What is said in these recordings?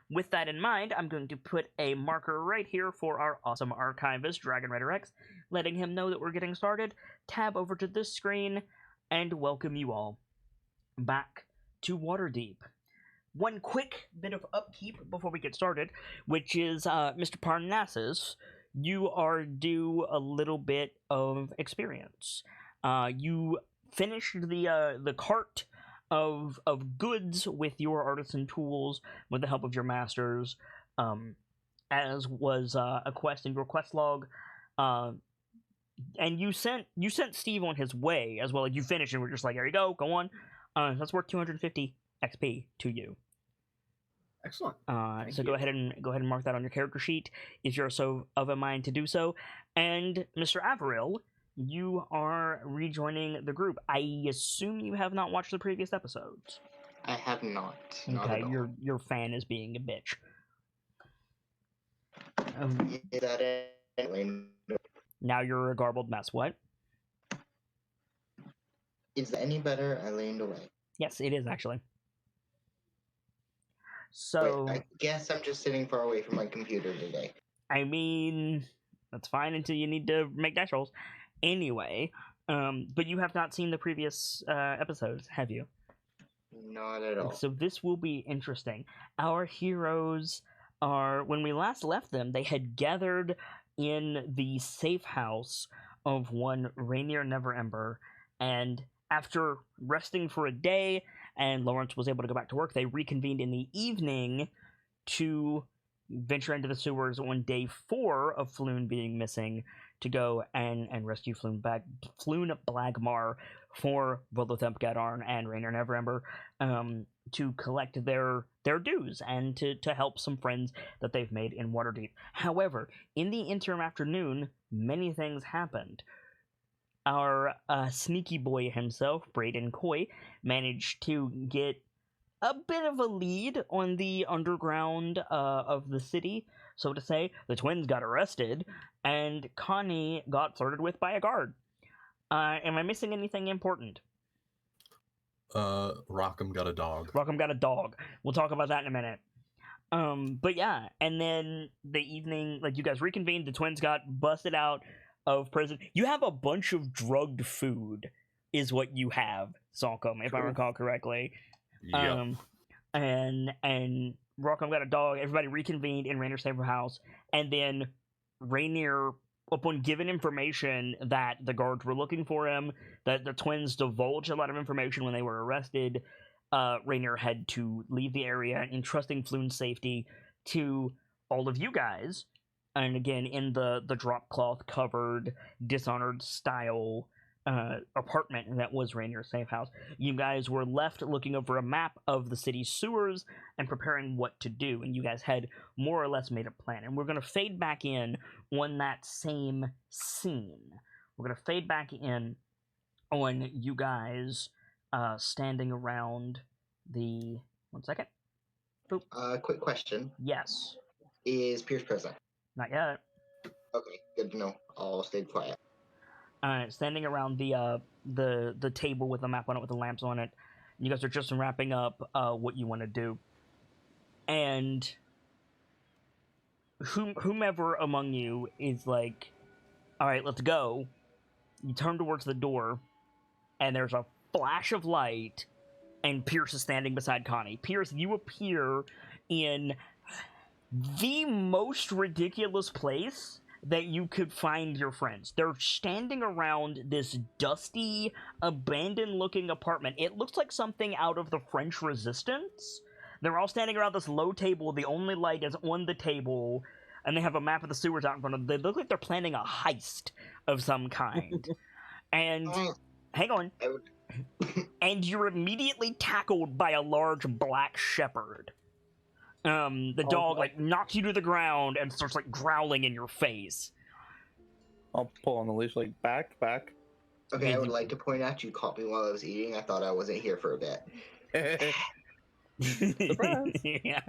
with that in mind, I'm going to put a marker right here for our awesome archivist, Dragon Rider X, letting him know that we're getting started. Tab over to this screen, and welcome you all back to Waterdeep. One quick bit of upkeep before we get started, which is Mr. Parnassus, you are due a little bit of experience. You finished the cart of goods with your artisan tools with the help of your masters, as was a quest in your quest log. And you sent Steve on his way as well. Like, you finished and we're just like, there you go on. That's worth 250 XP to you. Excellent. So go ahead and mark that on your character sheet if you're so of a mind to do so. And Mr. Averill, you are rejoining the group. I assume you have not watched the previous episodes. I have not. Not Okay, at all. your fan is being a bitch. Is that it? Now you're a garbled mess. What? Is that any better? I leaned away. Yes, it is actually. So Wait, I guess I'm just sitting far away from my computer today. I mean, that's fine until you need to make dice rolls. Anyway, but you have not seen the previous episodes, have you? Not at all. So this will be interesting. Our heroes are, when we last left them, they had gathered in the safe house of one Rainier Neverember, and after resting for a day, and Lawrence was able to go back to work, they reconvened in the evening to venture into the sewers on day 4 of Floon being missing to go and rescue Floon Blagmar for Volothamp Gadarn and Rainier Neverember, to collect their dues and to help some friends that they've made in Waterdeep. However, in the interim afternoon, many things happened. Our sneaky boy himself, Braden Coy, managed to get a bit of a lead on the underground of the city, so to say. The twins got arrested, and Connie got flirted with by a guard. Am I missing anything important? Rockham got a dog. Rockham got a dog. We'll talk about that in a minute. But yeah, and then the evening, like, you guys reconvened, the twins got busted out of prison. You have a bunch of drugged food, is what you have, Salcom, if I recall correctly. Yep. And Rockham got a dog. Everybody reconvened in Rainier's safe house, and then Rainier, upon given information that the guards were looking for him, that the twins divulged a lot of information when they were arrested, Rainier had to leave the area, entrusting Floon's safety to all of you guys. And again, in the drop cloth covered, Dishonored style apartment that was Rainier's safe house, you guys were left looking over a map of the city's sewers and preparing what to do. And you guys had more or less made a plan. And we're going to fade back in on that same scene. We're going to fade back in on you guys standing around the... One second. Boop. Quick question. Yes. Is Pierce present? Not yet. Okay, good to know. I'll stay quiet. Standing around the table with the map on it, with the lamps on it. You guys are just wrapping up what you want to do. And whomever among you is like, all right, let's go. You turn towards the door, and there's a flash of light, and Pierce is standing beside Connie. Pierce, you appear in the most ridiculous place that you could find your friends. They're standing around this dusty, abandoned-looking apartment. It looks like something out of the French Resistance. They're all standing around this low table. The only light is on the table, and they have a map of the sewers out in front of them. They look like they're planning a heist of some kind. And, hang on. And you're immediately tackled by a large black shepherd. The dog, like, knocks you to the ground and starts, like, growling in your face. I'll pull on the leash, like, back. Okay, I would like to point out you caught me while I was eating. I thought I wasn't here for a bit. Surprise! Yeah.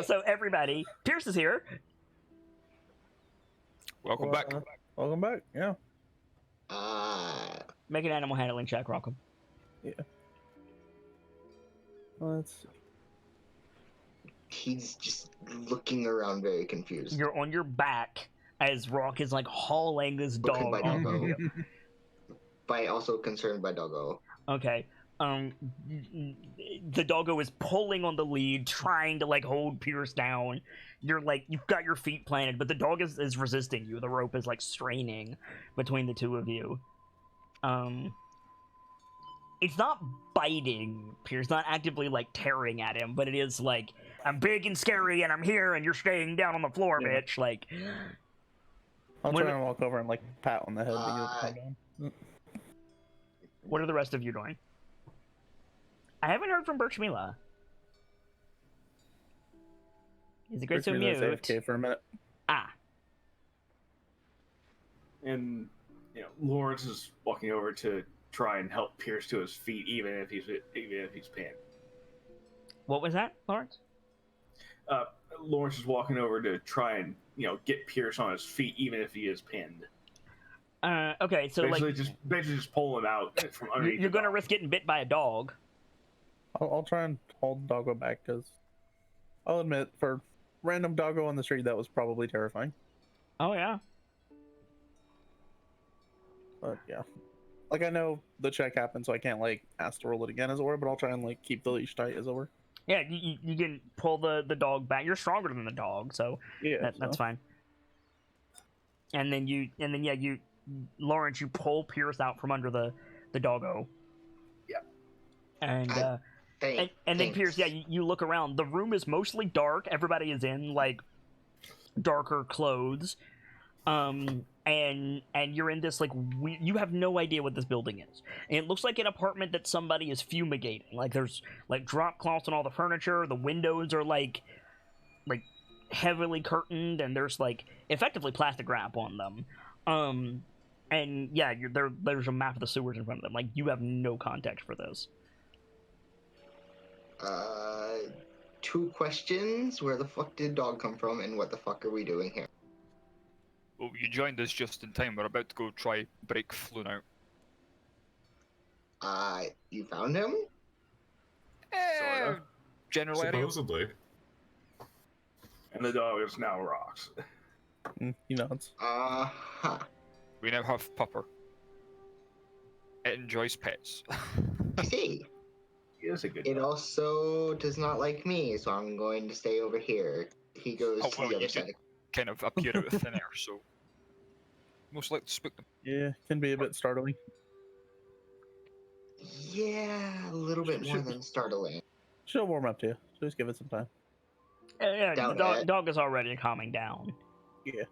So everybody, Pierce is here. Welcome back. Welcome back, yeah. Make an animal handling check, Rockham. Yeah. Let's. He's just looking around very confused. You're on your back as Rock is like hauling this Okay, dog by off of doggo. you. But also concerned by doggo. Okay. The doggo is pulling on the lead, trying to like hold Pierce down. You're like, you've got your feet planted, but the dog is resisting you. The rope is like straining between the two of you. It's not biting Pierce, not actively like tearing at him, but it is like, I'm big and scary and I'm here and you're staying down on the floor, Yeah. bitch. Like, I'll When- try and walk over and like pat on the head to get it to calm down. what are the rest of you doing? I haven't heard from Birchmila. Is it great to Birchmila's mute? AFK for a minute. Ah, And Lawrence is walking over to try and help Pierce to his feet, even if he's pinned. what was that, Lawrence? Lawrence is walking over to try and get Pierce on his feet, even if he is pinned. Okay, so Basically, like, just pull him out from underneath. you're the gonna dog. risk getting bit by a dog. I'll try and hold doggo back because I'll admit, for random doggo on the street, that was probably terrifying. Oh yeah. But yeah, like I know the check happened, so I can't like ask to roll it again as it were. But I'll try and like keep the leash tight as it were. Yeah, you can pull the dog back. You're stronger than the dog, so Yeah, that's so. fine. And then you Lawrence, you pull Pierce out from under the doggo. Yeah. And Thanks. and then Pierce, yeah, you look around. The room is mostly dark. Everybody is in like darker clothes. And you're in this like you have no idea what this building is. And it looks like an apartment that somebody is fumigating. Like there's like drop cloths on all the furniture. The windows are like heavily curtained, and there's like effectively plastic wrap on them. And yeah, there's a map of the sewers in front of them. Like you have no context for this. 2 questions. Where the fuck did dog come from, and what the fuck are we doing here? Well, you joined us just in time. We're about to go try break Floon out. You found him? Sorta. General area. Supposedly. And the dog is now rocks. You know, it's Huh. We now have Pupper. It enjoys pets. I see. He is a good It dog. also does not like me, so I'm going to stay over here. He goes Oh, to well, the other you side. Kind of appear out of thin air, so most likely to spook them. yeah, can be a bit startling. Yeah, a little bit more than startling. She'll warm up to you. Just give it some time. Yeah, the Doubt it. dog is already calming down. Yeah.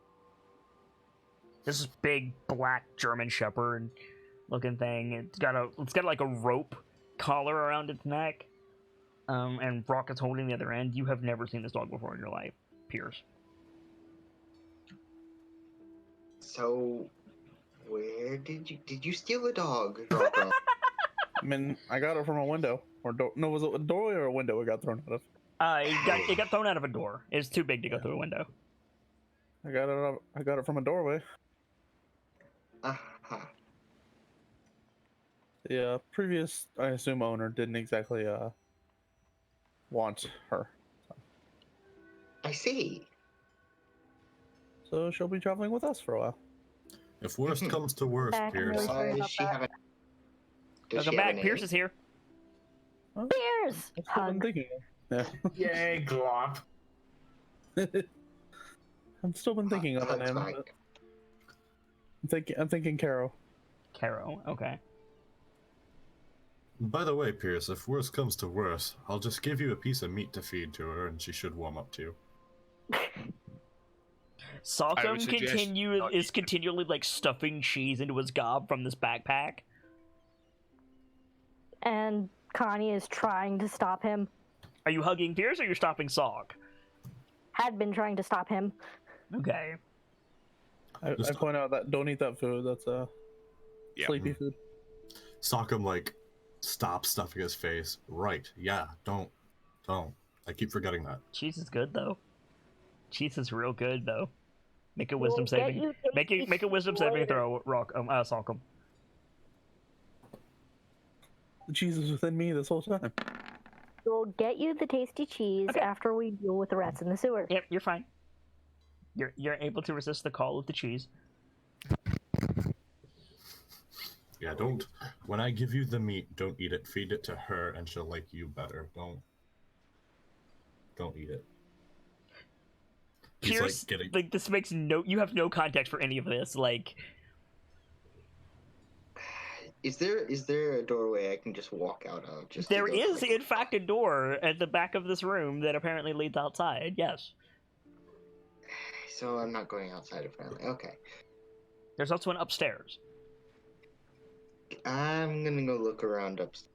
This is big black German Shepherd looking thing. It's got like a rope collar around its neck. And Brock is holding the other end. You have never seen this dog before in your life, Pierce. So, where did you steal a dog? Rocco? I mean, I got it from a window. No, was it a doorway or a window it got thrown out of? It got thrown out of a door. It's too big to go through a window. I got it from a doorway. Uh-huh. The previous, I assume, owner didn't exactly want her. I see. So she'll be traveling with us for a while. If worst comes to worst, Back, I'm Pierce. really sorry Does about she that. have a... Does Welcome she have a back. Pierce name? is here. Beers! That's what I'm Hug. thinking of. Yay, glop. Yeah. I've still been thinking of Hug's it. fine. I'm thinking Caro. Caro. Okay. By the way, Pierce, if worst comes to worst, I'll just give you a piece of meat to feed to her, and she should warm up to you. Salcom suggest not is continually like stuffing cheese into his gob from this backpack. And Connie is trying to stop him. Are you hugging Pierce or you're stopping Salk? Had been trying to stop him. Okay. I Just- point out that don't eat that food. That's Yeah. sleepy food. Sockham, like, stop stuffing his face. Right, yeah, don't. I keep forgetting that. Cheese is good though. Cheese is real good though. Make a We'll wisdom get saving. you Make a wisdom saving later. throw, Rock. Salcom. The cheese is within me this whole time. We'll get you the tasty cheese Okay. after we deal with the rats in the sewer. Yep, you're fine. You're able to resist the call of the cheese. Yeah, don't. When I give you the meat, don't eat it. Feed it to her, and she'll like you better. Don't eat it. He's Pierce, like getting. like this makes no. You have no context for any of this. Like, Is there a doorway I can just walk out of? Just to there go is, quick? in fact, a door at the back of this room that apparently leads outside. Yes. So I'm not going outside apparently. Okay. There's also an upstairs. I'm gonna go look around upstairs.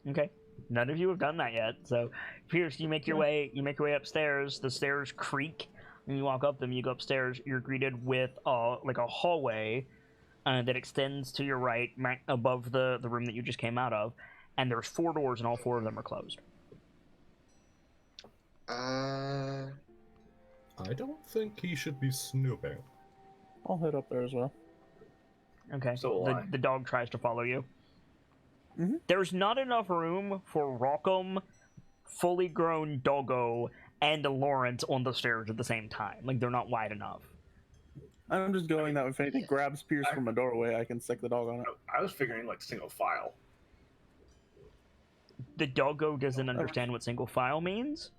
Okay. None of you have done that yet. So, Pierce, you make your way. You make your way upstairs. The stairs creak. When you walk up them, you go upstairs. You're greeted with like a hallway that extends to your right, above the room that you just came out of. And there's 4 doors, and all 4 of them are closed. I don't think he should be snooping. I'll head up there as well. Okay. So will I. The dog tries to follow you. Mhm. There's not enough room for Rockham, fully grown Doggo, and Lawrence on the stairs at the same time. Like, they're not wide enough. I'm just going that if anything grabs Pierce from a doorway, I can stick the dog on it. I was figuring like single file. The Doggo doesn't understand what single file means.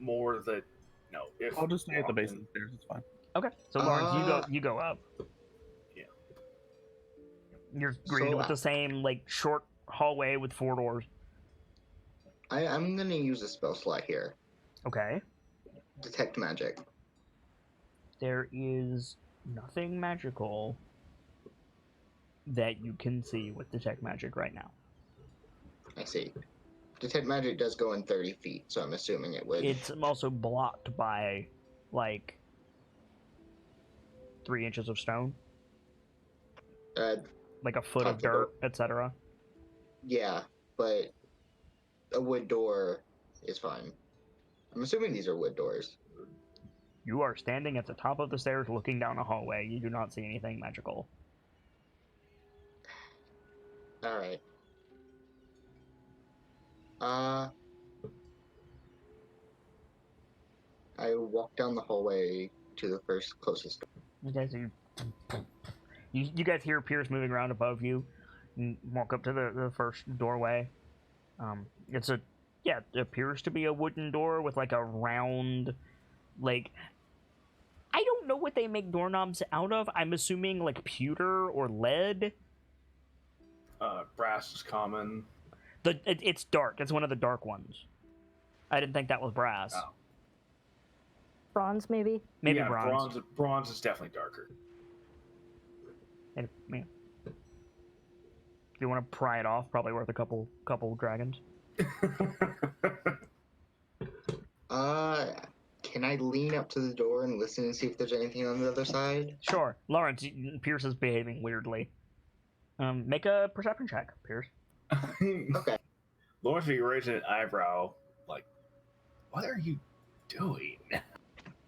More that no. If I'll just stay at the base of walking- the stairs. It's fine. Okay, so Lawrence, you go up. Yeah. You're greeted So, with the same like short hallway with 4 doors. I'm gonna use a spell slot here. Okay, Detect magic. there is nothing magical that you can see with detect magic right now. I see. Detect magic does go in 30 feet, so I'm assuming it would. It's also blocked by like 3 inches of stone, like a foot of Top of dirt, etc. Yeah, but a wood door is fine. I'm assuming these are wood doors. You are standing at the top of the stairs looking down a hallway. You do not see anything magical. All right. I walk down the hallway to the first closest door. Okay, so you guys hear Pierce moving around above you, and walk up to the first doorway. It appears to be a wooden door with like a round, like, I don't know what they make doorknobs out of. I'm assuming like pewter or lead. Brass is common. It's dark. It's one of the dark ones. I didn't think that was brass. Oh. Bronze, maybe? Maybe Yeah, bronze. Bronze is definitely darker. Yeah. If you want to pry it off, probably worth a couple dragons. Can I lean up to the door and listen and see if there's anything on the other side? Sure. Lawrence, Pierce is behaving weirdly. Make a perception check, Pierce. Okay. Lawrence be raising an eyebrow, like, what are you doing?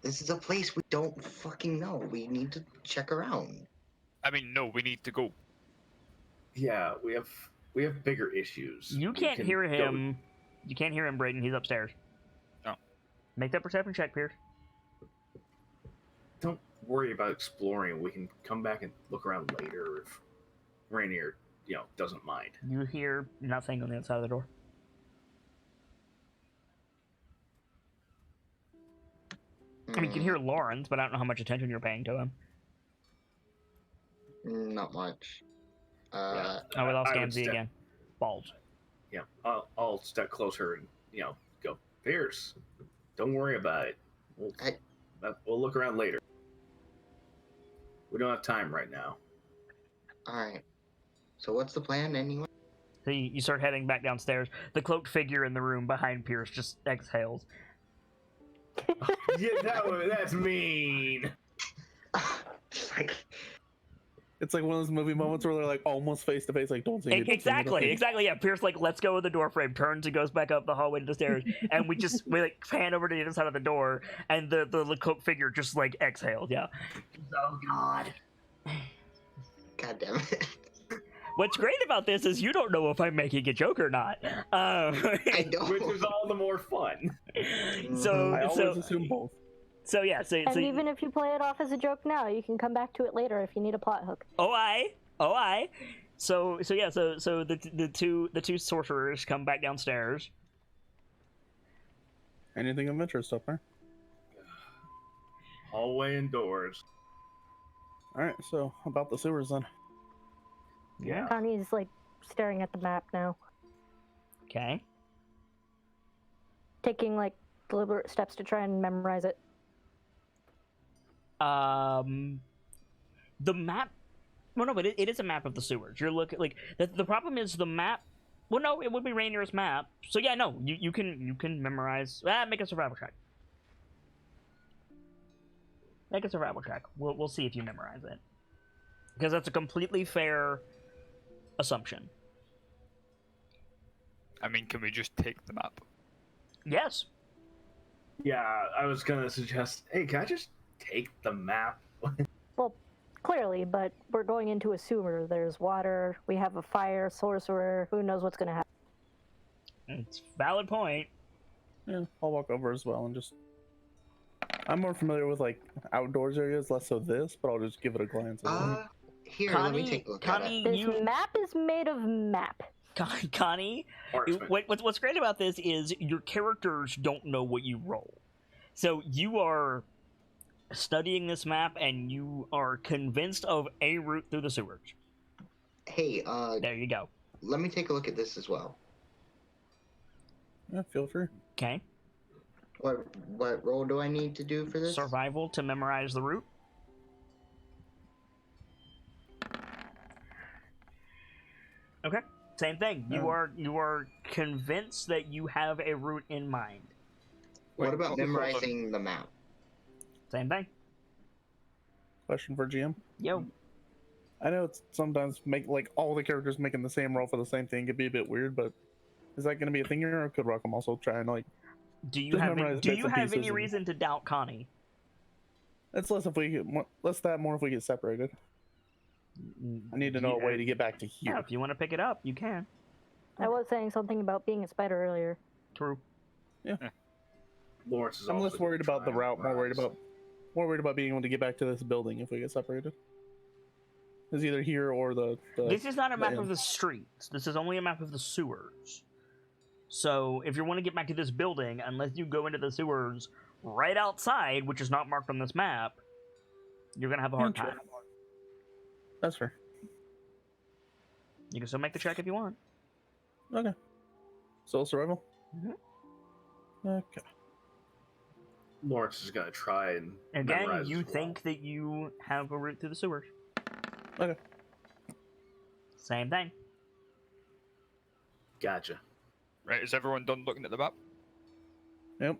This is a place we don't fucking know. We need to check around. I mean, no, we need to go. Yeah, we have bigger issues. You We can't can hear go- him. You can't hear him, Brayden. He's upstairs. Oh. Make that perception check, Pierce. Don't worry about exploring. We can come back and look around later if Rainier, doesn't mind. You hear nothing on the outside of the door. I mean, you can hear Lawrence, but I don't know how much attention you're paying to him. Not much. Yeah. Oh, we lost I would Gamzee step- again. Balls. Yeah, I'll step closer and go. Pierce, don't worry about it. We'll look around later. We don't have time right now. Alright. So what's the plan anyway? So you start heading back downstairs. The cloaked figure in the room behind Pierce just exhales. Yeah, that's mean. It's like one of those movie moments where they're like almost face to face, like don't see me. don't see me, don't see me. Exactly. Yeah, Pierce like lets go of the door frame, turns and goes back up the hallway to the stairs, and we like pan over to the other side of the door, and the cloaked figure just like exhaled. Yeah. Oh God. God damn it. What's great about this is you don't know if I'm making a joke or not. I don't. Which is all the more fun. So I always assume both. So yeah, And even if you play it off as a joke now, you can come back to it later if you need a plot hook. oh I. So the two sorcerers come back downstairs. Anything of interest up there? Hallway and doors. All right. So about the sewers then. Yeah. Connie's like staring at the map now, Okay. taking like deliberate steps to try and memorize it. The map. Well, no, but it is a map of the sewers. You're looking like the problem is the map. Well, no, it would be Rainier's map. So yeah, no, you can memorize. Make a survival check. Make a survival check. We'll see if you memorize it, because that's a completely fair assumption. I mean, can we just take the map? Yes. Yeah, I was gonna suggest, hey, can I just take the map? Well, clearly, but we're going into a sewer. There's water. We have a fire, sorcerer. Who knows what's going to happen? It's a valid point. Yeah, I'll walk over as well and just. I'm more familiar with like outdoors areas, less so this, but I'll just give it a glance. Here, let me take a look at it. This map is made of map. Connie, Marksman. what's great about this is your characters don't know what you roll. So you are studying this map and you are convinced of a route through the sewers. Hey, There you go. let me take a look at this as well. Yeah, feel free. Okay. What role do I need to do for this? Survival to memorize the route. Okay. Same thing. You are convinced that you have a route in mind. What Wait, about hold on. memorizing the map? Same thing. Question for GM. Yo. I know it's sometimes make like all the characters making the same roll for the same thing could be a bit weird, but is that going to be a thing here, or could Rockham also try and like? Do you Just have memorize do bits you and have pieces any and- reason to doubt Connie? It's less if we get less that more if we get separated. I need to know a way to get back to Yeah, here. if you want to pick it up, you can. I was saying something about being a spider earlier. True. Lawrence is I'm also less worried about the trying route, to more worried about being able to get back to this building if we get separated. It's either here or the This is not a map inn. of the streets. This is only a map of the sewers. So if you want to get back to this building, unless you go into the sewers right outside, which is not marked on this map, you're gonna have a hard Yeah, true. time. That's fair. You can still make the check if you want. Okay. Soul survival. Mhm. Okay. Lawrence is gonna try and Again, memorize you as well. think that you have a route through the sewers. Okay. Same thing. Gotcha. Right, is everyone done looking at the map? Yep.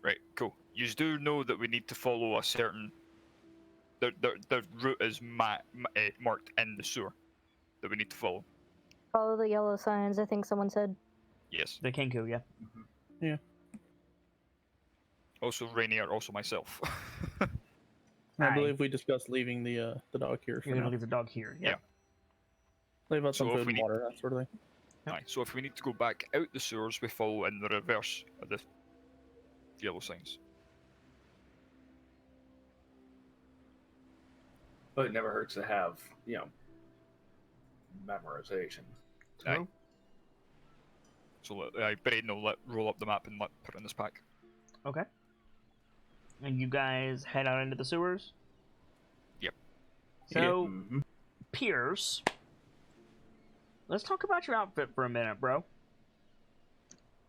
Right, cool. You do know that we need to follow a certain. The route is marked in the sewer that we need to follow. Follow the yellow signs, I think someone said. Yes. The Kenku, yeah. Also Rainier, also myself. I Aye. believe we discussed leaving the dog here for You're gonna now. leave the dog here. Yeah. Yeah. Leave out some So if food we and need- water, that sort of thing. Aye, so if we need to go back out the sewers, we follow in the reverse of the yellow signs. But it never hurts to have, memorization. Aye. So Braden will roll up the map and put it in this pack. Okay. And you guys head out into the sewers? Yep. So, Mhm. Pierce, let's talk about your outfit for a minute, bro.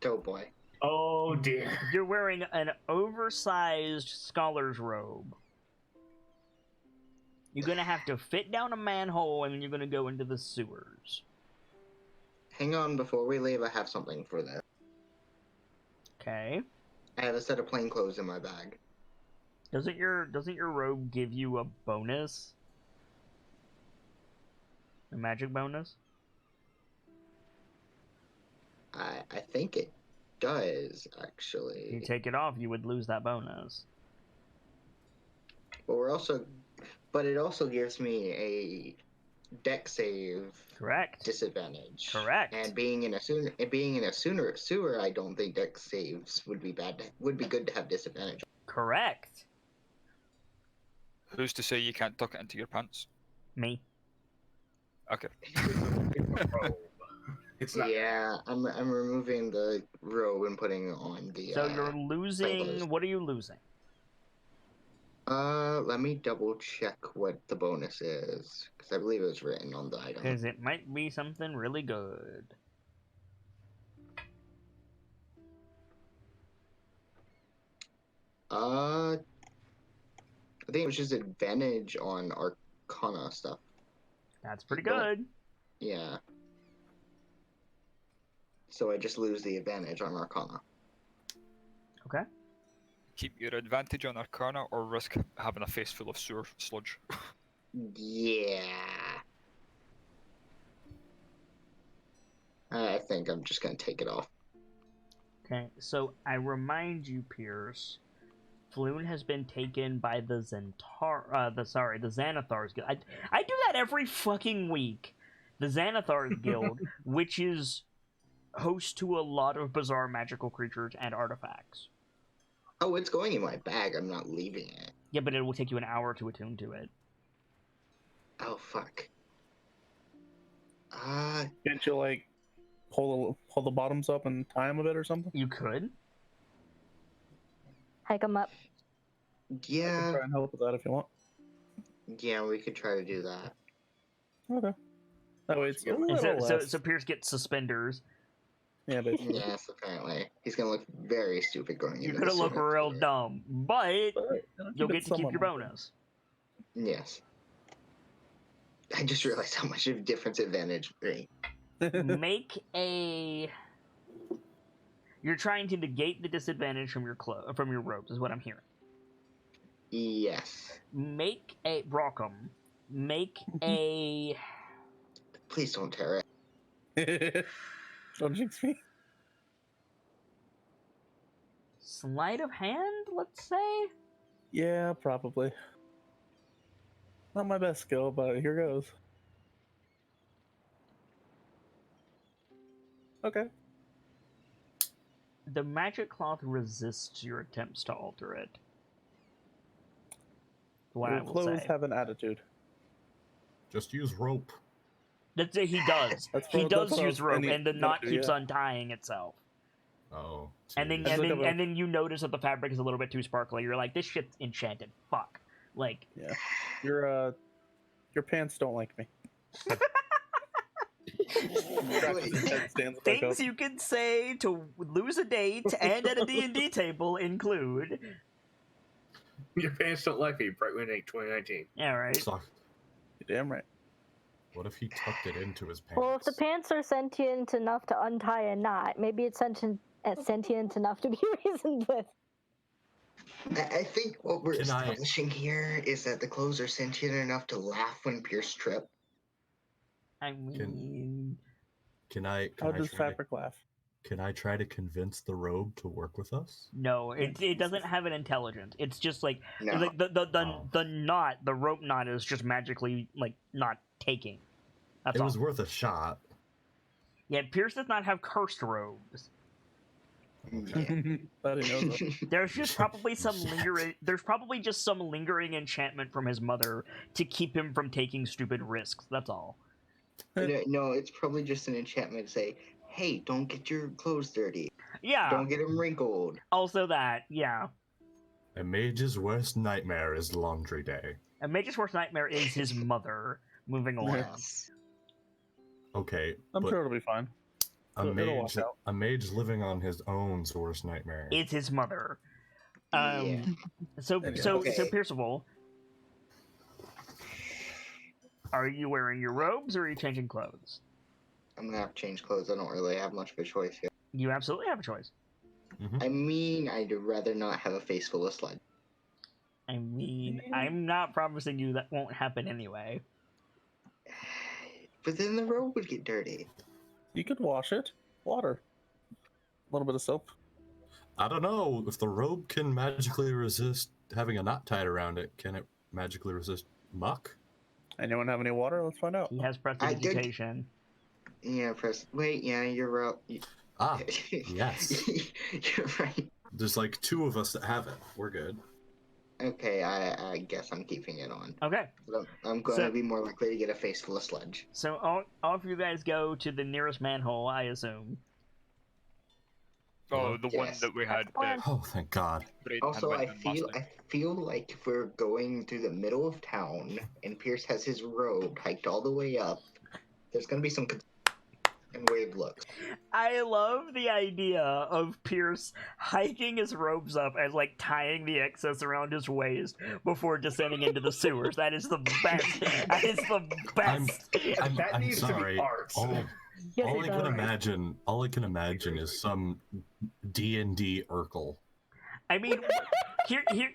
Oh boy. Oh dear. You're wearing an oversized scholar's robe. You're gonna have to fit down a manhole and then you're gonna go into the sewers. Hang on, before we leave, I have something for that. Okay. I have a set of plain clothes in my bag. Doesn't your robe give you a bonus? A magic bonus? I think it does, If you actually. take it off, you would lose that bonus. But it also gives me deck save Correct. disadvantage. Correct. And being in a sewer, I don't think deck saves would be bad. Would be good to have disadvantage. Correct. Who's to say you can't tuck it into your pants? Me. Okay. It's not. Yeah, I'm removing the robe and putting on the. So you're losing. clothes. What are you losing? Let me double check what the bonus is because I believe it was written on the item. Because it might be something really good. I think it was just advantage on Arcana stuff. That's pretty Don't- good. Yeah. So I just lose the advantage on Arcana. Okay. Keep your advantage on Arcana or risk having a face full of sewer sludge. Yeah. I think I'm just gonna take it off. Okay. So I remind you, Pierce, Floon has been taken by the Xanathar's Guild. I do that every fucking week. The Xanathar's Guild, which is host to a lot of bizarre magical creatures and artifacts. Oh, it's going in my bag. I'm not leaving it. Yeah, but it will take you an hour to attune to it. Oh fuck. Can't you like pull the bottoms up and tie them a bit or something? You could. Hike them up. I can Yeah. try and help with that if you want. Yeah, we could try to do that. Okay. That way it's a And little less. so Pierce gets suspenders. Yeah, basically. Yes, apparently. He's gonna look very stupid going You're into gonna this look one. real dumb, but But, you'll keep it get to keep somewhat your mindful. bonus. Yes. I just realized how much of a difference advantage made. Make a. You're trying to negate the disadvantage from your from your robes, is what I'm hearing. Yes. Make a Brockham. Make a Please don't tear it. Don't jinx me. sleight of hand. Let's say. Yeah, probably. Not my best skill, but here goes. Okay. The magic cloth resists your attempts to alter it. What I Your will clothes say. have an attitude. Just use rope. That's it, he does. That's He what- does that's what I use was rope, gonna- and the gonna knot do, keeps yeah. untying itself. Oh. And then, jeez. and look then, at and then you notice that the fabric is a little bit too sparkly. You're like, this shit's enchanted. Fuck. Like, Your pants don't like me. Scratches his head, stands back up. things you can say to lose a date and at a D&D table include. Your pants don't like me. Brightwing 8 2019. Yeah, right. Suck. You're damn right. What if he tucked it into his pants? Well, if the pants are sentient enough to untie a knot, maybe it's sentient enough to be reasoned with. I think what we're Can I- establishing here is that the clothes are sentient enough to laugh when Pierce tripped. I mean, Can I? How Can I does try fabric laugh? Can I try to convince the robe to work with us? no, it doesn't have an intelligence. It's just like No. like the Oh. knot, the rope knot is just magically like not taking. That's It all. was worth a shot. Yeah, Pierce does not have cursed robes. Yeah. But he knows it. There's just probably some lingering. There's probably just some lingering enchantment from his mother to keep him from taking stupid risks. That's all. No, it's probably just an enchantment to say, hey, don't get your clothes dirty. Yeah. Don't get them wrinkled. Also that. Yeah. A mage's worst nightmare is laundry day. A mage's worst nightmare is his mother. Moving on. Yes. Okay, I'm but sure it'll be fine. a it'll wash out. mage living on his own's worst nightmare. It's his mother. Yeah. So Anyway. so Okay. Pierceable. Are you wearing your robes or are you changing clothes? I'm gonna have to change clothes. I don't really have much of a choice here. You absolutely have a choice. I mean, I'd rather not have a face full of sludge. I mean, I'm not promising you that won't happen anyway. But then the robe would get dirty. You could wash it. Water. A little bit of soap. I don't know if the robe can magically resist having a knot tied around it. Can it magically resist muck? Anyone have any water? Let's find out. He has I did- prestidigitation. Yeah, press. Wait, yeah, you're right. Ah, yes. You're right. There's like 2 of us that have it. We're good. Okay, I guess I'm keeping it on. Okay, I'm going to be more likely to get a face full of sludge. so all of you guys go to the nearest manhole, I assume. Oh, the one Yes. that we had. Fine. Oh, thank God. Braden Also, had I went in last time. feel like if we're going through the middle of town and Pierce has his robe hiked all the way up, there's going to be some and weird looks. I love the idea of Pierce hiking his robes up and like tying the excess around his waist before descending into the sewers. That is the best. That is the best. That I'm needs to be sorry. art. Yes, All it I can does. imagine, is some D&D Urkel. I mean,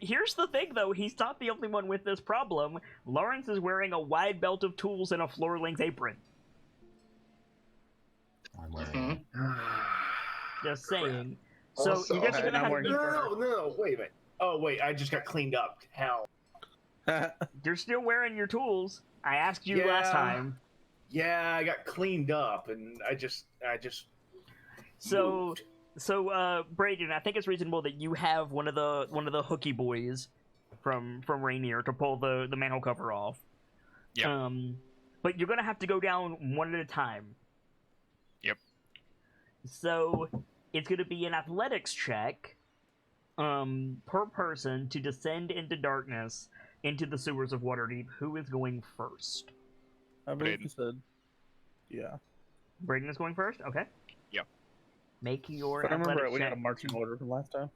here's the thing though. He's not the only one with this problem. Lawrence is wearing a wide belt of tools and a floor-length apron. I'm wearing. Just saying. So Also, you guys are okay, gonna now have we're to. No, wait a minute. Oh, wait, I just got cleaned up. Hell. You're still wearing your tools. I asked you last Yeah. time. Yeah, I got cleaned up, and I just. So, moved. Braden, I think it's reasonable that you have one of the hooky boys from Rainier to pull the manhole cover off. Yeah. But you're gonna have to go down one at a time. Yep. So it's gonna be an athletics check, per person to descend into darkness into the sewers of Waterdeep. Who is going first? I believe Braden. you said. Yeah. Braden is going first. Okay. Yep. Make your If I remember, athletics we check. had a marching order from last time.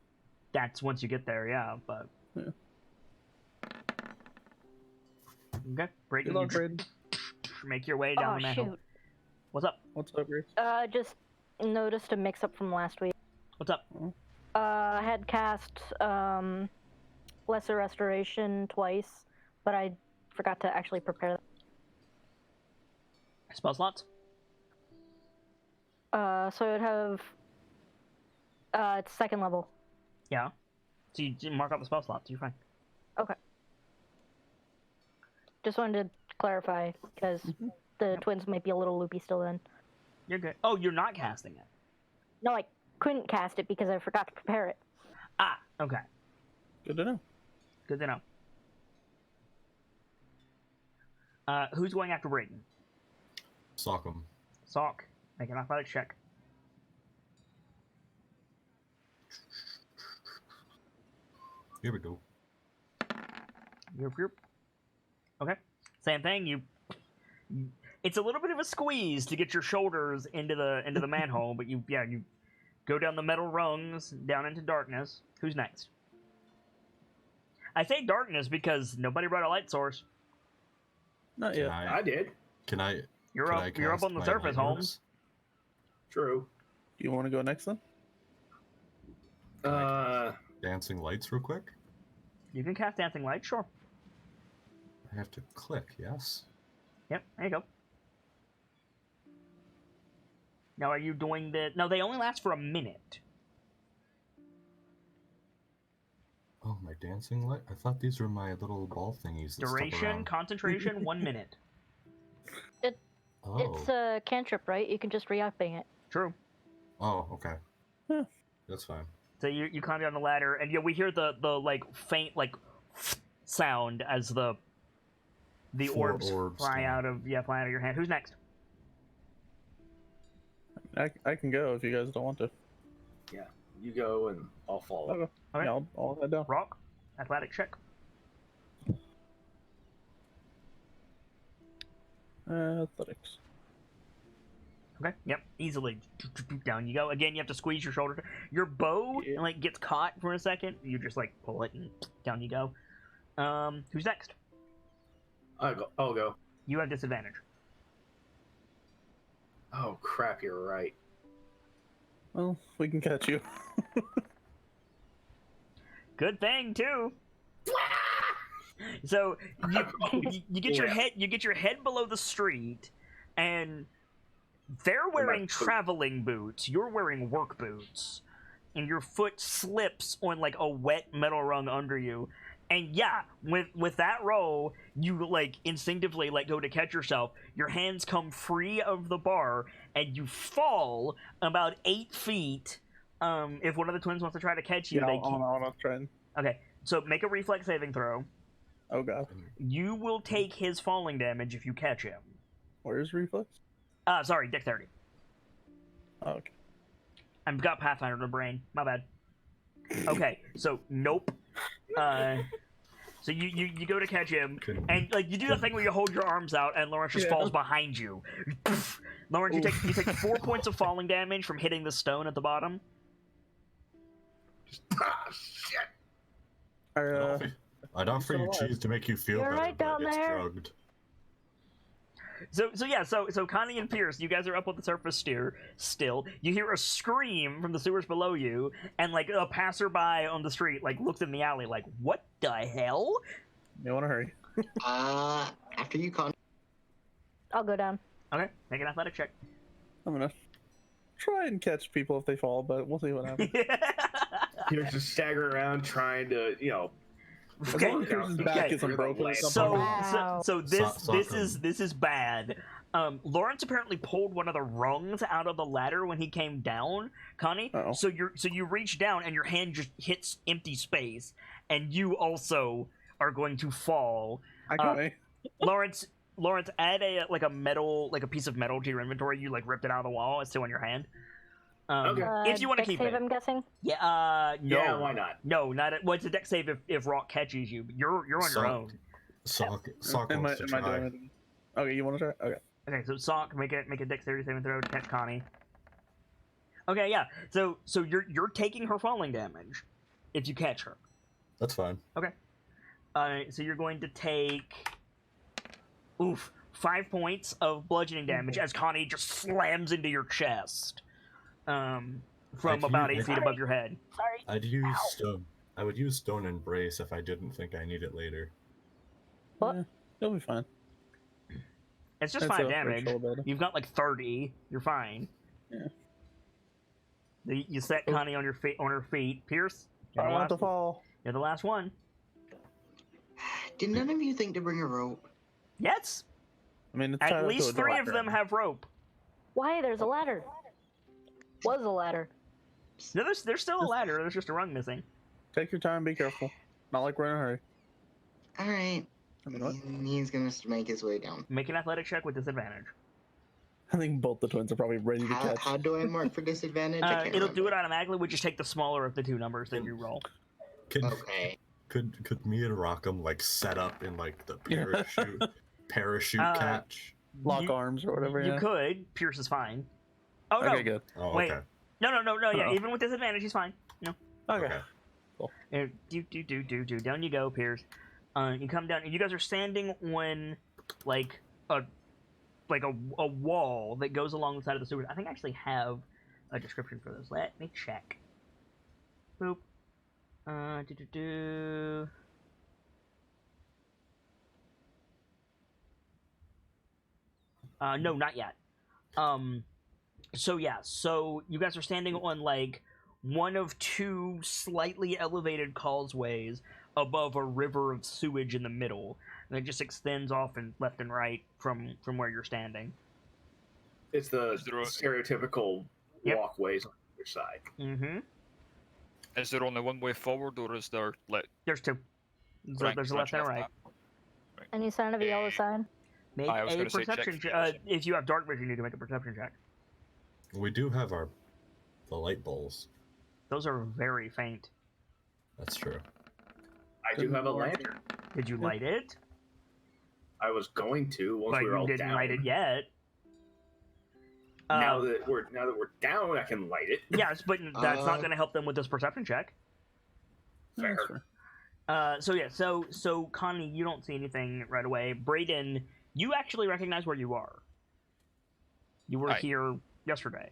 That's once you get there, yeah. But Yeah. okay, Braden, Good luck, you Braden. make your way down Oh the manhole. shoot! What's up? What's up, Grace? Just noticed a mix-up from last week. What's up? I had cast Lesser Restoration twice, but I forgot to actually prepare that. Spell slots? So I'd have it's 2nd level. Yeah. So you didn't mark out the spell slots. You're fine. Just wanted to clarify because the twins might be a little loopy still. Then You're good. Oh, you're not casting it. no, I couldn't cast it because I forgot to prepare it. Ah, okay. Good to know. Good to know. Who's going after Braden? Sock 'em. Sock. Make an athletics check. Here we go. Yep. Okay. Same thing. You. It's a little bit of a squeeze to get your shoulders into the manhole, but you go down the metal rungs down into darkness. Who's next? I say darkness because nobody brought a light source. Not Can yet. I did. Can I? You're can up. I You're up cast on the my surface, light Holmes. orbs? True. You want to go next then? Dancing lights, real quick. You can cast dancing light, sure. I have to click. Yes. Yep. There you go. Now, are you doing the? No, they only last for a minute. Oh, my dancing light. I thought these were my little ball thingies. That step Duration, around. concentration, 1 minute. Oh. It's a cantrip, right? You can just re-upping it. True. Oh, okay. Huh. That's fine. So you climb down the ladder, and yeah, we hear the like faint like sound as the 4 orbs, orbs fly come out of your hand. Who's next? I can go if you guys don't want to. Yeah, you go and I'll follow. Okay. Okay. Yeah, I'll head down. Rock, athletic check. Athletics. Okay. Yep. Easily down you go. Again, you have to squeeze your shoulder. Your bow Yeah. like gets caught for a second. You just like pull it and down you go. Who's next? I'll go. You have disadvantage. Oh crap! You're right. Well, we can catch you. Good thing too. So you get your head below the street, and they're wearing boot. traveling boots. You're wearing work boots, and your foot slips on like a wet metal rung under you, And yeah, with that roll, you like instinctively like go to catch yourself. Your hands come free of the bar, and you fall about 8 feet. If one of the twins wants to try to catch you, Yeah, they can. I'll try and... Okay, so make a reflex saving throw. Oh god. You will take his falling damage if you catch him. Where's reflex? Sorry, dexterity. Oh, okay. I've got Pathfinder in the brain. My bad. Okay, so nope. So you go to catch him, and like you do the thing where you hold your arms out, and Lawrence just falls behind you. Lawrence, you take 4 points of falling damage from hitting the stone at the bottom. Shit. I'd offer you cheese to make you feel You're better, right but down it's there. drugged. So Connie and Pierce, you guys are up on the surface still. You hear a scream from the sewers below you, and like a passerby on the street like looks in the alley like, what the hell? You want to hurry? After you con. I'll go down. Okay, make an athletic check. I'm gonna try and catch people if they fall, but we'll see what happens. You're just staggering around trying to, As long as Pierce's back isn't broken or something. So, Wow. so this is bad. Lawrence apparently pulled one of the rungs out of the ladder when he came down, Connie. Uh-oh. So you reach down and your hand just hits empty space, and you also are going to fall. I got me. Lawrence, add a piece of metal to your inventory. You like ripped it out of the wall. It's still in your hand. Okay. If you want to dex keep save, it. I'm guessing. Yeah. No. Yeah, why not? No, not at, well, it's a dex save if Rock catches you. But you're on your own. Sock Am wants to I try. doing it? Okay, you want to try? Okay. Okay, so Sock, make a dexterity saving throw to catch Connie. Okay, yeah. So you're taking her falling damage if you catch her. That's fine. Okay. So you're going to take 5 points of bludgeoning damage as Connie just slams into your chest. From about 8 feet above your head. Sorry. I would use stone embrace if I didn't think I need it later. What? Yeah, it'll be fine. It's just That's 5 a damage. threshold item. You've got like 30. You're fine. Yeah. You set Connie on her feet. Pierce, I you're the want to last- fall. You're the last one. Did none of you think to bring a rope? Yes. I mean, it's At tied up to least a 3 of ladder. them have rope. Why? There's a ladder. Was a ladder. No, there's still a ladder. There's just a rung missing. Take your time. Be careful. Not like we're in a hurry. All right. I mean, what? He's gonna make his way down. Make an athletic check with disadvantage. I think both the twins are probably ready to catch. How do I mark for disadvantage? I can't It'll do it remember. Oh. automatically. We just take the smaller of the 2 numbers that you roll. Okay. Could me and Rockham like set up in like the parachute catch? Lock You- arms or whatever. You Yeah. could. Pierce is fine. Oh no. Okay, good. Oh, Wait. okay. No. Yeah, Uh-oh. even with disadvantage, he's fine. No. Okay. Do. Down you go, Pierce. You come down, and you guys are standing on like a wall that goes along the side of the sewers. I think I actually have a description for this. Let me check. Boop. No, not yet. So yeah, so you guys are standing on like one of 2 slightly elevated causeways above a river of sewage in the middle, and it just extends off and left and right from where you're standing. It's the Is there a- stereotypical Yep. walkways on either side. Mm-hmm. Is there only one way forward, or is there like There's 2. So rank there's a left and a right. Any sign of a yellow sign? Make I was a gonna say check perception for check. If you have dark vision, you can make a perception check. We do have the light bowls. Those are very faint. That's true. I do have a lantern. Did you light it? I was going to once But we were you all didn't down. light it yet. Now that we're down, I can light it. Yes, but that's not going to help them with this perception check. Fair. That's fair. So Connie, you don't see anything right away. Brayden, you actually recognize where you are. You were Right. here yesterday,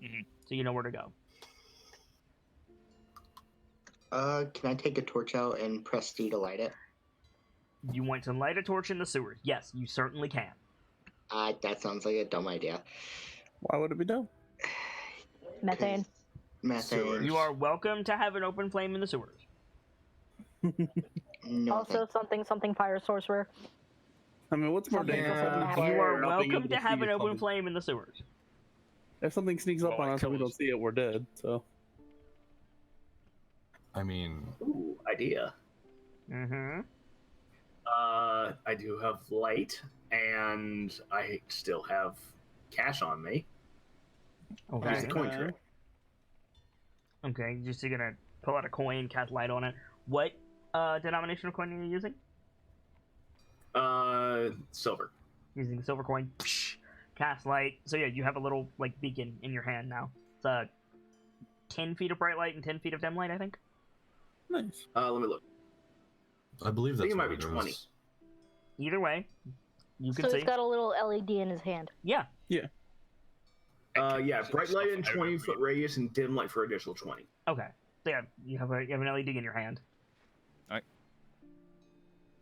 Mhm. so you know where to go. Can I take a torch out and press D to light it? You want to light a torch in the sewers? Yes, you certainly can. That sounds like a dumb idea. Why would it be dumb? Methane. 'Cause Methane. Sewers. You are welcome to have an open flame in the sewers. No, Also, something fire sorcerer. I mean, what's more Something dangerous? doesn't Open matter. You fire or are not being welcome able to have see an if open something- flame in the sewers. If something sneaks up Well, on it us and we don't kills. see it, we're dead. So I mean, Ooh, idea. Mm-hmm. I do have light, and I still have cash on me. Use Okay. the coin trick. Okay, just you're gonna pull out a coin, cast light on it. What denomination of coin are you using? Silver. Using the silver coin. Psh, cast light. So yeah, you have a little like beacon in your hand now. It's 10 feet of bright light and 10 feet of dim light, I think. nice. Let me look. I believe I that's think it might what be it 20. is. Either way, you can So see. he's got a little LED in his hand. Yeah. Yeah, bright light in 20-foot radius and dim light for additional 20. Okay. So yeah, you have an LED in your hand. Alright.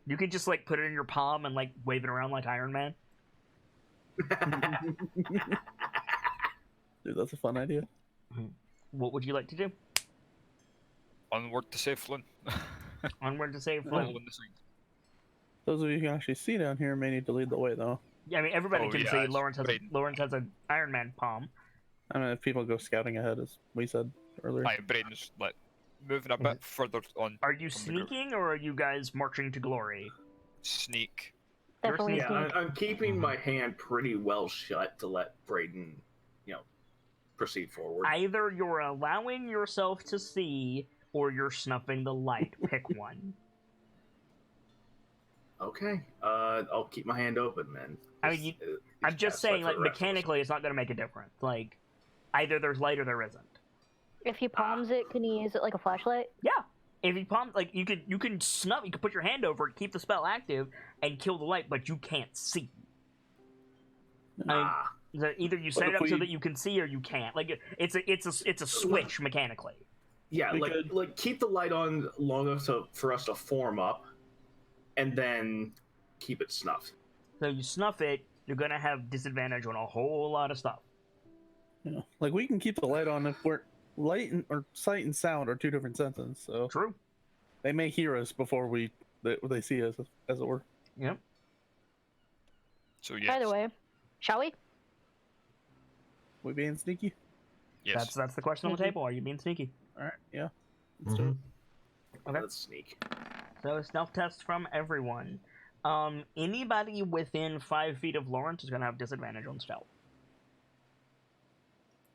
You can just like put it in your palm and like wave it around like Iron Man. Dude, that's a fun idea. What would you like to do? Onward to save Floon. Onward to save Follow Floon. in the signs. Those of you who can actually see down here may need to lead the way, though. Yeah, I mean everybody Oh, can yeah, see. it's Lawrence has an Iron Man palm. I mean, if people go scouting ahead, as we said earlier. My brain's like moving a bit further on. Are you from the group. sneaking or are you guys marching to glory? Sneak. You're Definitely sneaking. Yeah, sneak. I'm keeping my hand pretty well shut to let Braden, proceed forward. Either you're allowing yourself to see or you're snuffing the light. Pick one. Okay, I'll keep my hand open then. I mean, I'm just saying, like, mechanically, it's not going to make a difference. Like, either there's light or there isn't. If he palms it, can he use it like a flashlight? Yeah. If you palm, like, you can snuff, you can put your hand over it, keep the spell active, and kill the light, but you can't see. I mean, either you set But it if up so we- that you can see or you can't. Like, it's a switch mechanically. Yeah, We like could- like keep the light on long enough for us to form up, and then keep it snuffed. So you snuff it, you're gonna have disadvantage on a whole lot of stuff. You know, like we can keep the light on if we're or sight and sound are two different senses, so True. they may hear us before they see us, as it were. Yep. So yes. Either way, shall we? We being sneaky. Yes. That's the question on the Sneaky. table. Are you being sneaky? All right, yeah. Let's do Mhm. it. Okay. Let's sneak. So a stealth test from everyone. Anybody within 5 feet of Lawrence is gonna have disadvantage on stealth.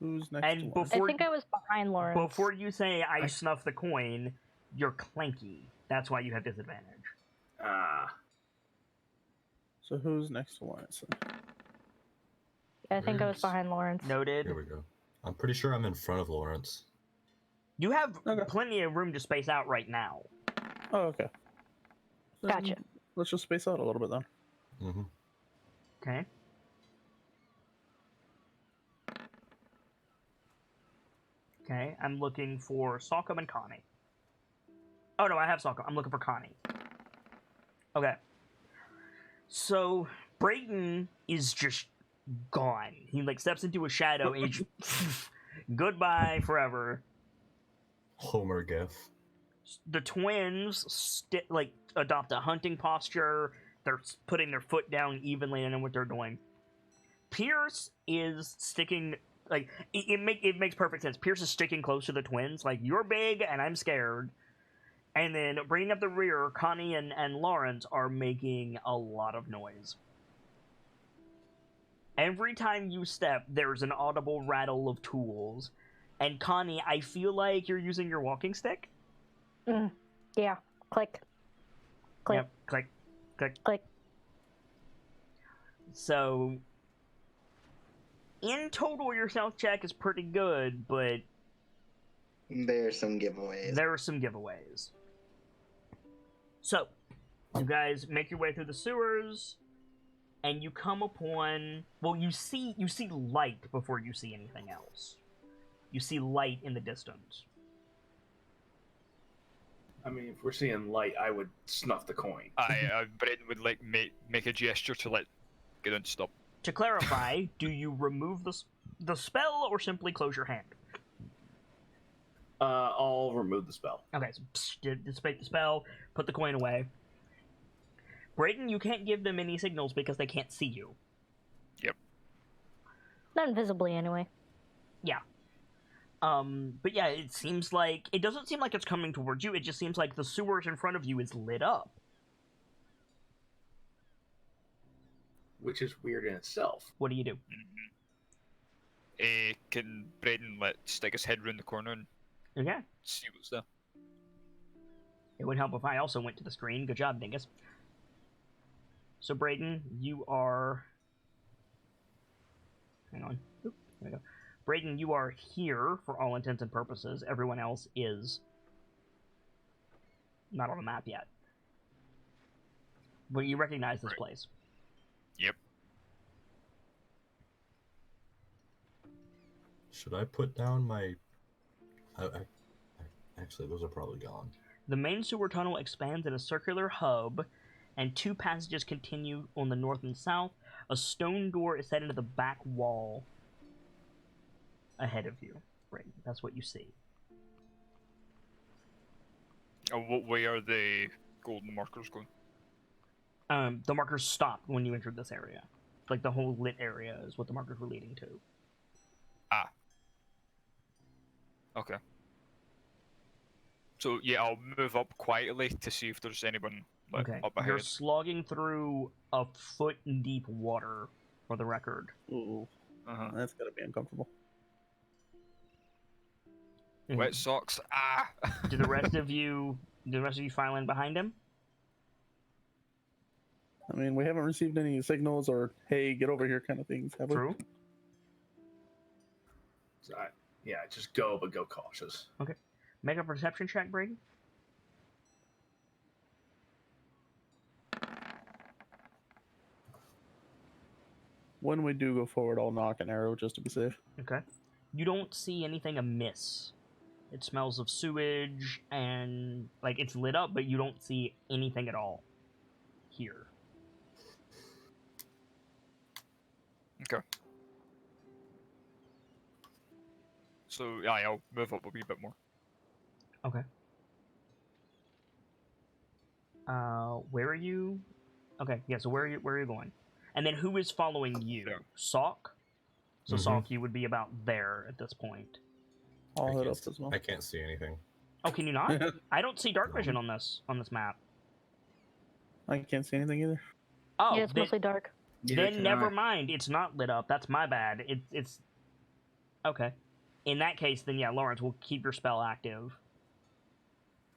Who's next? And to Lawrence? I before think I was behind Lawrence. before you say I snuff the coin, you're clanky. That's why you have disadvantage. So who's next to Lawrence? I think I was Yes. behind Lawrence. Noted. Here we go. I'm pretty sure I'm in front of Lawrence. You have Okay. plenty of room to space out right now. Oh, okay. Then Gotcha. Let's just space out a little bit then. Mm-hmm. Okay. Okay, I'm looking for Salcom and Connie. Oh no, I have Salcom. I'm looking for Connie. Okay. So Brayden is just gone. He like steps into a shadow and he just, goodbye forever. Homer gif. The twins adopt a hunting posture. They're putting their foot down evenly and know what they're doing. Pierce is sticking like it makes perfect sense. Pierce is sticking close to the twins, like you're big and I'm scared. And then bringing up the rear, Connie and Lawrence are making a lot of noise. Every time you step, there's an audible rattle of tools. And Connie, I feel like you're using your walking stick. Yeah. Click. Click. Yep. Click. Click. Click. So, in total, your stealth check is pretty good, but There's some giveaways. there are some giveaways. So, you guys make your way through the sewers, and you come upon. Well, you see light before you see anything else. You see light in the distance. I mean, if we're seeing light, I would snuff the coin. Brayden would like make a gesture to let get on stop. To clarify, do you remove the spell or simply close your hand? I'll remove the spell. Okay, so dissipate the spell, put the coin away. Brayden, you can't give them any signals because they can't see you. Not invisibly, anyway. Yeah. But yeah, it doesn't seem like it's coming towards you. It just seems like the sewers in front of you is lit up. Which is weird in itself. What do you do? Can Braden stick his head round the corner and Okay. see what's there? It would help if I also went to the screen. Good job, Dingus. So, Brayden, you are... Hang on. Oop, there we go. Brayden, you are here for all intents and purposes. Everyone else is not on the map yet. But you recognize this place. Yep. Should I put down my... Actually, those are probably gone. The main sewer tunnel expands in a circular hub, and two passages continue on the north and south. A stone door is set into the back wall ahead of you. Right, that's what you see. What way are the golden markers going? The markers stopped when you entered this area. Like, the whole lit area is what the markers were leading to. Ah. Okay. So, yeah, I'll move up quietly to see if there's anyone Okay, up ahead. you're slogging through a foot-deep water, for the record. Ooh, that's gotta be uncomfortable. Wet socks. Ah! Do the rest of you file in behind him? I mean, we haven't received any signals or "Hey, get over here" kind of things, have we? True. So just go, but go cautious. Okay. Make a perception check, Brady. When we do go forward, I'll knock an arrow just to be safe. Okay. You don't see anything amiss. It smells of sewage and, like, it's lit up, but you don't see anything at all here. Okay. So, yeah, I'll move up a wee bit more. Okay. Where are you? Okay, yeah, so where are you going? And then who is following you? There. Sock? So Mhm. Sock, you would be about there at this point. I'll I head can't up as well. I can't see anything. Oh, can you not? I don't see dark vision on this map. I can't see anything either. Oh, Yeah, it's mostly dark. then never mind. It's not lit up. That's my bad. It's okay. In that case, then yeah, Lawrence, will keep your spell active,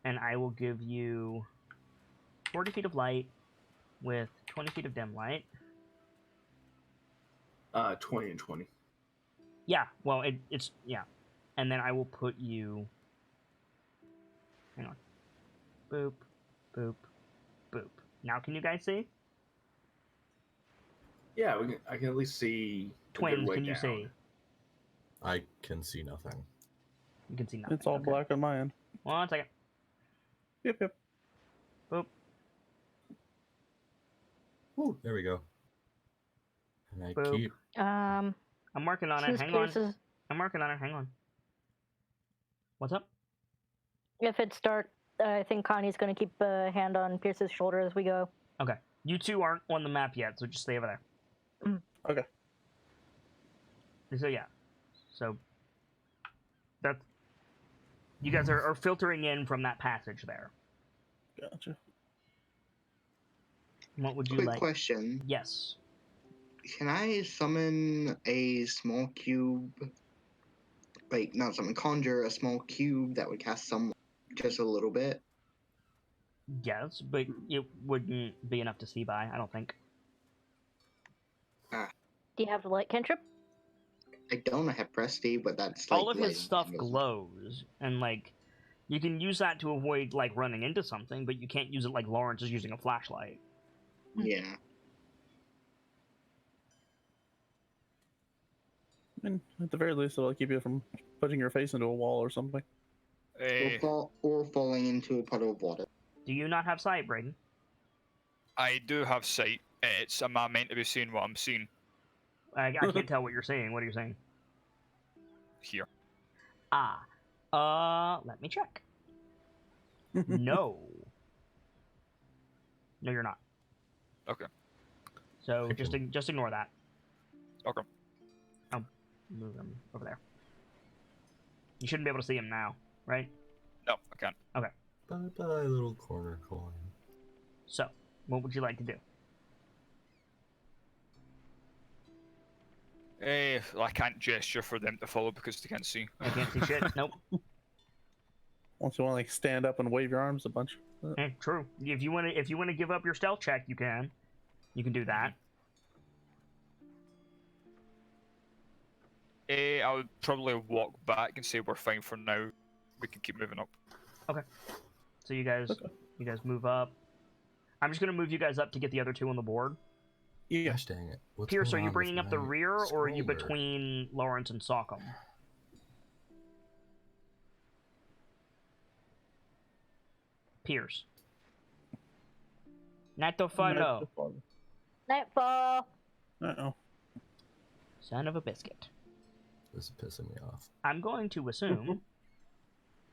and I will give you 40 feet of light with 20 feet of dim light. 20 and 20. Yeah, well, it's yeah, and then I will put you. Hang on. Boop, boop, boop. Now, can you guys see? Yeah, I can at least see. a good Twins, way can you down. see? I can see nothing. You can see nothing. It's all okay. black on my end. 1 second. Yep. Boop. Ooh, there we go. And I Boop. keep... Um, I'm working on it. since Hang on. Pierce's, I'm working on it. Hang on. What's up? if it's dark, I think Connie's going to keep a hand on Pierce's shoulder as we go. Okay. You two aren't on the map yet, so just stay over there. Okay. So yeah. So that's you guys are filtering in from that passage there. Gotcha. What would you Quick like? question. Yes. Can I summon a small cube? Like, not summon, conjure a small cube that would cast some just a little bit? Yes, but it wouldn't be enough to see by, I don't think. Do you have the light cantrip? I don't have Presty, but that's like. All of his lighting stuff candles. glows, and like you can use that to avoid like running into something, but you can't use it like Lawrence is using a flashlight. Yeah. I mean, at the very least, it'll keep you from putting your face into a wall or something. Or falling into a puddle of water. Do you not have sight, Braden? I do have sight. Am I meant to be seeing what I'm seeing I can't tell what you're saying. What are you saying? here? Ah, Let me check. No. No, you're not. Okay. So Okay. just ignore that. Okay. I'll move him over there. You shouldn't be able to see him now, right? No, I can't. Bye bye, little corner coin. So, what would you like to do? I can't gesture for them to follow because they can't see. I can't see shit. Nope. Once you want to like stand up and wave your arms a bunch. True. If you want to give up your stealth check, you can. You can do that. I would probably walk back and say we're fine for now. We can keep moving up. So you guys move up. I'm just gonna move you guys up to get the other two on the board. Yeah. Gosh dang it. What's Pierce, are going you on bringing with up the my rear, or are you scroller? between Lawrence and Sockham? Pierce. Not to follow. Nightfall. Uh-oh. Son of a biscuit. This is pissing me off. I'm going to assume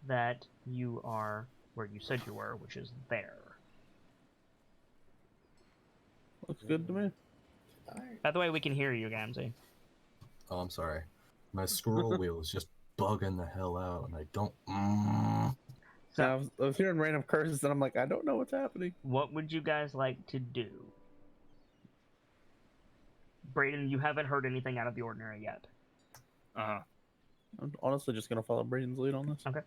that you are where you said you were, which is there. Looks good to me. By the way, we can hear you, Gamzee. Oh, I'm sorry. My scroll wheel is just bugging the hell out, and I don't. So, Yeah, I was hearing random curses, and I'm like, I don't know what's happening. what would you guys like to do? Brayden, you haven't heard anything out of the ordinary yet. Uh-huh. I'm honestly just gonna follow Braden's lead on this. Okay.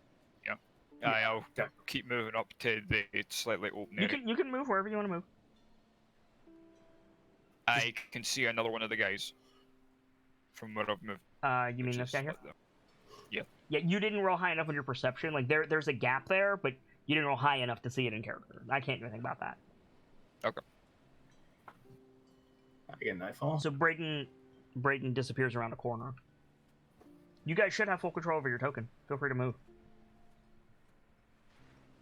I'll keep moving up to the slightly open area. You can move wherever you want to move. I can see another one of the guys from where I've moved. You mean which this is guy here? like the- Yeah. Yeah, you didn't roll high enough on your perception. Like there's a gap there, but you didn't roll high enough to see it in character. I can't do anything about that. Okay. Again, Nightfall. So Brayden disappears around a corner. You guys should have full control over your token. Feel free to move.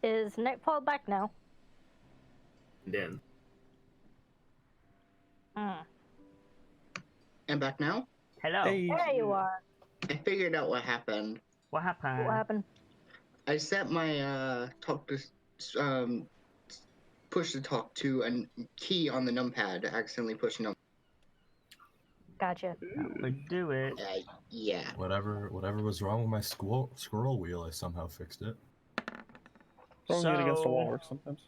Is Nightfall back now? And then I'm back now. Hello. Hey. There you are. I figured out what happened. What happened? What happened? I set my talk to push to talk to a key on the numpad. Accidentally pushed num. Gotcha. That would do it. Yeah. Whatever was wrong with my scroll wheel, I somehow fixed it. Throwing it against the wall works sometimes.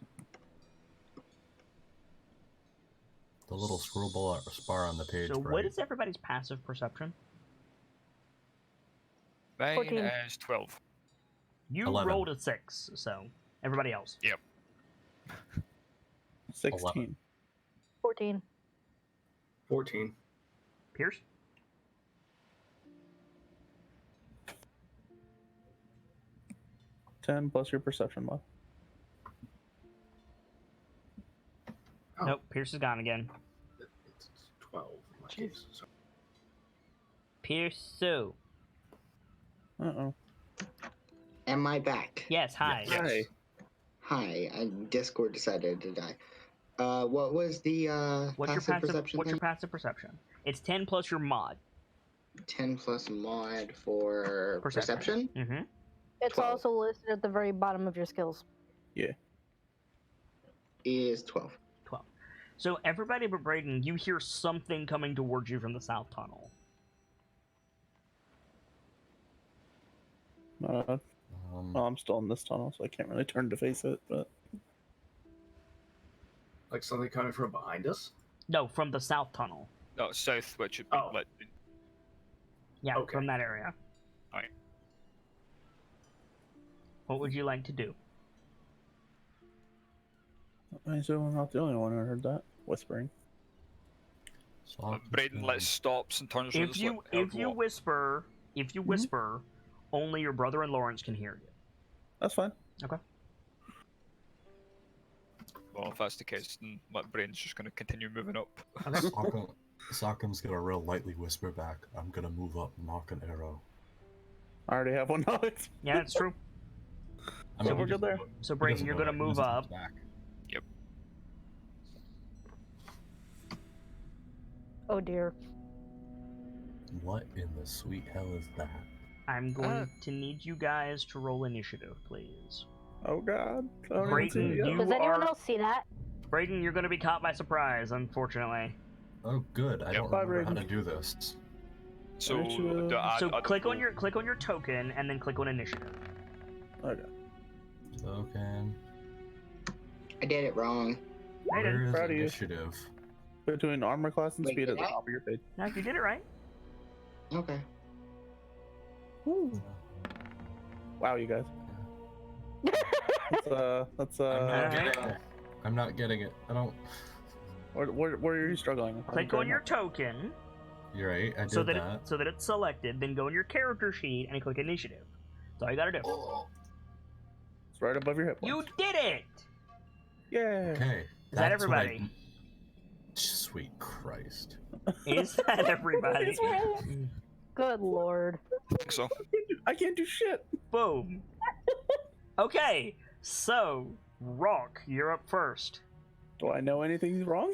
The little scroll bar on the page. So right? what is everybody's passive perception? Mine 14. is 12. You 11. rolled a 6, so everybody else. 16. 14. 14. Pierce? $10 plus your perception mod. Oh. Nope, Pierce is gone again. It's 12 in my case. So. Pierce, so. Uh-oh. Am I back? Yes, hi. Yes. Hi. Hi. Discord decided to die. What was the What's your passive perception What's thing? your passive perception? It's 10 plus your mod. 10 plus mod for perception? Mm-hmm. It's 12. also listed at the very bottom of your skills. Is 12. 12. So everybody but Brayden, you hear something coming towards you from the south tunnel. Well, I'm still in this tunnel, so I can't really turn to face it, but... Like something coming from behind us? No, from the south tunnel. No, south, which would be Oh. lit. Yeah, Okay. from that area. Alright. What would you like to do? I so I'm not the only one who heard that. Whispering. Braden stops and turns around. If you whisper, only your brother and Lawrence can hear you. That's fine. Well, if that's the case, then Braden's just going to continue moving up. Sockham's gonna real lightly whisper back, I'm gonna move up and knock an arrow. I already have one knowledge. Yeah, that's true. So we're he good there. doesn't know- So he Brayden, doesn't you're know gonna that. He move just up. comes back. Oh dear. What in the sweet hell is that? I'm going to need you guys to roll initiative, please. Oh God. I don't even Brayden, see it yet. you Does anyone are... else see that? Brayden, you're going to be caught by surprise, unfortunately. Oh, good. I don't Bye, remember how Brayden. to do this. So, Initiative. So click on your token and then click on initiative. Okay. Token. I did it wrong. Where is proud of you. initiative? Between armor class and Wait, speed at did the I? top of your page. Now, if you did it right. Okay. Woo. Wow, you guys. That's I'm not getting it. I don't. Where are you struggling? Click on your token You're right. I did so that that. so that it's selected. Then go in your character sheet and click initiative. That's all you gotta do. It's right above your hip You points. did it! Yeah. Okay. Is that that's what I- everybody? Sweet Christ. Is that everybody? Good lord. I think so. I can't do shit. Boom. Okay, so Rock, you're up first. Do I know anything's wrong?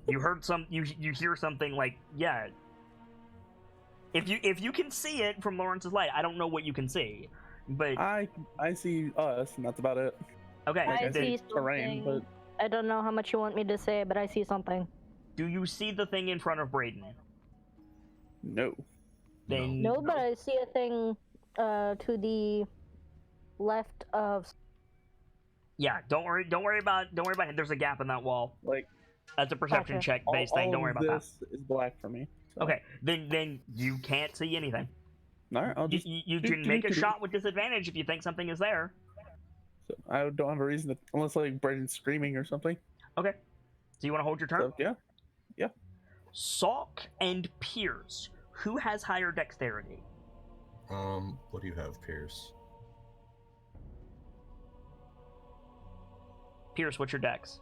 You heard you hear something like, yeah. If you can see it from Lawrence's light, I don't know what you can see, but I see us, and that's about it. okay. Like, I I see see terrain, something. I don't know how much you want me to say, but I see something. Do you see the thing in front of Brayden? No. Then No, but I see a thing to the left of. yeah. Don't worry about it. There's a gap in that wall. Like That's a perception Okay. check based thing. Don't worry about that. This is black for me. So. Okay, then you can't see anything. All right, I'll You, just. you can make a shot with disadvantage if you think something is there. So I don't have a reason to, unless like Braden's screaming or something. Okay. So you want to hold your turn? So yeah. Salk and Pierce. Who has higher dexterity? What do you have, Pierce? Pierce, what's your dex?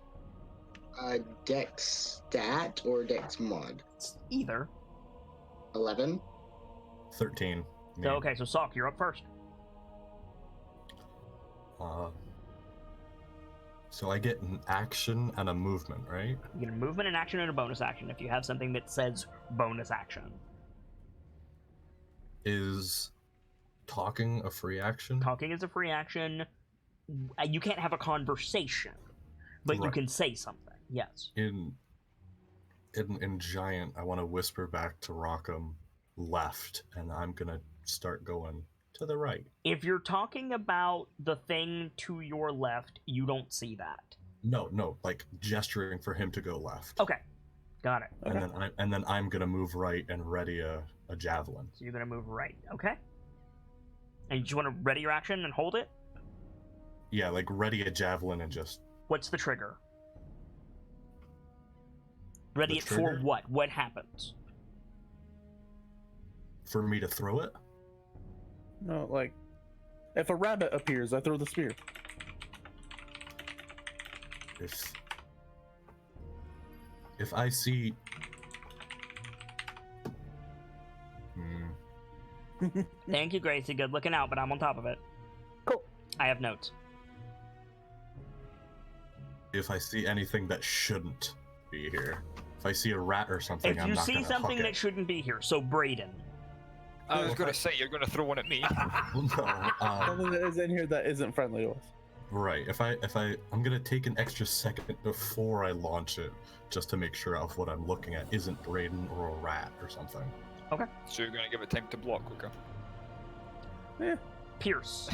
Dex stat or Dex mod? It's either. 11. 13. So, okay, so Salk, you're up first. So I get an action and a movement, right? You get a movement, an action, and a bonus action if you have something that says bonus action. Is talking a free action? Talking is a free action. You can't have a conversation, but you Right. can say something. Yes. In Giant, I want to whisper back to Rockham left, and I'm gonna start going to the right. If you're talking about the thing to your left, you don't see that. No, like gesturing for him to go left. Okay, got it. Okay. And then I'm gonna move right and ready a javelin. So you're gonna move right. Okay. And you just want to ready your action and hold it? Yeah, like ready a javelin and just What's the trigger? Ready The it for trigger? what? What happens? for me to throw it. No, like if a rabbit appears, I throw the spear. If I see Thank you, Gracie. Good looking out, but I'm on top of it. Cool. I have notes. if I see anything that shouldn't be here. If I see a rat or something, If I'm you not see gonna something hook that it. shouldn't be here, so Brayden. I was gonna say you're gonna throw one at me. No, Something that is in here that isn't friendly to us. right. I'm gonna take an extra second before I launch it, just to make sure of what I'm looking at isn't Brayden or a rat or something. So you're gonna give it time to block quicker. Pierce.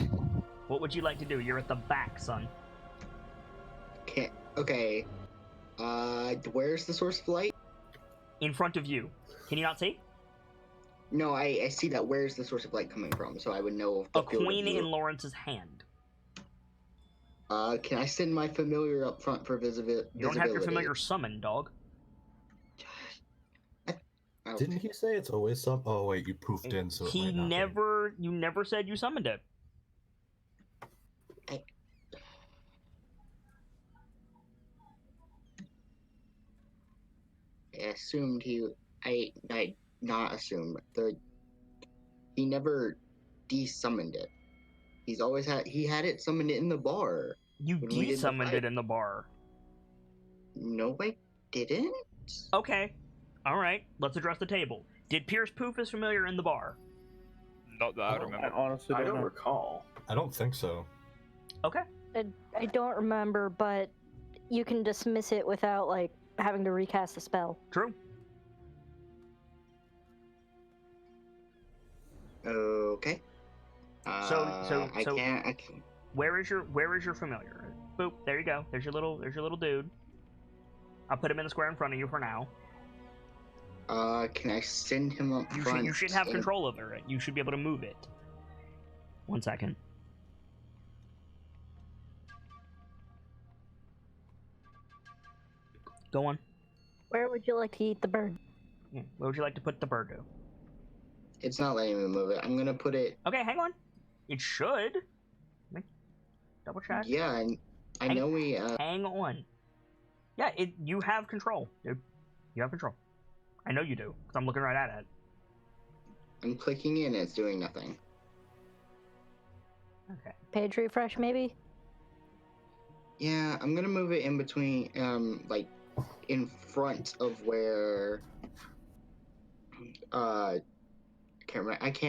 What would you like to do? You're at the back, son. Okay. Where's the source of light? In front of you. Can you not see? No, I see that. Where's the source of light coming from? So I would know if the A field of coin view- in Lawrence's hand. Can I send my familiar up front for visibility? You don't have your familiar summon, dog. Oh, Didn't he say it's always some? Oh wait, you poofed in, so it He might not be. never. You never said you summoned it. I assumed I not assumed. He never de-summoned it. He had it summoned in the bar. You When we did the de-summoned fight. it in the bar. No, I didn't. Okay. Alright, let's address the table. Did Pierce poof his familiar in the bar? Not that I Oh, remember. I honestly I don't don't know. recall. I don't think so. Okay. I don't remember, but you can dismiss it without like having to recast the spell. True. Okay. So I can't. where is your familiar? Boop. There you go. There's your little dude. I'll put him in the square in front of you for now. Can I send him up front? You should have control over it. You should be able to move it. 1 second. Go on. Where would you like to eat the bird? Yeah. Where would you like to put the bird to? It's not letting me move it. I'm gonna put it. Okay, hang on. It should. Let me double check. Yeah, I know we. Hang on. Yeah, you have control, dude. You have control. I know you do, because I'm looking right at it. I'm clicking in. It's doing nothing. Okay. Page refresh, maybe? Yeah, I'm gonna move it in between, like, in front of where. I can't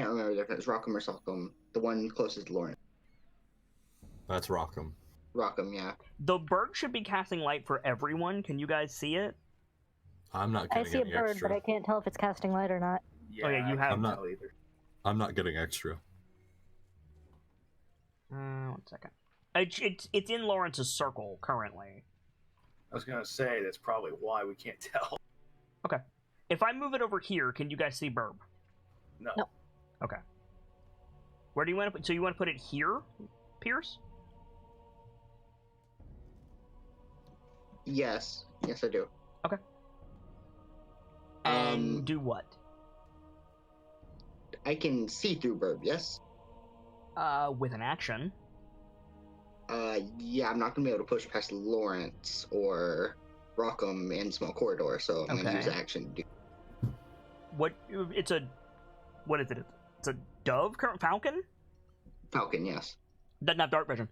remember if it's Rockham or Sock'em. The one closest to Lauren. That's Rockham. Rockham, yeah. The bird should be casting light for everyone. Can you guys see it? I'm not I getting see a any bird, extra. but I can't tell if it's casting light or not. Yeah, Okay, you I have- can't I'm not- tell either. I'm not getting extra. 1 second. It's in Lawrence's circle currently. I was gonna say that's probably why we can't tell. If I move it over here, can you guys see Burb? No. No. Okay. Where do you want to put? So you want to put it here, Pierce? Yes, I do. And do what? I can see through Burb. Yes. With an action. Yeah, I'm not gonna be able to push past Lawrence or Rockham in small corridor, so I'm gonna use Okay. action to do. What? It's a. What is it? It's a dove, falcon. Falcon, yes. Doesn't have dark vision.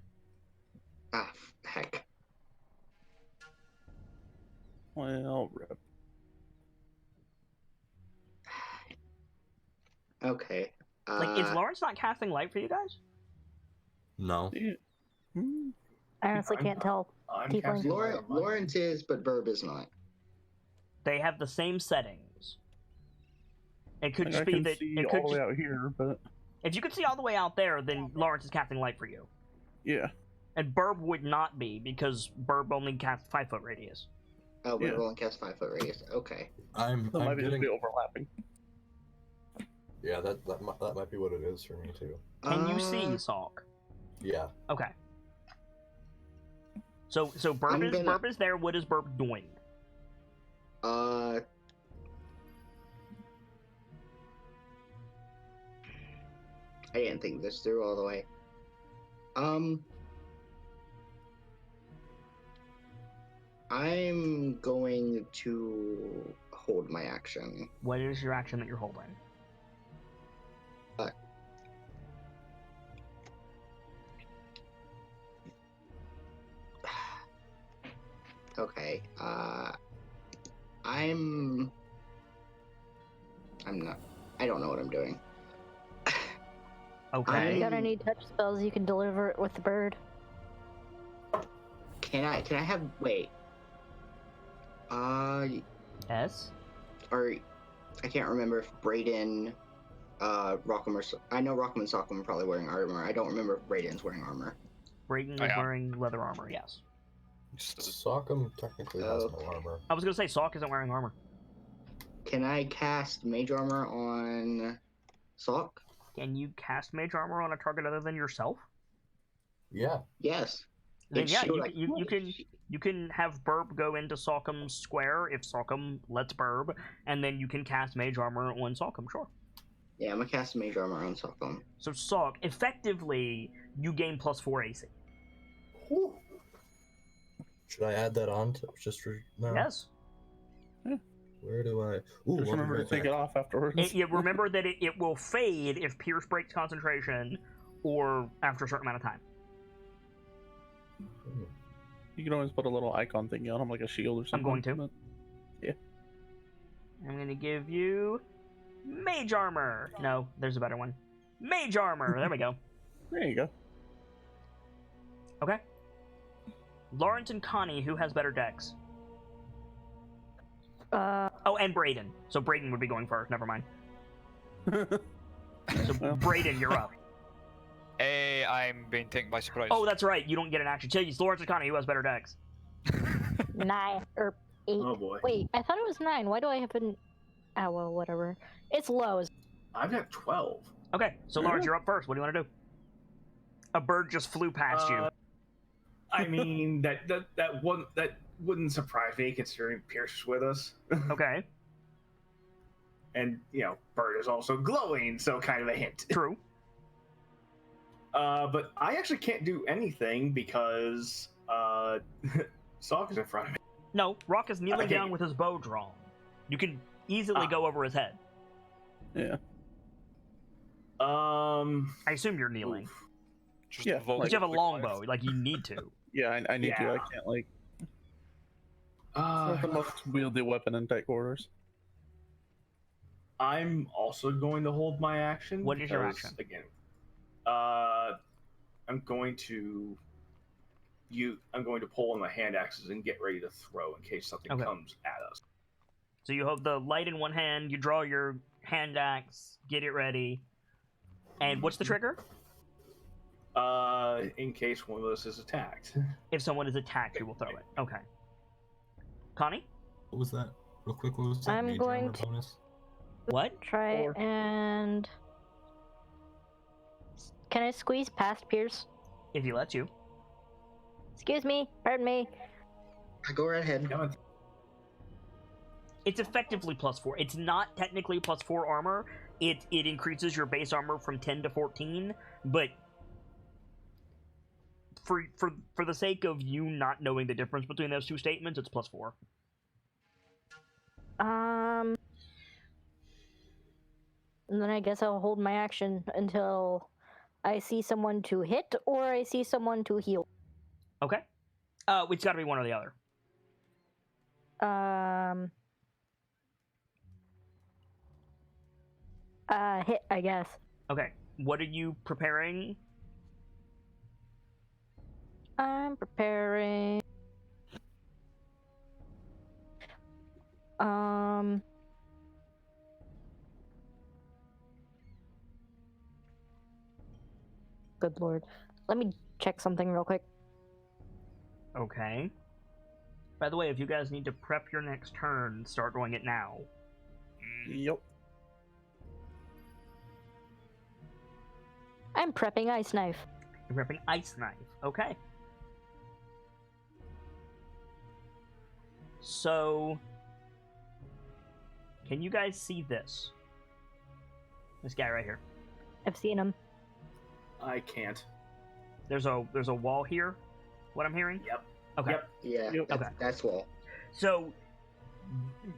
Ah, heck. Well, rip. Okay. Like, is Lawrence not casting light for you guys? No. Yeah. Hmm. I honestly can't tell. I'm Tiefling. casting light on mine. Lawrence is, but Burb is not. They have the same settings. It could Like, just I be can that see it all could the way just, out here, but if you could see all the way out there, then Lawrence is casting light for you. yeah. And Burb would not be because Burb only casts 5-foot radius. Oh, but Yeah. rolling cast 5-foot radius. Okay. I'm That might be just getting. be overlapping. Yeah, that might be what it is for me too. Can you see Salk? Yeah. Okay. So Burb is there. What is Burb doing? I didn't think this through all the way. I'm going to hold my action. What is your action that you're holding? Okay. I'm not. I don't know what I'm doing. Okay. You're gonna need touch spells. You can deliver it with the bird. Can I have? Wait. Yes. Or I can't remember if Brayden, Rockham or I know Rockham and Sock'em are probably wearing armor. I don't remember if Brayden's wearing armor. Brayden is I am. wearing leather armor. Yes. Sock'em technically has no armor. I was gonna say Salk isn't wearing armor. Can I cast Mage Armor on Sock? Can you cast mage armor on a target other than yourself? Yeah. Yes. Then It's yeah, shield, you can have Burb go into Salkham's square if Salkham lets Burb, and then you can cast mage armor on Salkham. Sure. Yeah, I'm gonna cast Mage Armor on Sock'em. So Salk, effectively, you gain +4 AC. Should I add that on to, just for now? Yes. Where do I? Ooh, Just remember to take it off afterwards. Remember that it will fade if Pierce breaks concentration or after a certain amount of time. You can always put a little icon thingy on him, like a shield or something. going to. I'm going to give you mage armor. No, there's a better one. Mage armor. There we go. There you go. Okay. Lawrence and Connie, who has better decks? Oh, and Brayden. So Brayden would be going first. Never mind. So Well. Brayden, you're up. I'm being taken by surprise. Oh, that's right. You don't get an action. Tell you, it's Lawrence and Connie, who has better decks? 9 or 8. Oh boy. Wait, I thought it was 9. Why do I have an? Oh well, whatever. It's low. I've got 12. Okay, so Lawrence, you're up first. What do you want to do? A bird just flew past you. I mean, that wouldn't surprise me considering Pierce is with us. Okay, And, Bird is also glowing, so kind of a hint. true. But I actually can't do anything because Salk is in front of me. No, Rock is kneeling Okay. down with his bow drawn. You can easily go over his head. Yeah. I assume you're kneeling. Oof. Just Yeah, evolve But you have a quick longbow, life. like you need to. Yeah, I need to. I Yeah. can't, like... It's not the most wieldy weapon in tight quarters. I'm also going to hold my action. What is your because, action? Again, I'm going to pull on my hand axes and get ready to throw in case something Okay. comes at us. So you hold the light in one hand, you draw your hand axe, get it ready. And what's the trigger? In case one of us is attacked. If someone is attacked, you will throw it. Okay. Connie? What was that? Real quick, what was that? I'm Mage going armor to- bonus? What? Try 4. and. Can I squeeze past Pierce? If he lets you. Excuse me. Pardon me. I go right ahead. Come on. It's effectively +4. It's not technically +4 armor. It increases your base armor from 10 to 14, but for the sake of you not knowing the difference between those two statements, it's +4. And then I guess I'll hold my action until I see someone to hit or I see someone to heal. Okay. It's got to be one or the other. Hit, I guess. Okay. What are you preparing? I'm preparing. Good lord. Let me check something real quick. Okay. By the way, if you guys need to prep your next turn, start doing it now. Yep. I'm prepping Ice Knife. You're prepping Ice Knife. Okay. So, can you guys see this? This guy right here. I've seen him. I can't. There's a wall here. What I'm hearing? Yep. Okay. Yep. Yeah, Yep. that's, Okay. that's wall. So,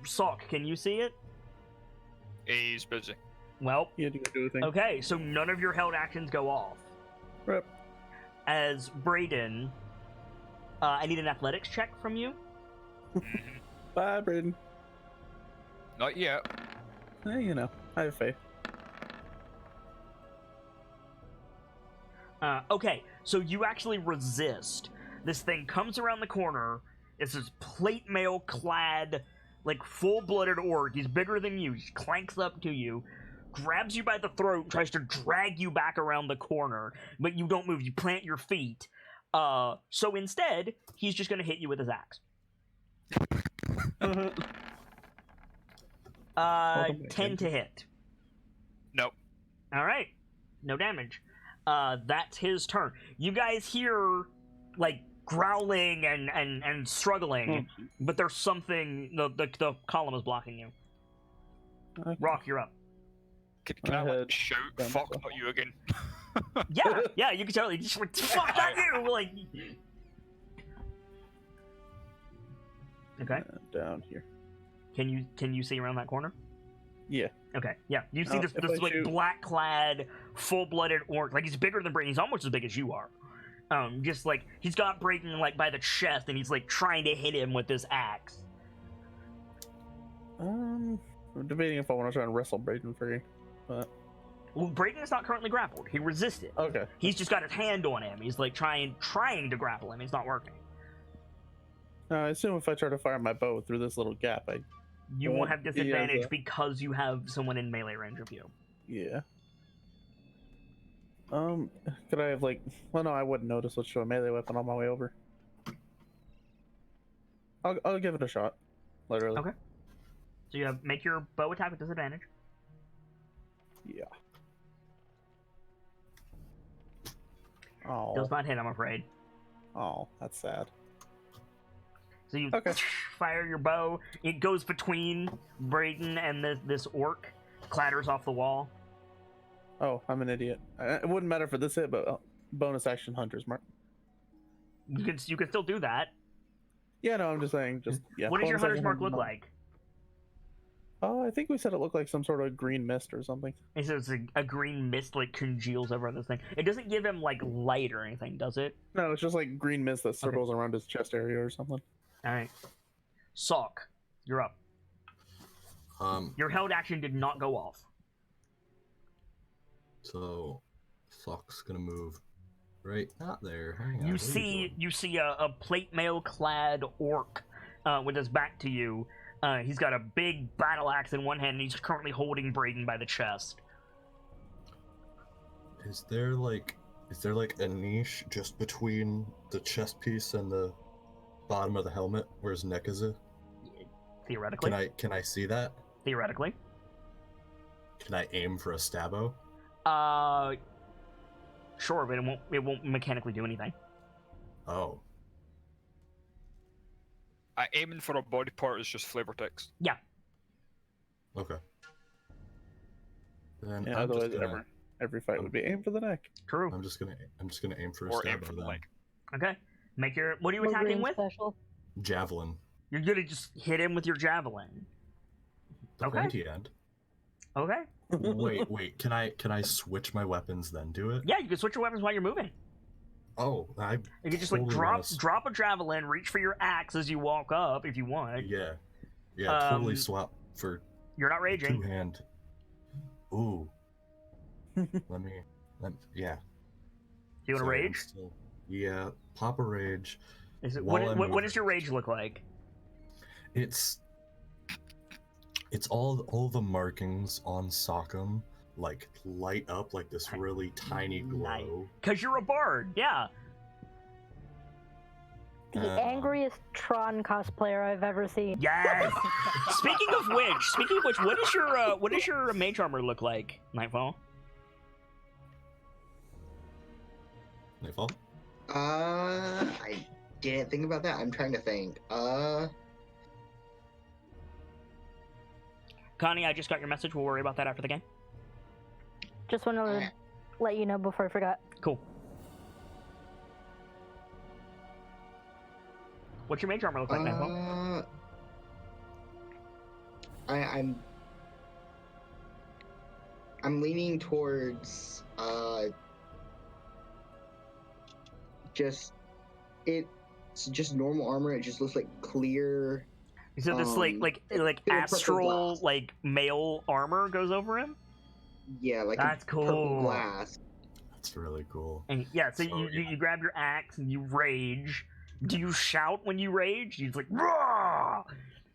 Salk, can you see it? He's busy. Well, You had to go do a thing. okay. So none of your held actions go off. Rip. As Brayden, I need an athletics check from you. Bye, Braden. Not yet. I have faith. Okay, so you actually resist. This thing comes around the corner. It's this plate mail clad, like full-blooded orc. He's bigger than you. He clanks up to you, grabs you by the throat, tries to drag you back around the corner, but you don't move. You plant your feet. So instead, he's just going to hit you with his axe. 10 to hit. Nope. All right, no damage. That's his turn. You guys hear like growling and struggling, but there's something. The column is blocking you. Okay. Rock, you're up. Can I I like, had shout, done fuck, so. not you again? Yeah, you can totally just like, fuck that you. Like, okay. Down here. Can you see around that corner? Yeah. Okay, yeah. You see this if this I like shoot- black-clad, full-blooded orc. Like he's bigger than Brayden. He's almost as big as you are. Just like he's got Brayden like by the chest, and he's like trying to hit him with this axe. I'm debating if I want to try and wrestle Braden free, but Well, Brayden is not currently grappled. He resisted. Okay. He's just got his hand on him. He's like trying to grapple him. It's not working. I assume if I try to fire my bow through this little gap, You won't have he has disadvantage a- because you have someone in melee range of you. Yeah. Could I have like? Well, no, I wouldn't notice. Let's show a melee weapon on my way over. I'll give it a shot. Literally. Okay. So you have make your bow attack with disadvantage. Yeah. Oh. Does not hit, I'm afraid. Oh, that's sad. So you Okay. fire your bow. It goes between Brayden and this orc, clatters off the wall. Oh, I'm an idiot. It wouldn't matter for this hit, but bonus action hunter's mark. You can still do that. Yeah, no, I'm just saying. Just yeah. What does your bonus hunter's action mark hunter's look like? Oh, I think we said it looked like some sort of green mist or something. It says a green mist like congeals over this thing. It doesn't give him like light or anything, does it? No, it's just like green mist that circles around his chest area or something. All right. Salk, you're up. Your held action did not go off. So, Sock's gonna move right out there. Hang on, You what are see doing? a plate mail clad orc with his back to you. He's got a big battle axe in one hand, and he's currently holding Brayden by the chest. Is there like a niche just between the chest piece and the bottom of the helmet where his neck is? Theoretically. Can I see that? Theoretically. Can I aim for a stabbo? Sure, but it won't mechanically do anything. Oh. Aiming for a body part is just flavor text. Yeah. Okay. Then Yeah, I'm just otherwise gonna, every fight would be aim for the neck. True. I'm just gonna aim for a Or aim stabbo for the then. leg. Okay. Make your. What are you What attacking range with? special? Javelin. You're gonna just hit him with your javelin. The Okay. pointy end. Okay. Wait. Can I switch my weapons then do it? Yeah, you can switch your weapons while you're moving. Oh, I. You can just totally like wanna drop a javelin, reach for your axe as you walk up if you want. Yeah. Totally Um, swap for You're not raging. two-hand. Ooh. Yeah. Do you want to Sorry, I'm rage? Yeah, pop a rage. Is it while I'm what moving. does your rage look like? It's all the markings on Sockham like light up like this really tiny glow. Because you're a bard, yeah. The Uh, angriest Tron cosplayer I've ever seen. Yes. Speaking of which, what does your mage armor look like, Nightfall? Nightfall? I didn't think about that. I'm trying to think. Connie, I just got your message. We'll worry about that after the game. Just wanted to let you know before I forgot. Cool. What's your mage armor look like, Nightfall? I'm leaning towards it's just normal armor. It just looks like clear. So this like purple astral glass. like male armor goes over him. Yeah, like That's a purple cool. glass. That's really cool. And yeah, so So, you grab your axe and you rage. Do you shout when you rage? You just like raw.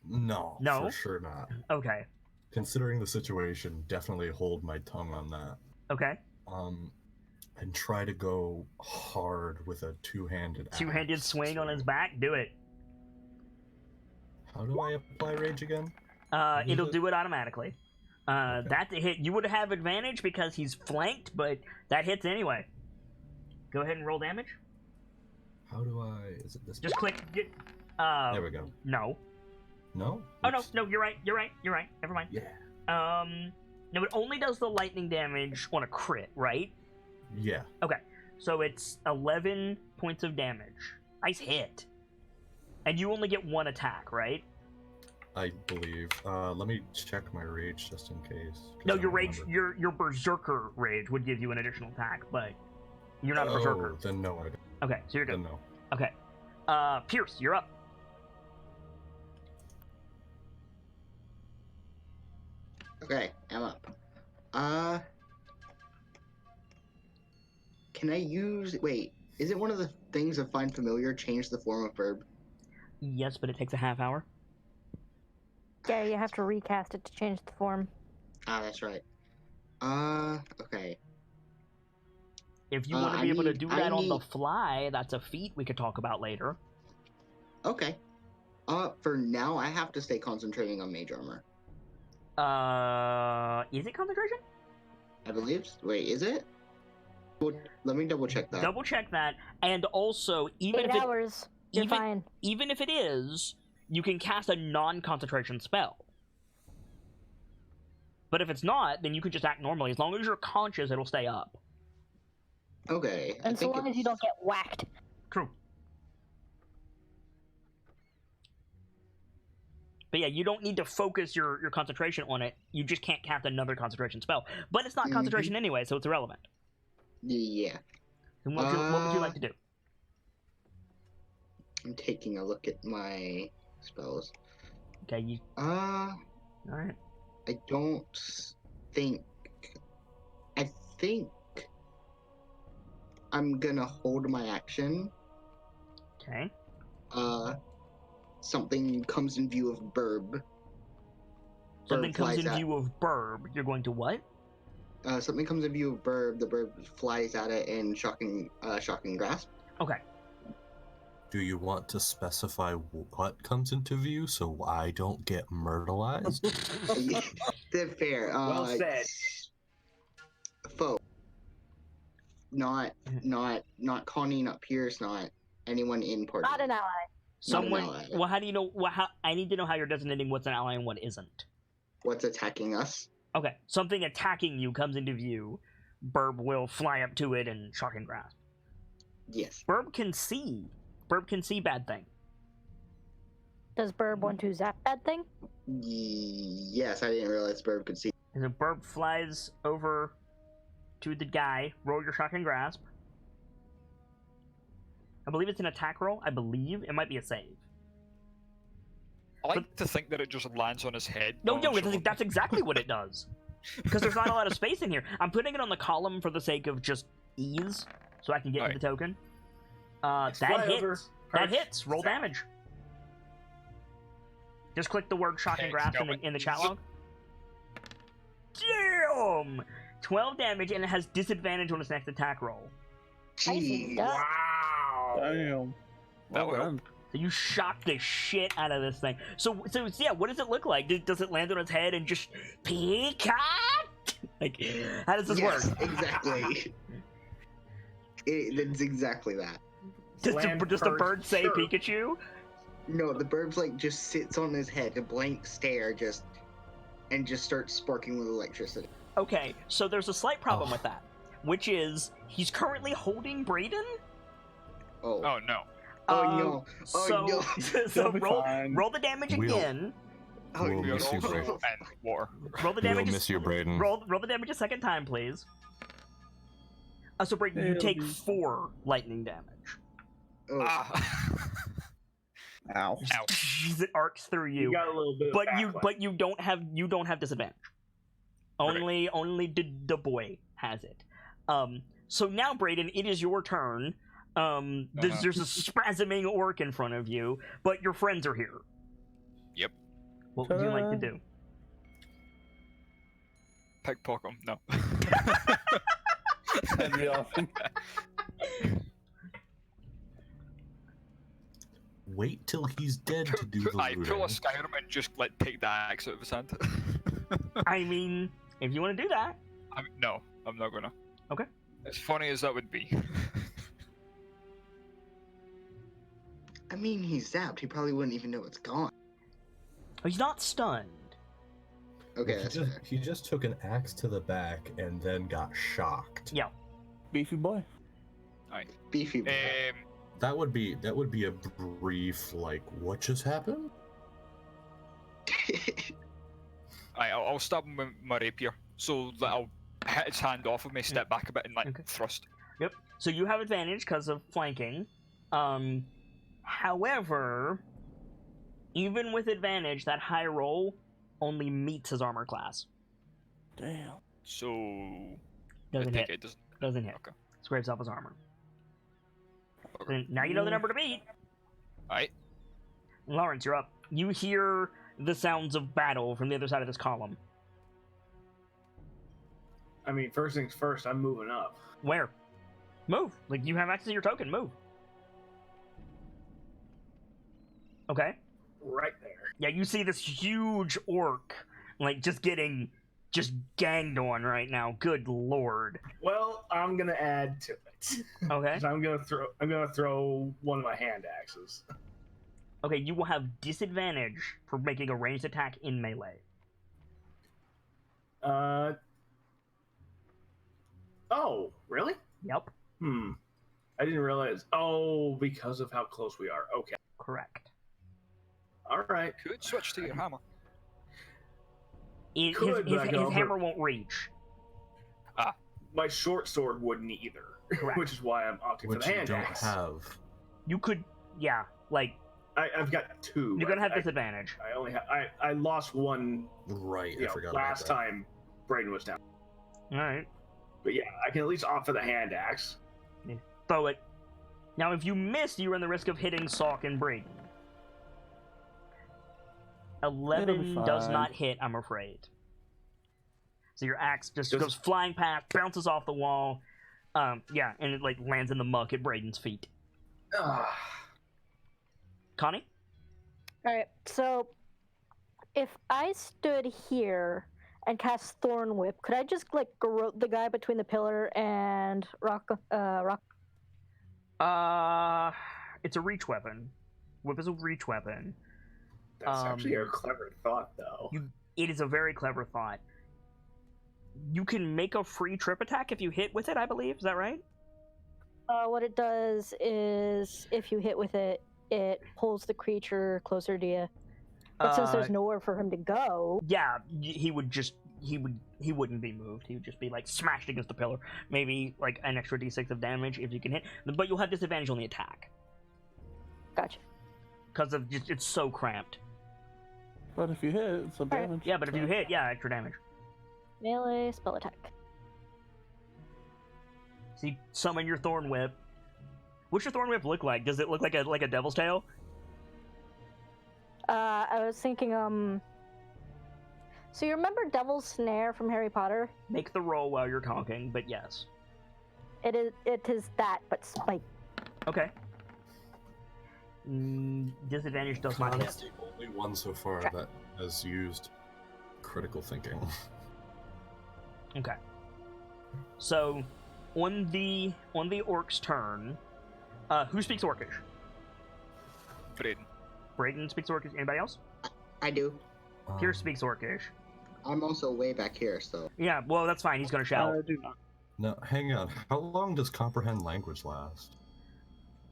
No, No? for sure not. Okay. Considering the situation, definitely hold my tongue on that. Okay. And try to go hard with a two-handed Two-handed axe. swing on his back. Do it. How do I apply rage again? It'll it? do it automatically. Okay. That's a hit. You would have advantage because he's flanked, but that hits anyway. Go ahead and roll damage. How do I? Is it this? Just click. There we go. No. No? Oh no, Oops. no, you're right. Never mind. Yeah. No, it only does the lightning damage on a crit, right? Yeah. Okay, so it's 11 points of damage. Nice hit. And you only get one attack, right? I believe. Let me check my rage just in case. 'cause No, I your don't rage, remember. your berserker rage would give you an additional attack, but you're not a berserker. Oh, then no, I don't. Okay, so you're good. Then no. Okay, Pierce, you're up. Okay, I'm up. can I use? Wait, is it one of the things of Find Familiar change the form of verb? Yes, but it takes a half hour. Yeah, you have to recast it to change the form. Ah, that's right. Okay. If you want to be able to do I that on the need- fly, that's a feat we could talk about later. Okay. For now, I have to stay concentrating on mage armor. Is it concentration? I believe. Wait, is it? Well, let me double check that. Double check that, and also even 8 if hours. You're even fine. even if it is, you can cast a non-concentration spell. But if it's not, then you can just act normally. As long as you're conscious, it'll stay up. Okay. And so long as you don't get whacked. True. But yeah, you don't need to focus your concentration on it. You just can't cast another concentration spell. But it's not concentration anyway, so it's irrelevant. Yeah. And what would you like to do? I'm taking a look at my spells. Okay, you... All Alright. I don't think. I think I'm gonna hold my action. Okay. Something comes in view of Burb. Something Burb comes flies in at- view of Burb. You're going to what? Something comes in view of Burb. The Burb flies at it in shocking grasp. Okay. Do you want to specify what comes into view so I don't get myrtleized? That's fair. Well said. Foe. Not Connie, not Pierce, not anyone in party. Not an ally. Someone... ally. Well, how do you know... I need to know how you're designating what's an ally and what isn't. What's attacking us? Okay. Something attacking you comes into view. Burb will fly up to it and shocking grasp. Yes. Burb can see. Burb can see bad thing. Does Burb want to zap that thing? Yes, I didn't realize Burb could see. And the Burb flies over to the guy. Roll your shocking grasp. I believe it's an attack roll. I believe it might be a save. I like to think that it just lands on his head. No, I'm sure. that's exactly what it does. Because there's not a lot of space in here. I'm putting it on the column for the sake of just ease, so I can get Alright. the token. Fly That over. hits. That Perch. hits. Roll damage. Just click the word shocking Okay, grasp go in the chat log. Damn! 12 damage, and it has disadvantage on its next attack roll. Nicely Jeez. done. Wow. Damn. That will help. done. So you shock the shit out of this thing. So yeah, what does it look like? Does it land on its head and just peacock? Like, how does this Yes, work? exactly. It's exactly that. Does Land the perch, bird say sure. Pikachu? No, the Burb's like just sits on his head, a blank stare, and just starts sparking with electricity. Okay, so there's a slight problem Oh. with that, which is he's currently holding Brayden. Oh. Oh no. Oh Um, no. Oh so no. so He'll be roll fine. the damage We'll- again. Oh We'll no. miss you, Braden. And war. Roll the We'll damage. miss you, Braden. Roll the damage a second time, please. So Brayden, you It'll take be- 4 lightning damage. Oh. Ah. Ow. Ow. It arcs through You got a little bit. but of you backlash. don't have disadvantage. Only the boy has it. So now Brayden, it is your turn. There's a spasming orc in front of you, but your friends are here. Yep. What would you like to do? Pickpocket him. No. That'd be awesome. Wait till he's dead to do the I pull a looting. Skyrim and just take the axe out of his hand. I mean, if you want to do that. No, I'm not gonna. Okay. As funny as that would be. I mean, he's zapped. He probably wouldn't even know it's gone. He's not stunned. Okay, that's fair. He just took an axe to the back and then got shocked. Yeah. Beefy boy. Beefy boy. That would be a brief like, what just happened? I'll stab him with my rapier, so that I'll hit his hand off of me, step back a bit, and Okay. thrust. Yep. So you have advantage because of flanking. However, even with advantage, that high roll only meets his armor class. Damn. So Doesn't I take hit. it doesn't. Doesn't hit. Okay. Scrapes off his armor. And now you know the number to beat. Alright. Lawrence, you're up. You hear the sounds of battle from the other side of this column. I mean, first things first, I'm moving up. Where? Move. Like, you have access to your token. Move. Okay. Right there. Yeah, you see this huge orc, like, just ganged on right now. Good lord. Well, I'm gonna add to it. Okay. 'Cause I'm gonna throw one of my hand axes. Okay, you will have disadvantage for making a ranged attack in melee. Oh, really? Yep. I didn't realize. Oh, because of how close we are. Okay. Correct. All right. Could switch to your hammer. His but hammer won't reach. My short sword wouldn't either. Correct. Which is why I'm opting for Which the you hand don't axe. have. You could, yeah, like, I've got two. you're gonna have disadvantage. I only have. I lost one. Right, I forgot last about that. time Braden was down. Alright. But yeah, I can at least opt for the hand axe. Throw it. Now, if you miss, you run the risk of hitting Salk and Braden. 11 does fine. not hit, I'm afraid. So your axe just Does- goes flying past, bounces off the wall. Yeah, and it like lands in the muck at Braden's feet. Connie? Alright, so if I stood here and cast Thorn Whip, could I just like garrote the guy between the pillar and rock? It's a reach weapon. Whip is a reach weapon. That's actually a clever thought, though. It is a very clever thought. You can make a free trip attack if you hit with it, I believe. Is that right? What it does is, if you hit with it, it pulls the creature closer to you. But since there's nowhere for him to go, yeah, he wouldn't be moved. He would just be like smashed against the pillar. Maybe like an extra d6 of damage if you can hit, but you'll have disadvantage on the attack gotcha. because of just, it's so cramped. But if you hit, it's a damage. Yeah, but if you hit, yeah, extra damage. Melee spell attack. So you summon your Thorn Whip. What's your Thorn Whip look like? Does it look like a devil's tail? I was thinking, so you remember Devil's Snare from Harry Potter? Make the roll while you're talking, but yes. It is that, but spike. Okay. Disadvantage does not Connie's hit. the only one so far that has used critical thinking. Okay. So, on the orc's turn, who speaks Orcish? Braden. Braden speaks Orcish. Anybody else? I do. Pierce speaks Orcish. I'm also way back here, so. Yeah, well, that's fine. He's gonna shout. I do not. No, hang on. How long does comprehend language last?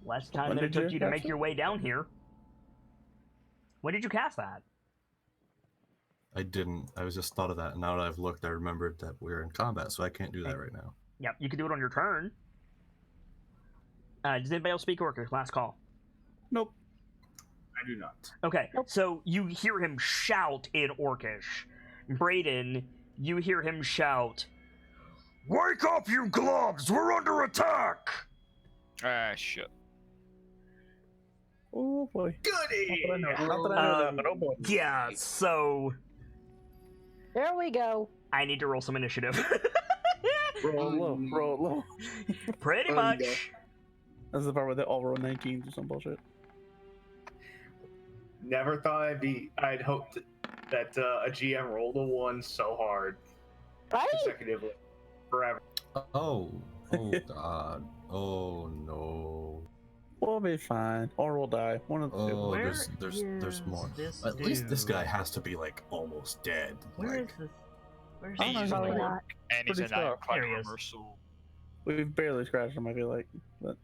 Less time When than it did took you you to cast make it? your way down here. When did you cast that? I didn't. I was just thought of that, and now that I've looked, I remembered that we're in combat, so I can't do that right now. Yep, you can do it on your turn. Does anybody else speak Orcish? Last call. Nope. I do not. Okay, Nope. so you hear him shout in Orcish. Braden, you hear him shout, "Wake up, you globs! We're under attack!" Ah, shit. Oh boy. Goody! Not that I know that, but oh boy. Yeah, so There we go. I need to roll some initiative. Roll low, roll low. Pretty Oh, much. yeah. That's the part where they all roll 19s or some bullshit. Never thought I'd hoped that a GM rolled a 1 so hard Right? consecutively forever. Oh god. Oh no. We'll be fine. Or we'll die. One of the two. Oh, Where there's is more. this At least this dude? guy has to be like almost dead. Where is Like, this? Where's I don't know, this? Probably Like, not. And he's Pretty in tough. ironclad There he is. armor, so We've barely scratched him, I feel like. But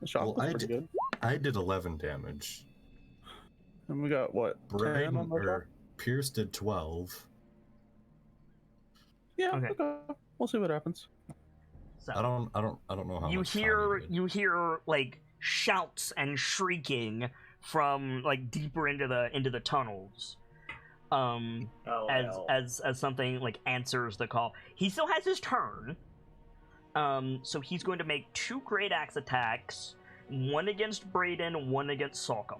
the shot Well, was I pretty did- good. I did 11 damage. And we got what? 10 Braden on the shot? or Pierce did 12. Yeah, Okay. okay. We'll see what happens. So, I don't know how you much hear Connie did. you hear like shouts and shrieking from like deeper into the tunnels. Oh, As hell. as something like answers the call. He still has his turn. So he's going to make 2 great axe attacks, one against Brayden, one against Salcom.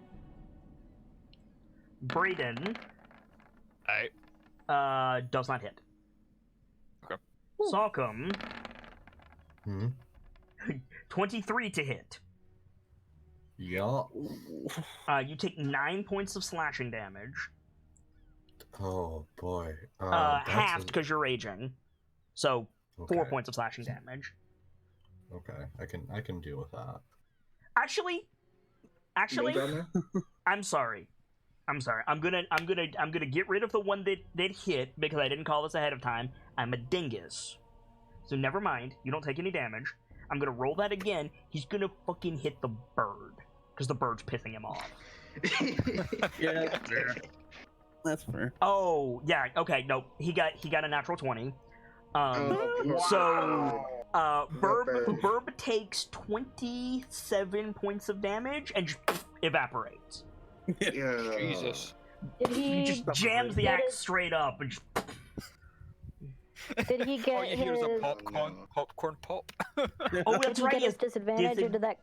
Brayden does not hit. Okay. Salcom, Hmm. 23 to hit. Yeah. You take 9 points of slashing damage. Oh boy. Halved because you're raging. So 4 Okay. points of slashing damage. Okay, I can deal with that. Actually, I'm sorry. I'm gonna get rid of the one that hit because I didn't call this ahead of time. I'm a dingus. So never mind. You don't take any damage. I'm gonna roll that again. He's gonna fucking hit the bird because the bird's pissing him off. Yeah, that's fair. That's fair. Oh yeah. Okay. No. He got a natural 20. So Burb takes 27 points of damage and just evaporates. Yeah. Jesus. Did He he? just jams the get axe his- straight up and just... Did he get All you hear is a his? popcorn pop. Oh, Did that's he right. get his disadvantage, or did that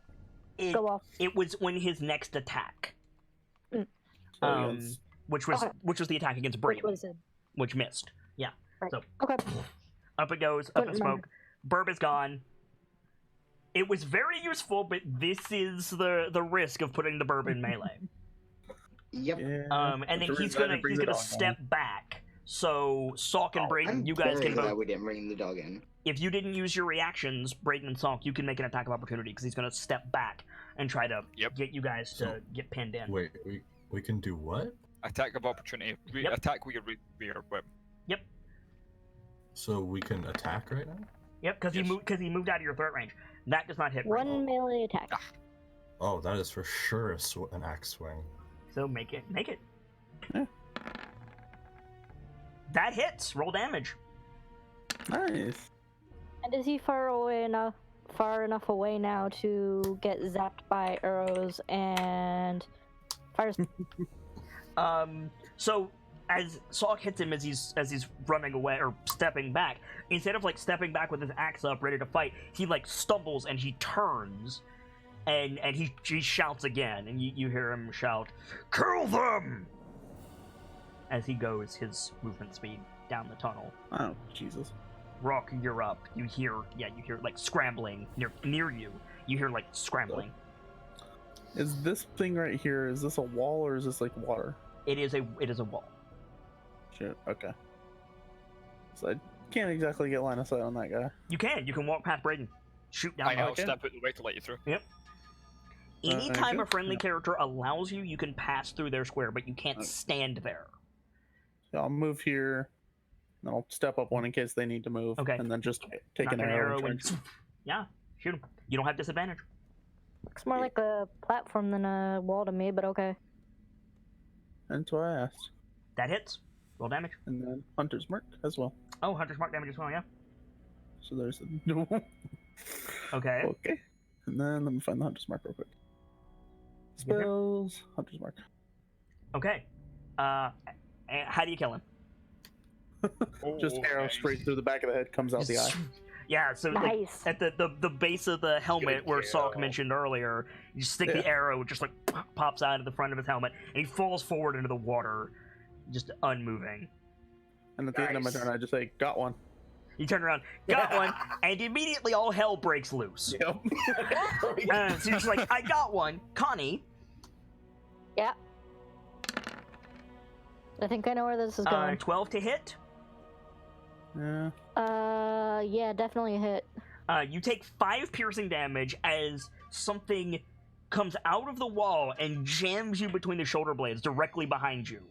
It, go off? it was when his next attack, So yes. which was Okay. the attack against Which Brady, was it? which missed. Yeah. Right. So Okay. up it goes, up Couldn't in smoke. remember. Burb is gone. It was very useful, but this is the risk of putting the Burb in melee. Yep. Yeah. And then That's he's the reason I gonna didn't bring the dog step back. So Salk and Brayden, I'm you guys very can glad both. we didn't bring the dog in. If you didn't use your reactions, Brayden and Salk, you can make an attack of opportunity because he's gonna step back and try to get you guys to So- get pinned in. Wait, we can do what? Attack of opportunity. Yep. Attack with your whip. So we can attack right now? Yep, because Yes. he moved out of your threat range. That does not hit. Brayden. One melee attack. Oh, that is for sure an axe swing. So make it. Yeah. That hits. Roll damage. Nice. And is he far enough away now to get zapped by arrows and fires? So as Salk hits him as he's running away or stepping back, instead of like stepping back with his axe up ready to fight, he like stumbles and he turns, and he shouts again, and you hear him shout, "Kill them!" as he goes his movement speed down the tunnel. Oh, Jesus. Rock, you're up. You hear like scrambling near you. You hear like scrambling. Is this thing right here, is this a wall or is this like water? It is a wall. Shit, okay. So I can't exactly get line of sight on that guy. You can walk past Brayden, shoot down. I'll okay. step out the way to let you through. Anytime a good. friendly Yeah. character allows you, you can pass through their square, but you can't Okay. stand there. So I'll move here, and I'll step up one in case they need to move. Okay. And then just take Knock an arrow and and yeah, shoot him. You don't have disadvantage. Looks more like a platform than a wall to me, but okay. That's what I asked. That hits. Roll damage. And then Hunter's Mark as well. Oh, Hunter's Mark damage as well, yeah. So there's a no. Okay. Okay. And then let me find the Hunter's Mark real quick. Yes, sir. Spells, Hunter's Mark. Okay. How do you kill him? Just arrow straight through the back of the head, comes out the eye. Yeah, so like, Nice. at the base of the helmet where Salk mentioned earlier, you stick the Yeah. arrow, it just like pops out of the front of his helmet, and he falls forward into the water, just unmoving. And at the end of my Nice. turn, I just say, got one. You turn around, got one, and immediately all hell breaks loose. Yep. So you're just like, I got one. Connie, Yeah. I think I know where this is going. 12 to hit. Yeah. Yeah, definitely a hit. You take 5 piercing damage as something comes out of the wall and jams you between the shoulder blades directly behind you.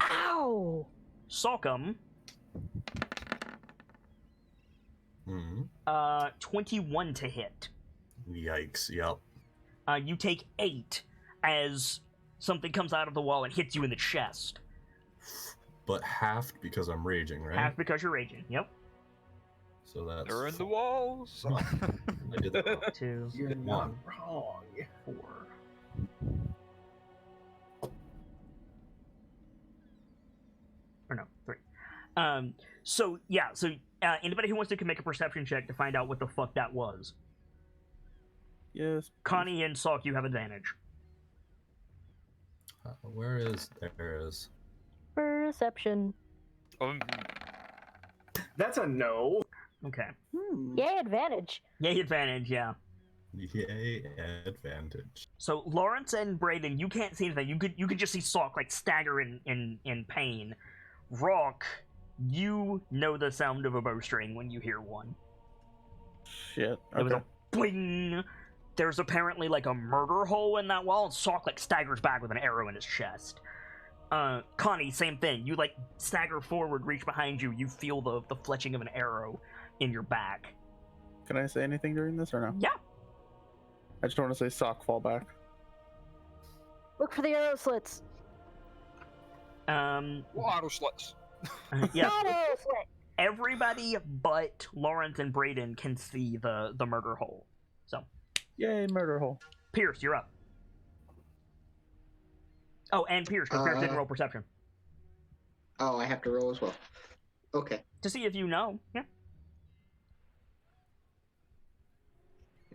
Ow! Salcom, Hmm. 21 to hit. Yikes. Yep. You take 8 as something comes out of the wall and hits you in the chest. But halved because I'm raging, right? Half because you're raging. Yep. So that's. They're in the walls. I did that wrong. 2, You're One. not wrong. 4. Or no, 3. So yeah, so Anybody who wants to can make a perception check to find out what the fuck that was. Yes. Connie and Salk, you have advantage. Where is theirs? Perception. That's a no. Okay. Yay, advantage. Yay, advantage, yeah. Yay, advantage. So Lawrence and Brayden, you can't see anything. You could just see Salk like stagger in pain. Rock, you know the sound of a bowstring when you hear one. Shit. It was Okay. a bling. There's apparently like a murder hole in that wall, and Salk like staggers back with an arrow in his chest. Connie, same thing. You like stagger forward, reach behind you. You feel the fletching of an arrow in your back. Can I say anything during this or no? Yeah. I just want to say sock fall back. Look for the arrow slits. Water slits. Yeah. Not arrow slit. Everybody but Lawrence and Brayden can see the murder hole. So, Yay, murder hole. Pierce, you're up. Oh, and Pierce, because Pierce didn't roll perception. Oh, I have to roll as well. Okay. To see if you know. Yeah.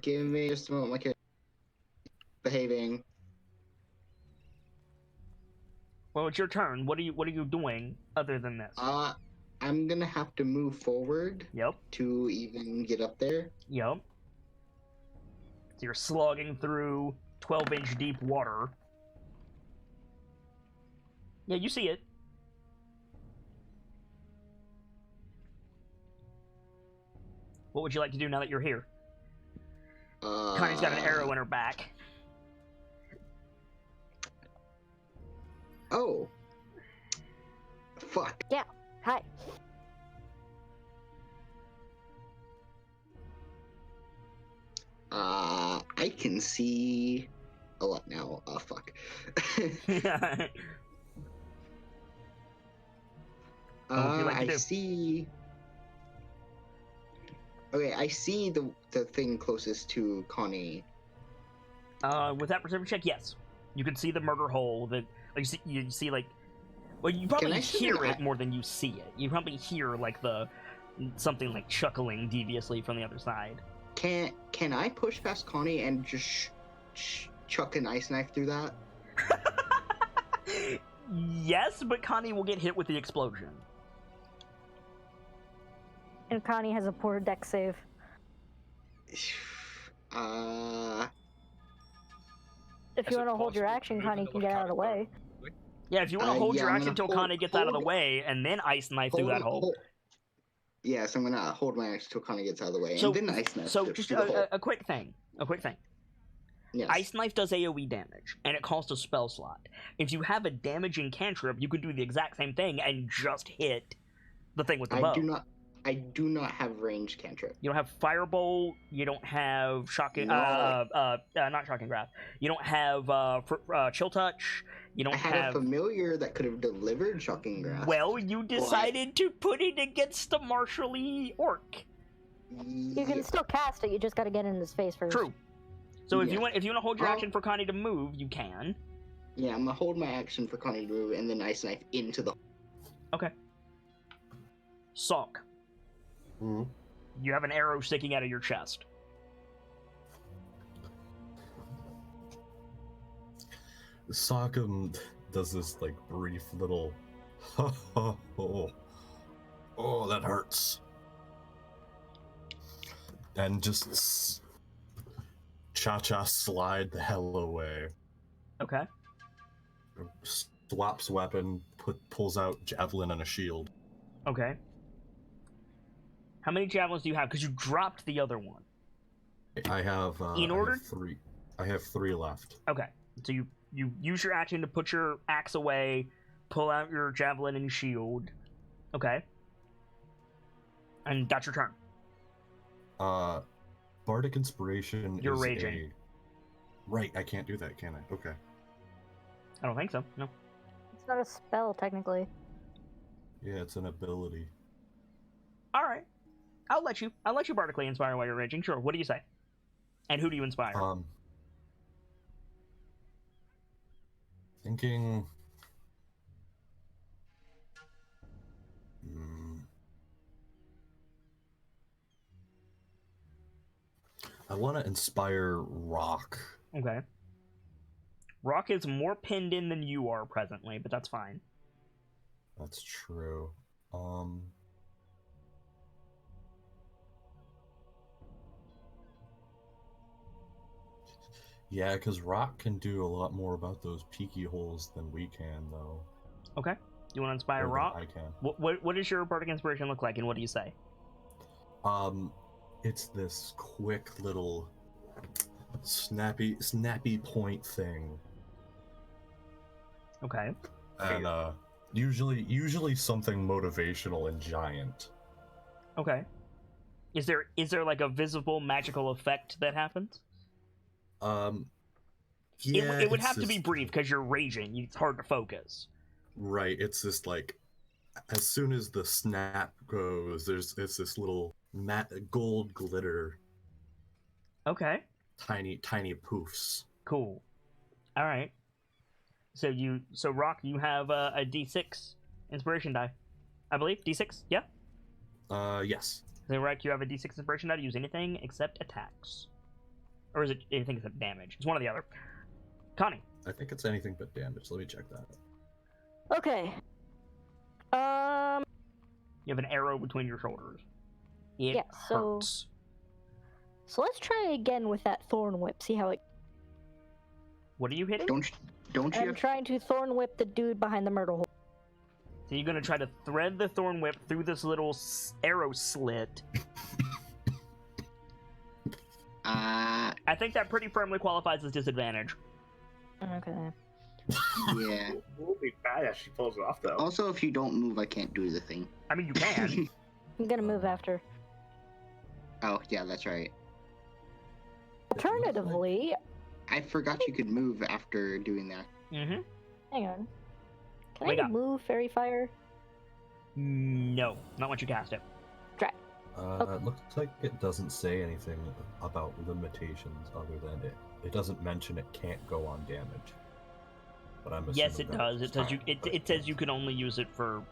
Give me just a moment. My character behaving. Well, it's your turn. What are you doing other than this? I'm gonna have to move forward Yep. to even get up there. Yep. So you're slogging through 12-inch deep water. Yeah, you see it. What would you like to do now that you're here? Connie's got an arrow in her back. Oh. Fuck. Hi. I can see a lot now. Oh, fuck. What would you like to I do? see. Okay, I see the thing closest to Connie. With that perception check, yes. You can see the murder hole that like you see like well you probably I see hear that? it more than you see it. You probably hear like the something like chuckling deviously from the other side. Can I push past Connie and just chuck an ice knife through that? Yes, but Connie will get hit with the explosion. And Connie has a poor deck save. If you Is want it to hold your possible action, to move Connie another can get out of the way. Yeah, if you want to hold yeah, your I'm action gonna until hold- Connie gets out of the hold- way, and then ice knife through that hole. Yes, I'm gonna hold my action till Connie gets out of the way, So- and then ice knife. So through just the hole. a quick thing. Yes. Ice knife does AoE damage, and it costs a spell slot. If you have a damaging cantrip, you can do the exact same thing and just hit the thing with the bow. I do not have range cantrip. You don't have firebolt. You don't have shocking. No. Not shocking grasp. You don't have chill touch. You don't I had have. a familiar that could have delivered shocking grasp. Well, you decided to put it against the martially orc. You can still cast it, you just gotta get in his face first. True. So if Yeah. you want to hold your I'll- action for Connie to move, you can. Yeah, I'm gonna hold my action for Connie to move, and then ice knife into the. Okay. Salk, Mhm. you have an arrow sticking out of your chest. Sokkum does this like brief little oh that hurts, and just cha-cha slide the hell away. Okay. Swaps weapon, pulls out javelin and a shield. Okay. How many javelins do you have? Because you dropped the other one. I have In order- I have three left. Okay. So you use your action to put your axe away, pull out your javelin and shield. Okay. And that's your turn. Bardic Inspiration You're is raging. Right, I can't do that, can I? Okay. I don't think so. No. It's not a spell, technically. Yeah, it's an ability. All right. I'll let you bardically inspire while you're raging. Sure. What do you say? And who do you inspire? Thinking. I want to inspire Rock. Okay. Rock is more pinned in than you are presently, but that's fine. That's true. Yeah, because Rock can do a lot more about those peaky holes than we can, though. Okay. You want to inspire Or than Rock? I can. What does your bardic inspiration look like, and what do you say? It's this quick little snappy point thing. Okay. And usually something motivational and giant. Okay. Is there like a visible magical effect that happens? Yeah, it would have to be brief because you're raging. It's hard to focus. Right, it's just like as soon as the snap goes, it's this little matte gold glitter. Okay. Tiny poofs. Cool. All right. So Rock, you have a D6 inspiration die, I believe. D6, yeah. Yes. So Rock, you have a D6 inspiration die to use anything except attacks, or is it anything except damage? It's one or the other. Connie. I think it's anything but damage. Let me check that. Okay. You have an arrow between your shoulders. It Yeah, so- hurts. So let's try again with that thorn whip. See how it. What are you hitting? Don't you I'm have trying to thorn whip the dude behind the myrtle hole. So you're gonna try to thread the thorn whip through this little arrow slit. I think that pretty firmly qualifies as disadvantage. Okay. yeah. It will be bad if she pulls it off, though. Also, if you don't move, I can't do the thing. I mean, you can. I'm gonna move after. Oh, yeah, that's right. Alternatively, I forgot you could move after doing that. Mm-hmm. hang on. Can Wait I up. move fairy fire? No, not once you cast it. It looks like it doesn't say anything about limitations other than it doesn't mention it can't go on damage. But I'm assuming Yes, it does. It says you. It says you can only use it for,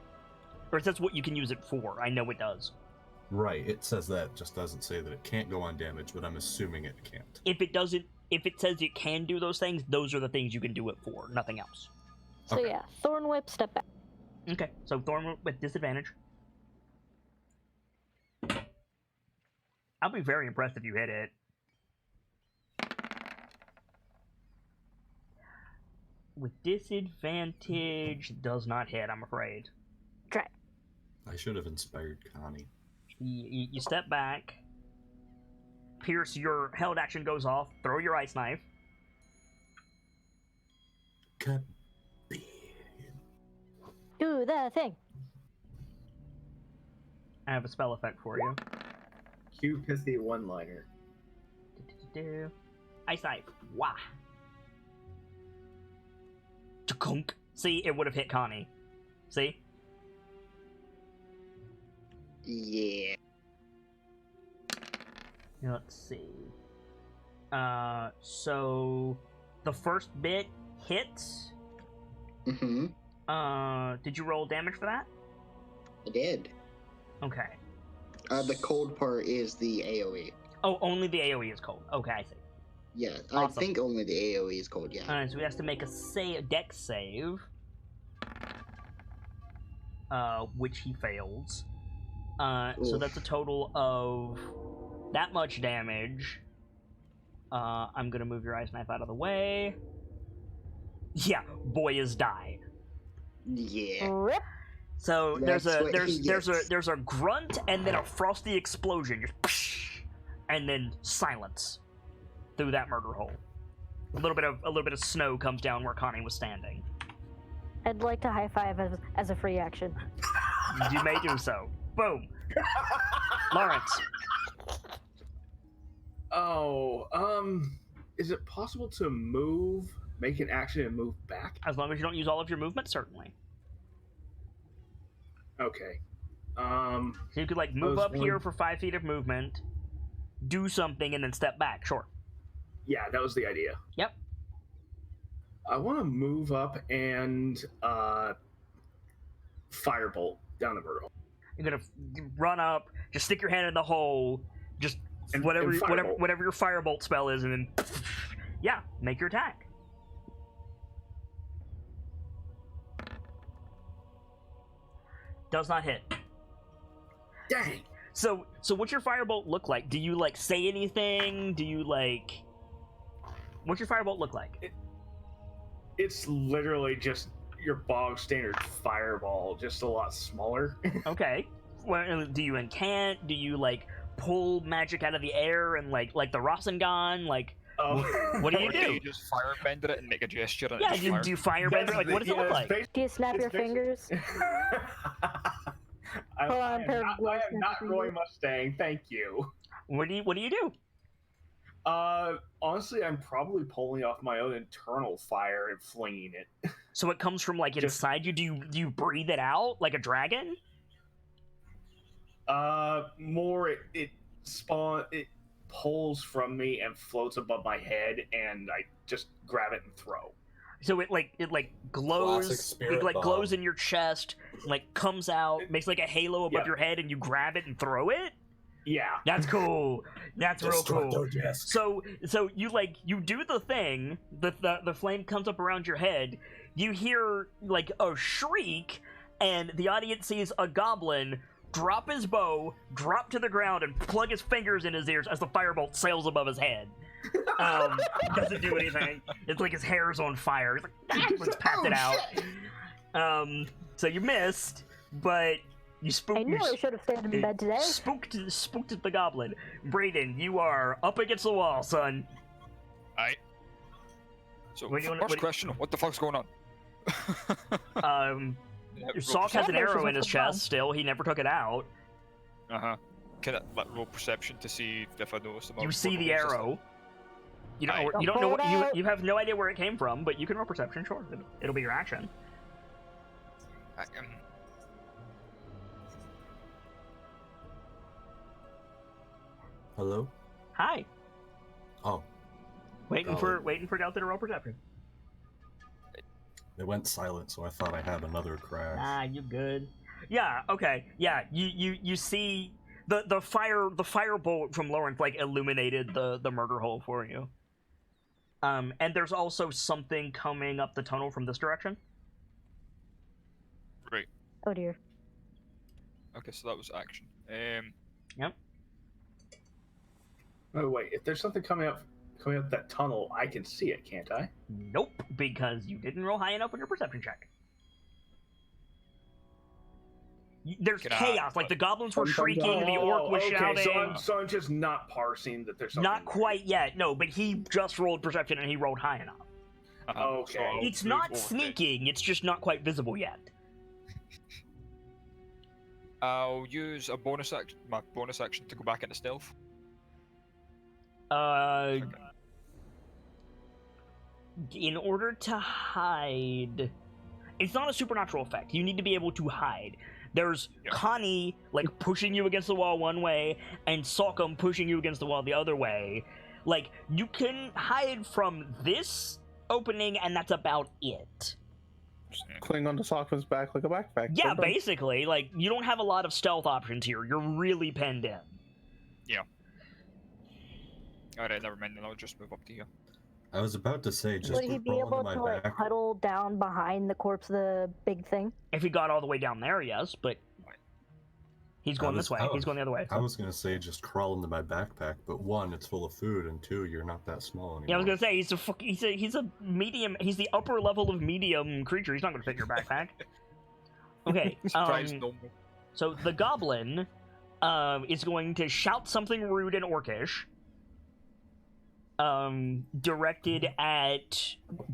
or it says what you can use it for. I know it does. Right, it says that. It just doesn't say that it can't go on damage, but I'm assuming it can't. If it doesn't, if it says it can do those things, those are the things you can do it for. Nothing else. So Okay. yeah, thorn whip, step back. Okay, so thorn whip with disadvantage. I'll be very impressed if you hit it. With disadvantage, does not hit, I'm afraid. Try. I should have inspired Connie. You step back. Pierce, your held action goes off. Throw your ice knife. Do the thing. I have a spell effect for you. Cue pithy one-liner. Ice knife. Wah. Chukunk. See, it would have hit Connie. See? Yeah. Let's see. So the first bit hits. Mm-hmm. Did you roll damage for that? I did. Okay. The cold part is the AoE. Oh, only the AoE is cold. Okay, I see. Yeah, Awesome. I think only the AoE is cold, yeah. Alright, so he has to make a dex save. Which he fails. So Oof. that's a total of that much damage. I'm gonna move your ice knife out of the way. Yeah, boy is died. Yeah. Rip. So That's what he there's a grunt and then a frosty explosion, just psh, and then silence through that murder hole. A little bit of snow comes down where Connie was standing. I'd like to high five as a free action. You may do so. Boom. Lawrence. Oh, is it possible to make an action and move back? As long as you don't use all of your movement, certainly. Okay. So you could like move was up here one- for 5 feet of movement, do something, and then step back. Sure. Yeah, that was the idea. Yep. I want to move up and firebolt down the myrtle. You're gonna run up, just stick your hand in the hole, just And whatever firebolt. whatever your firebolt spell is, and then yeah, make your attack. Does not hit. Dang. So what's your firebolt look like? Do you like say anything? Do you like? What's your firebolt look like? It's literally just your bog standard fireball, just a lot smaller. Okay. Well, do you incant? Do you like pull magic out of the air and like the Rasengan? Like, what do you Or do? you just firebender it and make a gesture and Yeah, it just do fires? you firebend it? Like, what does it look like? Do you snap your fingers? I Pull on a pair of am gloves, not snap your Roy fingers. Mustang, thank you. What do you do? Honestly, I'm probably pulling off my own internal fire and flinging it. So it comes from like Just- inside you. Do you breathe it out like a dragon? More it pulls from me and floats above my head, and I just grab it and throw. So it glows, Classic spirit it like glows bomb. in your chest, like comes out, makes like a halo above Yeah. your head, and you grab it and throw it. Yeah. That's cool. That's real cool. Destructo disc. So you do the thing. The flame comes up around your head. You hear like a shriek, and the audience sees a goblin drop his bow, drop to the ground, and plug his fingers in his ears as the firebolt sails above his head. Doesn't do anything. It's like his hair's on fire. He's like, let's pass it out. So you missed, but you spooked. I knew I should have stayed in bed today. Spooked the goblin. Brayden, you are up against the wall, son. Aye. So, What do you wanna- first what do you- question, what the fuck's going on? Salk has an perception. arrow in his What's going on? chest still. He never took it out. Uh-huh. Can I roll perception to see if I notice them? You see the arrow. You don't know. Aye. You don't know what Pull it out. you have no idea where it came from, but you can roll perception. Sure, it'll be your action. Hello? Hi. Oh, Waiting Golly. for Delta to roll perception. it went silent, so I thought I had another crash. Ah, you good? Yeah. Okay. Yeah. You see the firebolt from Lawrence like illuminated the murder hole for you. And there's also something coming up the tunnel from this direction. Right. Oh dear. Okay, so that was action. Yep. Oh wait, if there's something coming up that tunnel, I can see it, can't I? Nope, because you didn't roll high enough on your perception check. There's Can I- chaos. Like the goblins were Sometimes shrieking, the orc was okay, shouting. so I'm just not parsing that there's something. Not quite yet, no. But he just rolled perception and he rolled high enough. Okay. So I'll It's move not over. sneaking. It's just not quite visible yet. I'll use a bonus action, my bonus action to go back into stealth. In order to hide, it's not a supernatural effect. You need to be able to hide. There's Yeah. Connie like pushing you against the wall one way, and Salcom pushing you against the wall the other way. Like you can hide from this opening, and that's about it. Cling onto Sockman's back like a backpack. Yeah, We're done. basically, like you don't have a lot of stealth options here. You're really penned in. Alright, never mind, then I'll just move up to here. I was about to say, just Would he be crawl able into my to like back. huddle down behind the corpse of the big thing? If he got all the way down there, yes, but he's going this way. I was- He's going the other way. I was gonna say just crawl into my backpack, but one, it's full of food, and two, you're not that small anymore. Yeah, I was gonna say he's a medium. He's the upper level of medium creature. He's not gonna fit in your backpack. Okay. Surprise normal. So the goblin is going to shout something rude and orcish.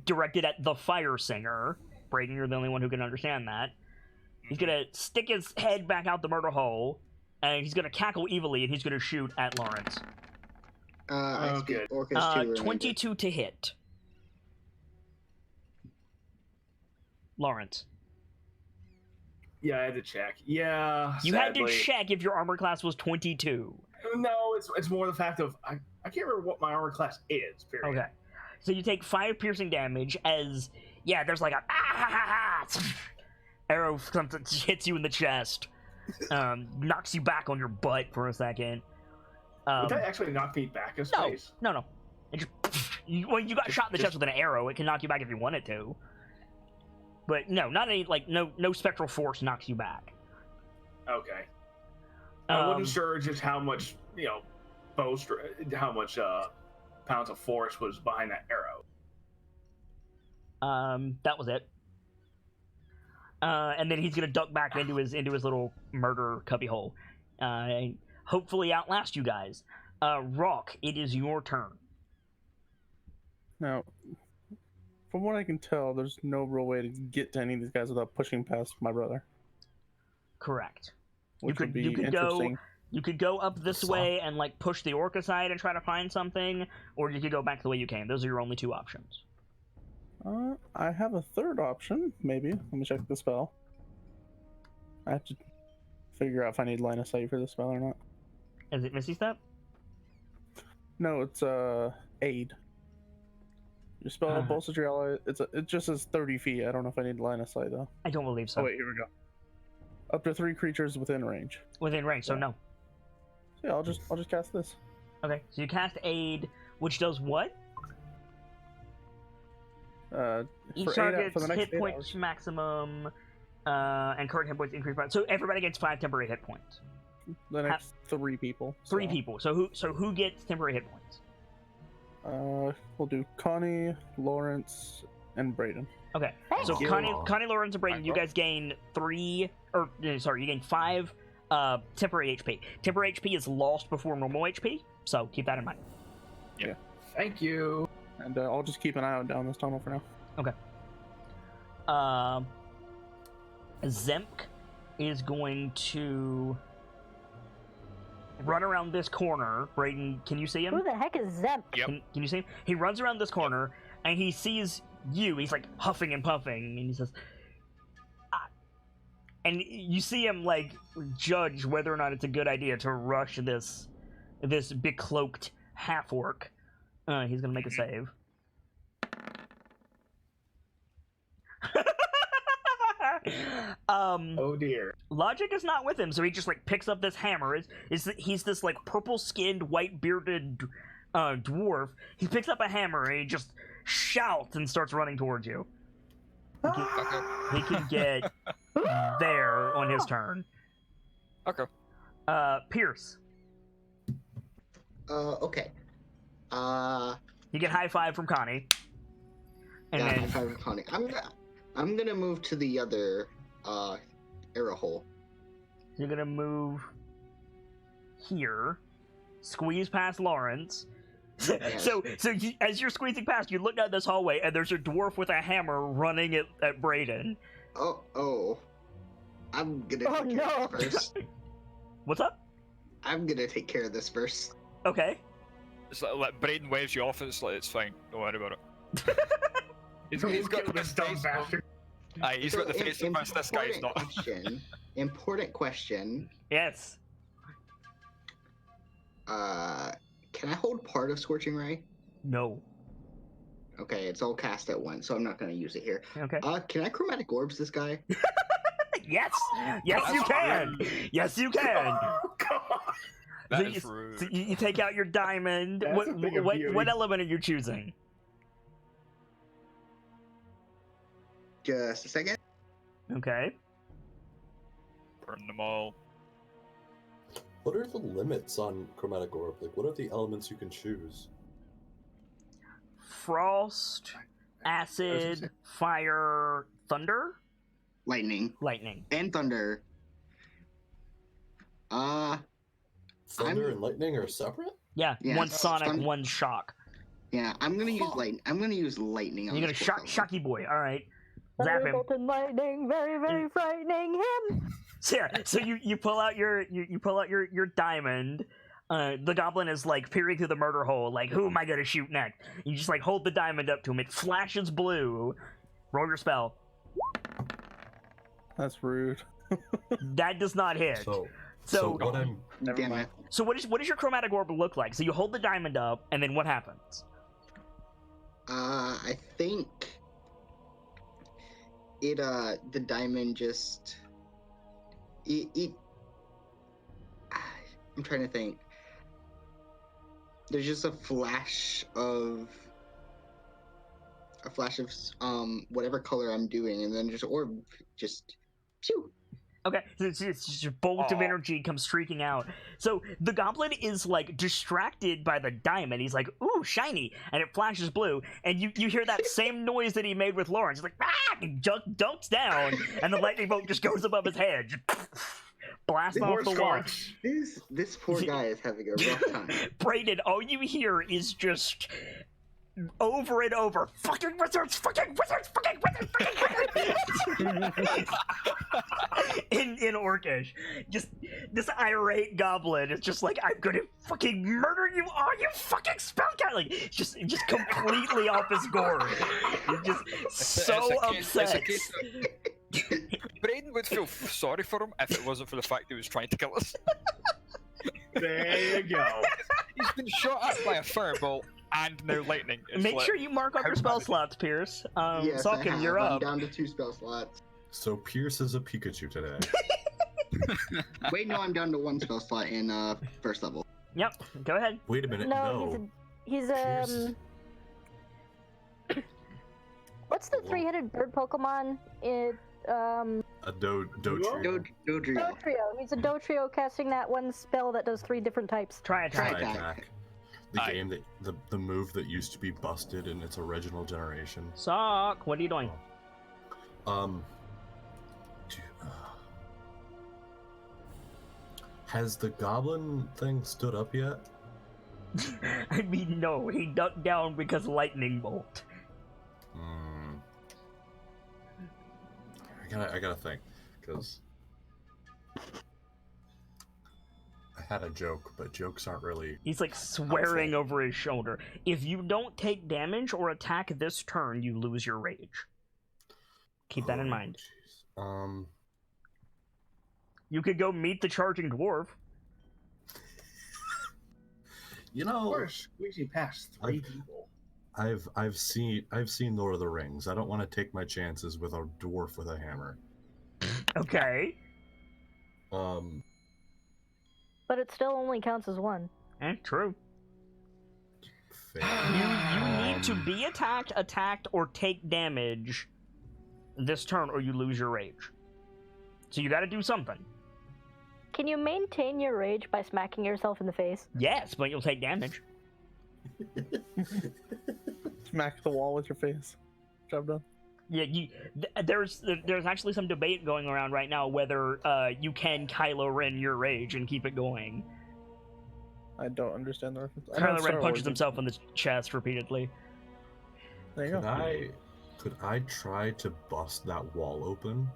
Directed at the fire singer. Brayden, you're the only one who can understand that. He's gonna stick his head back out the murder hole, and he's gonna cackle evilly, and he's gonna shoot at Lawrence. I Oh, speak good. Orcish too. remember. 22 to hit. Lawrence. Yeah, I had to check. Yeah, You had to sadly. check if your armor class was 22. No, it's more the fact of I can't remember what my armor class is. Period. Okay. So you take 5 piercing damage as, yeah, there's like a arrow comes hits you in the chest, knocks you back on your butt for a second. Would that actually knock me back in No, space? no. It just, you got shot in the chest with an arrow. It can knock you back if you want it to. But no, not any no spectral force knocks you back. Okay. I wasn't sure just how much how much pounds of force was behind that arrow. That was it. And then he's gonna duck back into his little murder cubbyhole. Hopefully outlast you guys. Rock, it is your turn. Now, from what I can tell, there's no real way to get to any of these guys without pushing past my brother. Correct. Which would be you could interesting. You could go up this way and like push the orc aside and try to find something, or you could go back the way you came. Those are your only two options. I have a third option, maybe. Let me check the spell. I have to figure out if I need line of sight for this spell or not. Is it Misty Step? No, it's aid. Your spell bolsters your ally. It just says 30 feet. I don't know if I need line of sight though. I don't believe so. Oh wait, here we go. Up to 3 creatures within range. Within range, so no. So yeah, I'll just cast this. Okay, so you cast aid, which does what? Each for target's for the next hit 8 points hours. maximum, and current hit points increase by. So everybody gets 5 temporary hit points. The next 3 people. 3 people. So who gets temporary hit points? We'll do Connie, Lawrence, and Brayden. Okay, Thank so you. Connie, Lawrence, and Brayden, you guys gain 5 temporary HP. Temporary HP is lost before normal HP, so keep that in mind. Yeah. Thank you. And I'll just keep an eye out down this tunnel for now. Okay. Zemk is going to run around this corner. Brayden, can you see him? Who the heck is Zemp? Yep. Can you see him? He runs around this corner, and he sees you. He's like huffing and puffing, and he says, and you see him like judge whether or not it's a good idea to rush this becloaked half orc. He's gonna make a save. Oh dear. Logic is not with him, so he just like picks up this hammer. He's this like purple-skinned, white-bearded dwarf. He picks up a hammer and he just shouts and starts running towards you. He can get there on his turn. Okay. Pierce, Okay. you get high five from Connie, and Yeah, then if I recall it. I'm gonna move to the other arrow hole. you're gonna move here, squeeze past Lawrence. So as you're squeezing past, you look down this hallway, and there's a dwarf with a hammer running at Brayden. Oh. I'm gonna take care of this first. What's up? I'm gonna take care of this first. Okay. It's like Braden waves you off. It's like it's fine. Don't worry about it. he's got the this dumb face. bastard. Aye, he's got the face of us. This guy's not. Important question. Yes. Can I hold part of Scorching Ray? No. Okay, it's all cast at once, so I'm not gonna use it here. Okay. Can I chromatic orbs this guy? Yes. Yes, you can. Yes, you can. Oh god. That So is you- rude. So you take out your diamond. That's a thing of beauty. What element are you choosing? Just a second. Okay. Burn them all. What are the limits on Chromatic Orb? Like, what are the elements you can choose? Frost, acid, fire, thunder, Lightning lightning. and thunder. Thunder and lightning are separate? Yeah, Yeah, one sonic, thun- one shock. Yeah, I'm gonna use lightning. I'm gonna use lightning. On You're gonna this poor shock, fellow. shocky boy. All right, zap him. Thunderbolt and lightning, very, very frightening him. So, yeah, so you pull out your diamond. The goblin is like peering through the murder hole, like, who am I gonna shoot next? You just like hold the diamond up to him. It flashes blue. Roll your spell. That's rude. That does not hit. So what I'm Damn it. So what does your chromatic orb look like? So you hold the diamond up, and then what happens? I think it the diamond just it I'm trying to think. there's just a flash of whatever color I'm doing, and then just orb just pew. Okay, so it's just a bolt of energy comes streaking out. So the goblin is like distracted by the diamond. He's like, "Ooh, shiny!" and it flashes blue. And you hear that same noise that he made with Lawrence. He's like, "Ah!" And dunks down, and the lightning bolt just goes above his head, just blast off the wall. This poor guy is having a rough time. Brayden, all you hear is just over and over, fucking wizards, fucking wizards, fucking wizards, fucking wizards. in Orcish, just this irate goblin is just like, I'm gonna fucking murder you all, you fucking spellcat. Like, just completely off his gourd. He's just so upset. Brayden would feel sorry for him if it wasn't for the fact he was trying to kill us. There you go. He's been shot at by a fireball and now lightning. It's Make like, sure you mark up your spell slots, Pierce. Yes, Salkin, you're I'm up. down to 2 spell slots. So Pierce is a Pikachu today. Wait, no, I'm down to 1 spell slot in first level. Yep, go ahead. Wait a minute, No, he's Pierce. What's the 3-headed bird Pokemon? A Dodrio. Dodrio. Dotrio. He's a Dotrio casting that one spell that does 3 different types. Try attack. Try attack. Attack. The game that the move that used to be busted in its original generation. Sock, what are you doing? Has the goblin thing stood up yet? I mean, no, he ducked down because lightning bolt. I gotta think, because I had a joke, but jokes aren't really. He's like swearing over his shoulder. If you don't take damage or attack this turn, you lose your rage. Keep that in mind. Jeez. You could go meet the charging dwarf. You know, We're squeezing past 3 people. I've seen Lord of the Rings. I don't want to take my chances with a dwarf with a hammer. Okay. But it still only counts as 1. True. Fair. You need to be attacked, or take damage this turn, or you lose your rage. So you gotta do something. Can you maintain your rage by smacking yourself in the face? Yes, but you'll take damage. Smack the wall with your face. Job done. Yeah, there's actually some debate going around right now whether you can Kylo Ren your rage and keep it going. I don't understand the reference. I know Kylo it's Ren Star punches Wars. himself in the chest repeatedly. There you go. Could I try to bust that wall open?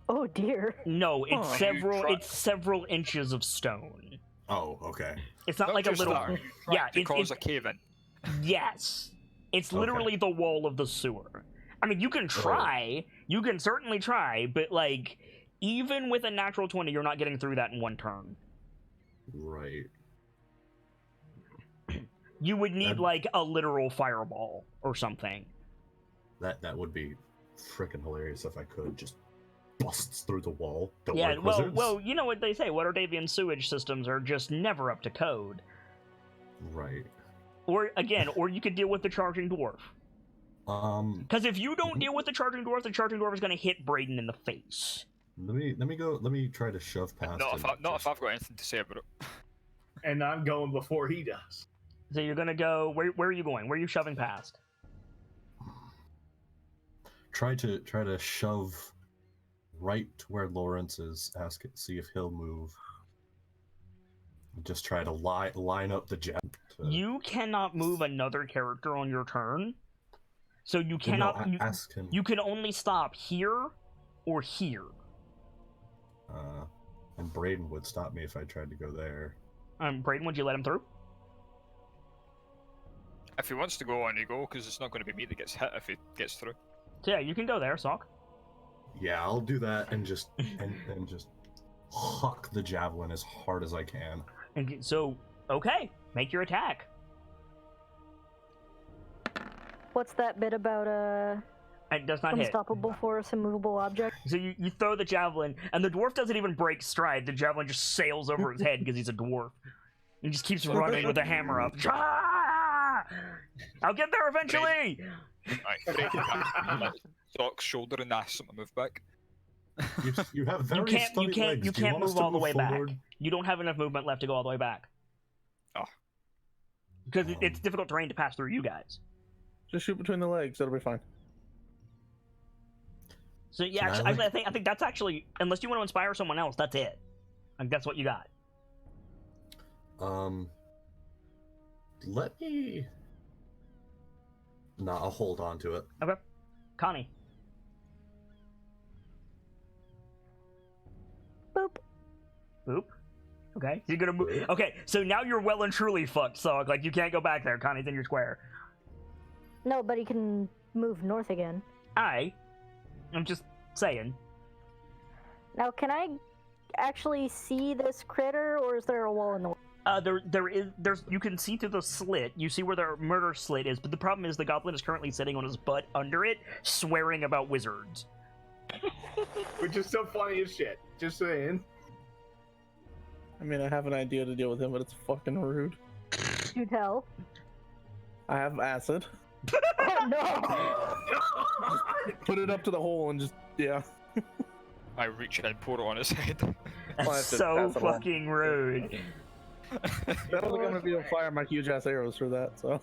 Oh dear. No, it's Oh. several inches of stone. Oh, okay. It's not like a just little. that, Yeah, to cause a cave in. Yes, it's Okay. literally the wall of the sewer. I mean, you can try. You can certainly try, but like, even with a natural 20, you're not getting through that in 1 turn. Right. You would need like a literal fireball or something. That would be freaking hilarious if I could just busts through the wall. Don't Yeah, like wizards. well, you know what they say. Waterdeep sewage systems are just never up to code. Right. Or you could deal with the charging dwarf. Because if you don't deal with the charging dwarf is going to hit Brayden in the face. Let me try to shove past Not him. if I've got anything to say about it. And I'm going before he does. So you're going to go. Where are you going? Where are you shoving past? Try to shove right to where Lawrence is. See if he'll move. Just try to line up the jet. You cannot move another character on your turn. So you cannot. Ask him. You can only stop here or here. And Brayden would stop me if I tried to go there. Brayden, would you let him through? If he wants to go on, you go, because it's not going to be me that gets hit if he gets through. So yeah, you can go there, Sock. Yeah, I'll do that and just and just huck the javelin as hard as I can. And so, okay, make your attack. What's that bit about It does not hit. unstoppable force, immovable object? So you throw the javelin, and the dwarf doesn't even break stride. The javelin just sails over his head because he's a dwarf. He just keeps running with the hammer up. Ah! I'll get there eventually! Aye, Fred can let Sock's shoulder and ask him to move back. You have very You can't, stubby legs. you Do you can't want us move to all the way forward? back. You don't have enough movement left to go all the way back. Oh. Because it's difficult terrain to pass through you guys. Just shoot between the legs. That'll be fine. So yeah, Can I, actually, I think that's actually, unless you want to inspire someone else, that's it. Like that's what you got. Let me. Nah, I'll hold on to it. Okay, Connie. Boop. Boop. Okay, so you're gonna move. Okay, so now you're well and truly fucked, so like you can't go back there. Connie's in your square. No, but he can move north again. I'm just saying. Now, can I actually see this critter, or is there a wall in the way? There's you can see through the slit. You see where the murder slit is, but the problem is the goblin is currently sitting on his butt under it, swearing about wizards. Which is so funny as shit. Just saying. I mean, I have an idea to deal with him, but it's fucking rude. You tell. I have acid. Oh no! Put it up to the hole and just, yeah. I reach in and pour it on his head. I'll have That's to so pass it on. fucking rude. That was gonna be to fire my huge ass arrows for that, so.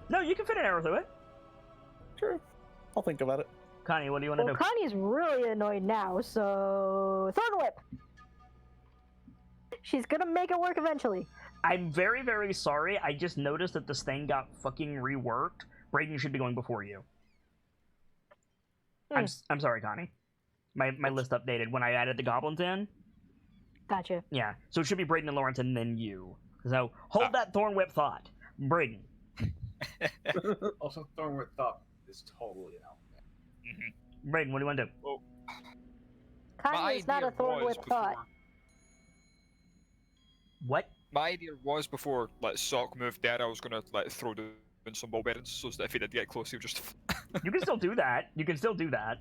No, you can fit an arrow through it. Sure. I'll think about it. Connie, what do you want to Well, do? Connie's really annoyed now, so Thorn Whip. She's gonna make it work eventually. I'm very, very sorry. I just noticed that this thing got fucking reworked. Brayden should be going before you. Hmm. I'm sorry, Connie. My list updated when I added the goblins in. Gotcha. Yeah, so it should be Brayden and Lawrence and then you. So hold that Thorn Whip thought. Brayden. Also, Thornwood thought is totally out. Brayden, what do you want to do? Connie is not a Thorn Whip thought. What? My idea was before like Sock moved there, I was gonna like throw down some ball bearings so that if he did get close, he would just. You can still do that. You can still do that.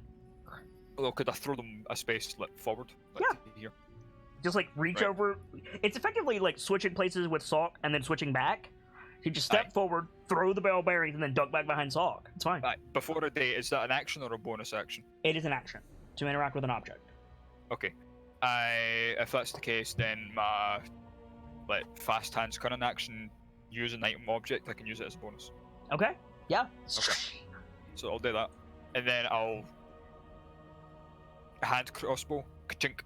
Although, could I throw them a space like forward? Like, Yeah. to here? Just like reach Right. over. It's effectively like switching places with Salk and then switching back. You just step Aye. forward, throw the bell bearings, and then duck back behind Salk. It's fine. Right, before a day, is that an action or a bonus action? It is an action to interact with an object. Okay. If that's the case, then my like fast hands current action, use an item object, I can use it as a bonus. Okay. Yeah. Okay. So I'll do that, and then I'll hand crossbow, ka-chink.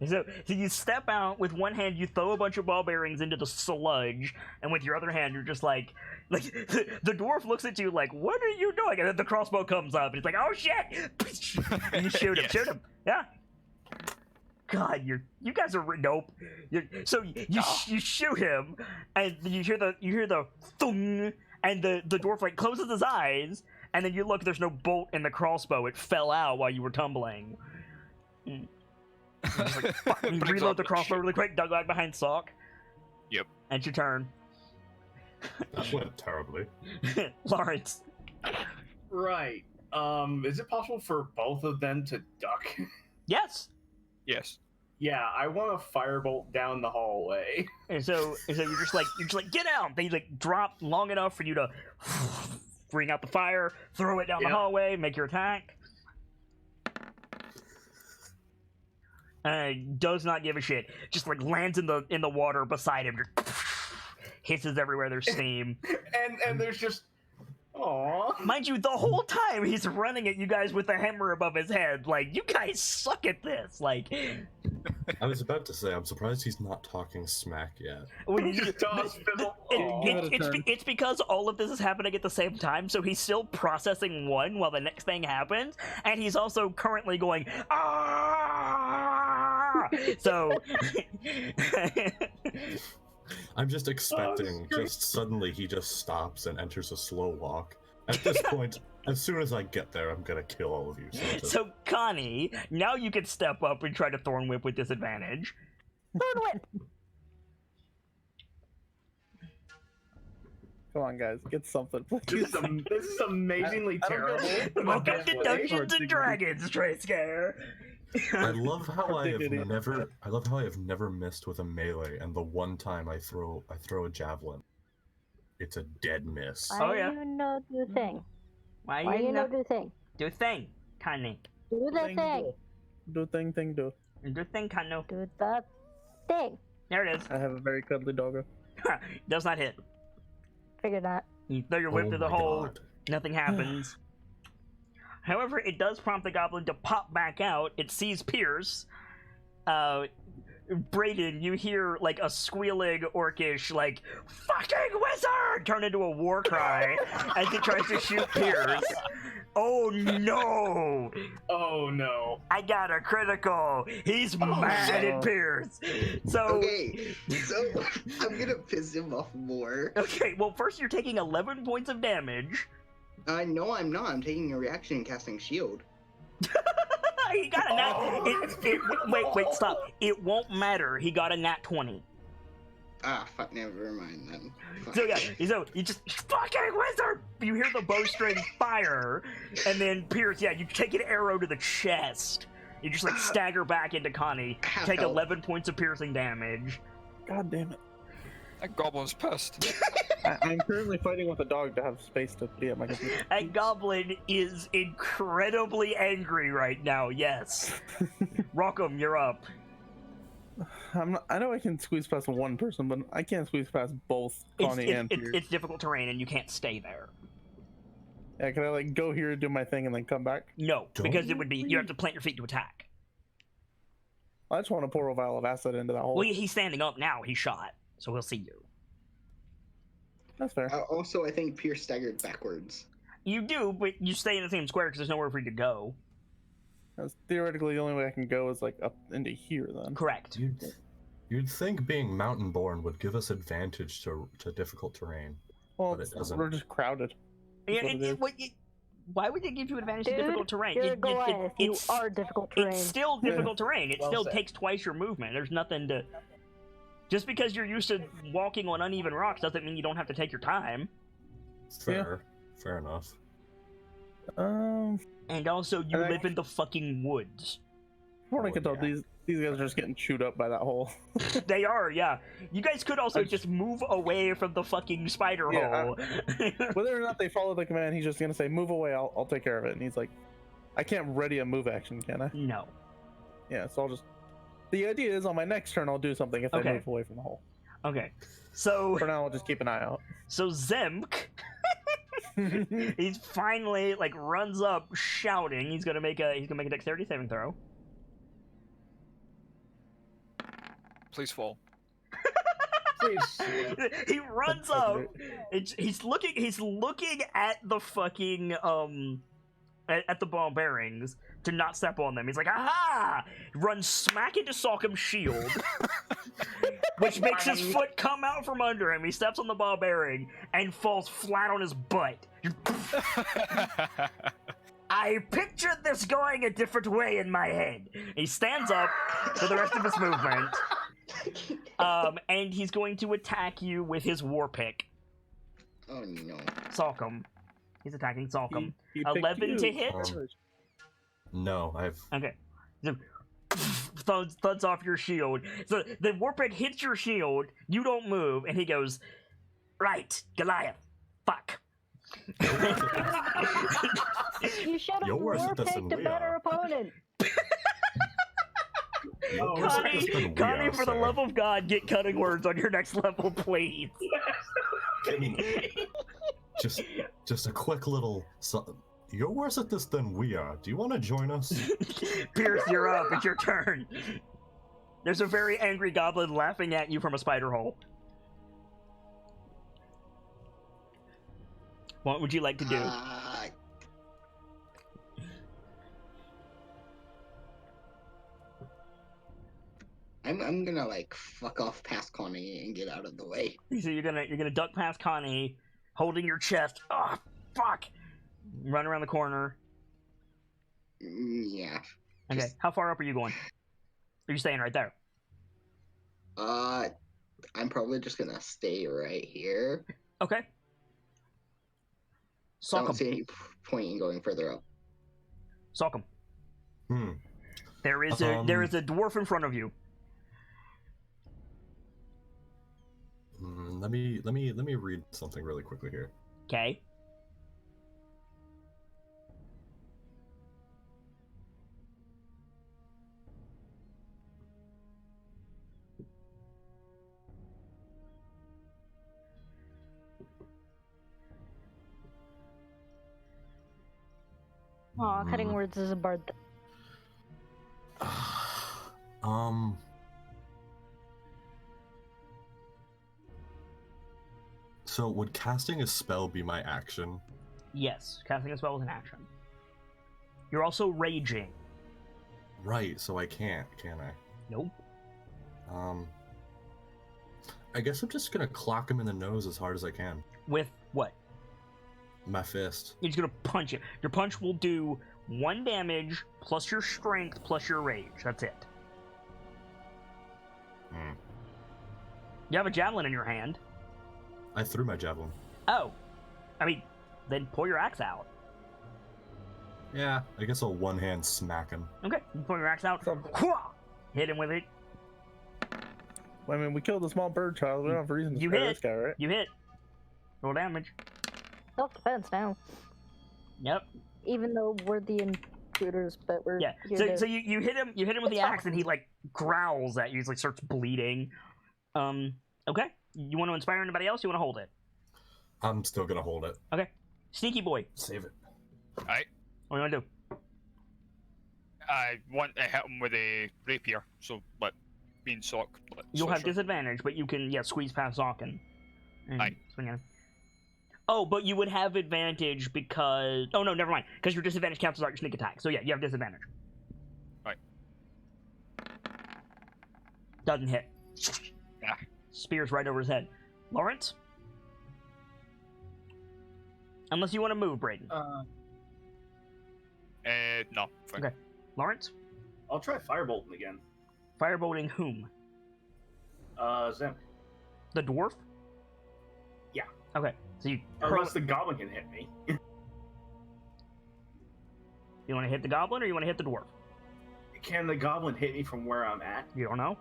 So you step out with one hand, you throw a bunch of ball bearings into the sludge, and with your other hand, you're just like the dwarf looks at you like, "What are you doing?" And then the crossbow comes up, and he's like, "Oh shit!" And you shoot him. Yes. Shoot him. Yeah. God, you guys are nope. So you shoot him, and you hear the thung, and the dwarf like closes his eyes, and then you look. There's no bolt in the crossbow. It fell out while you were tumbling. Just like, fuck, you Brings reload up the that crossbow shit. really quick, dug back behind Sock. Yep. And it's your turn. That went terribly. Lawrence. Right. Is it possible for both of them to duck? Yes. Yes. Yeah, I want a firebolt down the hallway. And so you're just like get out. They like drop long enough for you to bring out the fire, throw it down the Yeah. hallway, make your attack. Does not give a shit. Just like lands in the water beside him. Just hisses everywhere. There's steam. And there's just aww. Mind you, the whole time he's running at you guys with a hammer above his head. Like, you guys suck at this. Like, I was about to say, I'm surprised he's not talking smack yet. when you Just toss fizzle. Aw. Give it a turn. it's because all of this is happening at the same time, so he's still processing one while the next thing happens, and he's also currently going, ah! So, I'm just expecting, just suddenly he just stops and enters a slow walk. At this point, as soon as I get there, I'm gonna kill all of you. so Connie, now you can step up and try to Thorn Whip with disadvantage. Thorn Whip. Come on, guys, get something, please. This is amazingly I don't terrible. get- Welcome to Wait. Dungeons and Dragons, Trey Scare. I love how I have Dignity. never. I love how I have never missed with a melee, and the one time I throw a javelin, it's a dead miss. Why Oh, yeah. you know do the thing? Why Why you know know? do the thing? Do thing, Kanye. Do the thing. Do thing, do. Do thing, Kanye. Do the thing. There it is. I have a very cuddly doggo. Does not hit. Figured that. You throw your whip Oh through the my hole. God. Nothing happens. However, it does prompt the goblin to pop back out. It sees Pierce. Brayden, you hear like a squealing orcish, like, fucking wizard! Turn into a war cry as it tries to shoot Pierce. Oh no! Oh no. I got a critical! He's mad shit. at Pierce! So. Okay, so I'm gonna piss him off more. Okay, well, first you're taking 11 points of damage. No, I'm not. I'm taking a reaction and casting shield. He got a nat. Wait, stop. It won't matter. He got a nat 20. Ah, fuck, never mind then. Fuck. So yeah, so you just fucking wizard. You hear the bowstring fire, and then Pierce. Yeah, you take an arrow to the chest. You just like stagger back into Connie. Take 11 points of piercing damage. God damn it. That goblin's pissed. I'm currently fighting with a dog to have space to be at my computer. That goblin is incredibly angry right now. Yes, Rockham, you're up. I know I can squeeze past one person, but I can't squeeze past both Connie and Pierce. It's difficult terrain, and you can't stay there. Yeah, can I like go here, do my thing, and then come back? No, Don't because it would be you have to plant your feet to attack. I just want to pour a vial of acid into that hole. Well, he's standing up now. He's shot, so he'll see you. That's fair. Also, I think Pierce staggered backwards. You do, but you stay in the same square because there's nowhere for you to go. That's theoretically the only way I can go is like up into here then. Correct. You'd think being mountain born would give us advantage to difficult terrain. Well, But it doesn't. we're just crowded. Yeah, That's what it is. why would they give you advantage to Dude, difficult terrain? You're Goliath. You it's, are difficult terrain. it's still difficult terrain. It Well still said. takes twice your movement. There's nothing to. Just because you're used to walking on uneven rocks doesn't mean you don't have to take your time. Fair enough. And also, you And I- live in the fucking woods. From what I Oh, can tell, yeah. these guys are just getting chewed up by that hole. They are, yeah. You guys could also I- just move away from the fucking spider Yeah, hole. Whether or not they follow the command, he's just gonna say, "Move away. I'll take care of it." And he's like, "I can't ready a move action, can I?" No. Yeah, so I'll just. The idea is on my next turn I'll do something if they Okay. move away from the hole. Okay. So For now, I'll just keep an eye out. Zemk, he's finally like runs up shouting. He's gonna make a dexterity saving throw. Please fall. Please. He runs up. He's looking at the fucking at the ball bearings to not step on them. He's like, aha! Runs smack into Salkham's shield, which makes his foot come out from under him. He steps on the ball bearing and falls flat on his butt. I pictured this going a different way in my head. He stands up for the rest of his movement, and he's going to attack you with his war pick. Oh no. Salkham. He's attacking Salkham. He picked 11 to you. hit? No, I've. Okay. So, thuds off your shield. So the war pick hits your shield, you don't move, and he goes, right, Goliath, fuck. You should have You're worse at this picked than a we better are. opponent. You're worse at this than we Connie, are, for the sir. love of God, get cutting words on your next level, please. I mean, just a quick little. You're worse at this than we are. Do you want to join us? Pierce, you're up. It's your turn. There's a very angry goblin laughing at you from a spider hole. What would you like to do? I'm gonna like fuck off past Connie and get out of the way. So you're gonna duck past Connie, holding your chest. Oh, fuck! Run around the corner. Yeah. Okay, Just- how far up are you going? Are you staying right there? I'm probably just gonna stay right here. Okay. I don't Salkham. see any point in going further up. Salkham. There is a dwarf in front of you. Let me read something really quickly here. Okay. Aw, cutting words is a bard. So would casting a spell be my action? Yes, casting a spell is an action. You're also raging. Right, so I can't, can I? Nope. I guess I'm just gonna clock him in the nose as hard as I can. With what? My fist. You're just gonna punch it. Your punch will do 1 damage plus your strength plus your rage. That's it. You have a javelin in your hand. I threw my javelin. Oh. I mean, then pull your axe out. Yeah, I guess I'll one-hand smack him. Okay, you pull your axe out. Hit him with it. I mean, we killed a small bird child. We don't have a reason to You spare hit. this guy, right? You hit. Roll damage. Self-defense now. Yep. Even though we're the intruders, but we're Yeah. here So you hit him with the axe, and he like growls at you. He like starts bleeding. Okay. You want to inspire anybody else? You want to hold it? I'm still gonna hold it. Okay. Sneaky boy. Save it. Alright. What do you want to do? I want to hit him with a rapier, so but being sock. You'll have disadvantage, but you can squeeze past Zokin. Aye. Swing at him. Oh, but you would have advantage because... Oh, no, never mind. Because your disadvantage counts as your sneak attack. So yeah, you have disadvantage. Right. Doesn't hit. Yeah. Spears right over his head. Lawrence? Unless you want to move, Brayden. No. Fine. Okay. Lawrence? I'll try firebolting again. Firebolting whom? Zim. The dwarf? Yeah. Okay. So you... Unless the goblin can hit me. You want to hit the goblin or you want to hit the dwarf? Can the goblin hit me from where I'm at? You don't know?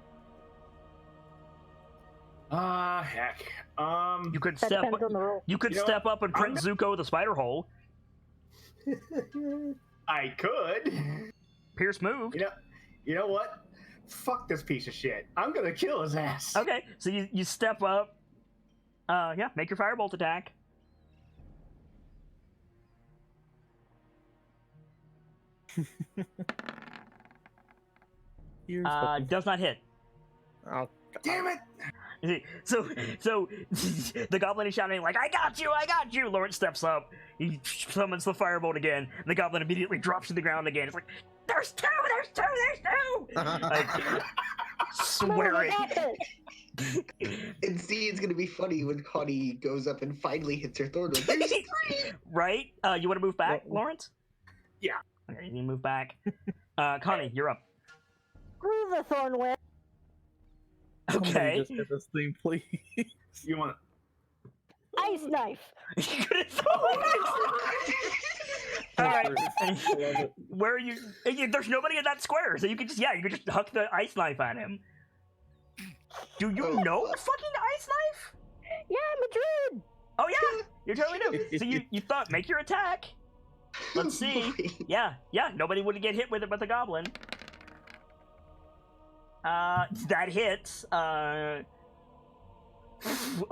Heck. You could That step... depends on the roll. You could You know step what? up and print Zuko the spider hole. I could. Pierce moved. You know what? Fuck this piece of shit. I'm gonna kill his ass. Okay, so you step up. Yeah, make your firebolt attack. Does not hit. Oh, Damn it! So the goblin is shouting like, "I got you! I got you!" Lawrence steps up. He summons the firebolt again. And the goblin immediately drops to the ground again. It's like, "There's two! There's two! There's two!" Like, swearing. And see, it's gonna be funny when Connie goes up and finally hits her thorn. Like, there's three! Right? You want to move back, Lawrence? Yeah. Okay, you move back. Connie, you're up. Screw the thorn whip. somebody Okay. just hit this thing, please. You want? Ice knife. You could have thrown All right. Love it. Where are you? There's nobody in that square, so you could just huck the ice knife at him. Do you know fucking ice knife? Yeah, Madrid. Oh yeah, you totally do. So you thought make your attack. Let's see. Yeah, nobody would get hit with it but the goblin. That hits.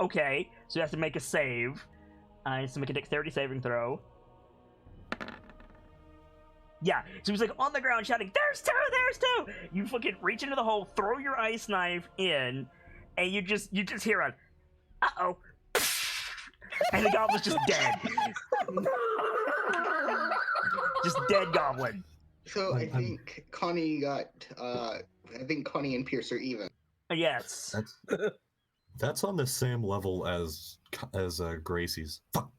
Okay, so you have to make a save. He has to make a dexterity saving throw. Yeah, so he's like on the ground shouting, "There's two! There's two!" You fucking reach into the hole, throw your ice knife in, and you just hear a, "Uh-oh," and the goblin's just dead. Just dead goblin. So I think Connie got. I think Connie and Pierce are even. Yes. That's on the same level as Gracie's. Fuck.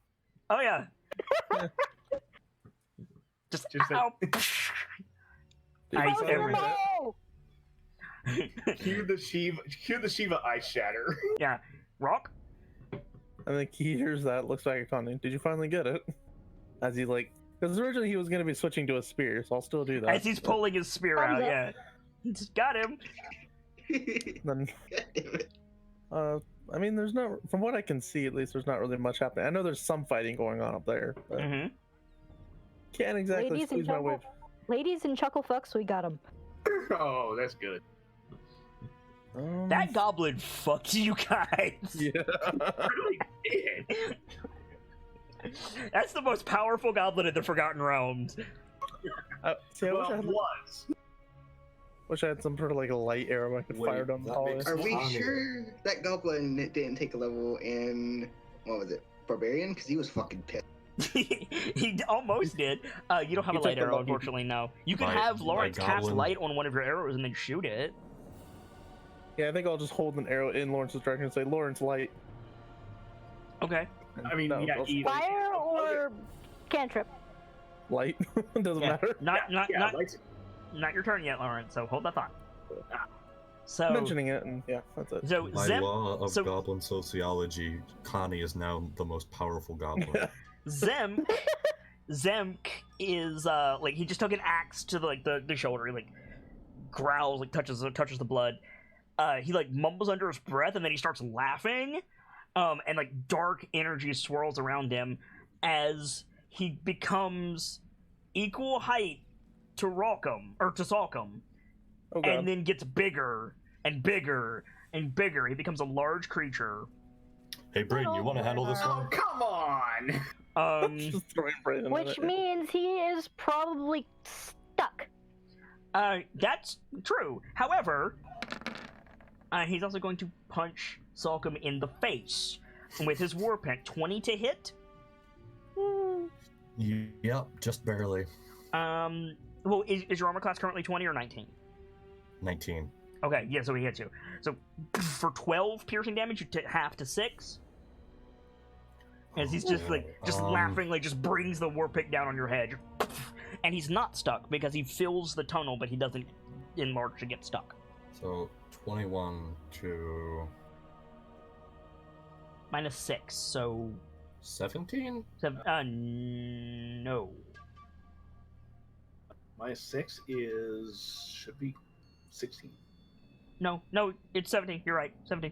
Oh yeah. Just ow. Ice everywhere. Cue the Shiva ice shatter. Yeah. Rock? I think he hears that, looks back at Connie. Did you finally get it? As he like Because originally he was going to be switching to a spear, so I'll still do that. As he's pulling his spear Thumbs out, up. yeah. Just got him. Then, God damn it. I mean, there's not, from what I can see, at least, there's not really much happening. I know there's some fighting going on up there, but Mm-hmm. can't exactly Ladies and squeeze my way. Ladies and chuckle fucks, we got him. Oh, that's good. That goblin fucked you guys. Yeah. Really did. That's the most powerful goblin in the Forgotten Realms. See, I Well, wish I had some sort of like a light arrow I could Wait, fire down the that hallway. makes- Are we Funny. sure that goblin didn't take a level in, what was it, Barbarian? Because he was fucking pissed. He almost did. You don't have He a took light the arrow, lucky- unfortunately, no. You can My- have my Lawrence cast goblin- light on one of your arrows and then shoot it. Yeah, I think I'll just hold an arrow in Lawrence's direction and say, Lawrence, light. Okay. I mean, No, yeah, I'll- either. Fire or cantrip? Light. Doesn't Yeah. matter. Not Yeah, lights- not your turn yet, Lawrence, so hold that thought. Ah. So Mentioning it, and yeah, that's it. so By Zem law of so- goblin sociology, Connie is now the most powerful goblin. Zemk is like he just took an axe to the shoulder, he like growls, like touches the blood. He like mumbles under his breath and then he starts laughing. And like dark energy swirls around him as he becomes equal height to Salcom, Oh god. and then gets bigger and bigger and bigger. He becomes a large creature. Hey, Braden, you want to handle this Oh, one? come on! Just throwing Brandon in Which it. means he is probably stuck. That's true. However, he's also going to punch Salcom in the face with his warpent. 20 to hit. Yep, just barely. Well, is your armor class currently 20 or 19? 19. Okay, yeah, so he hits you. So for 12 piercing damage, you half to 6. As he's just laughing, like just brings the war pick down on your head, and he's not stuck because he fills the tunnel, but he doesn't enlarge to get stuck. So 21 to Minus 6, so 17? no. Minus 6 should be 16. No, it's 17. You're right, 17.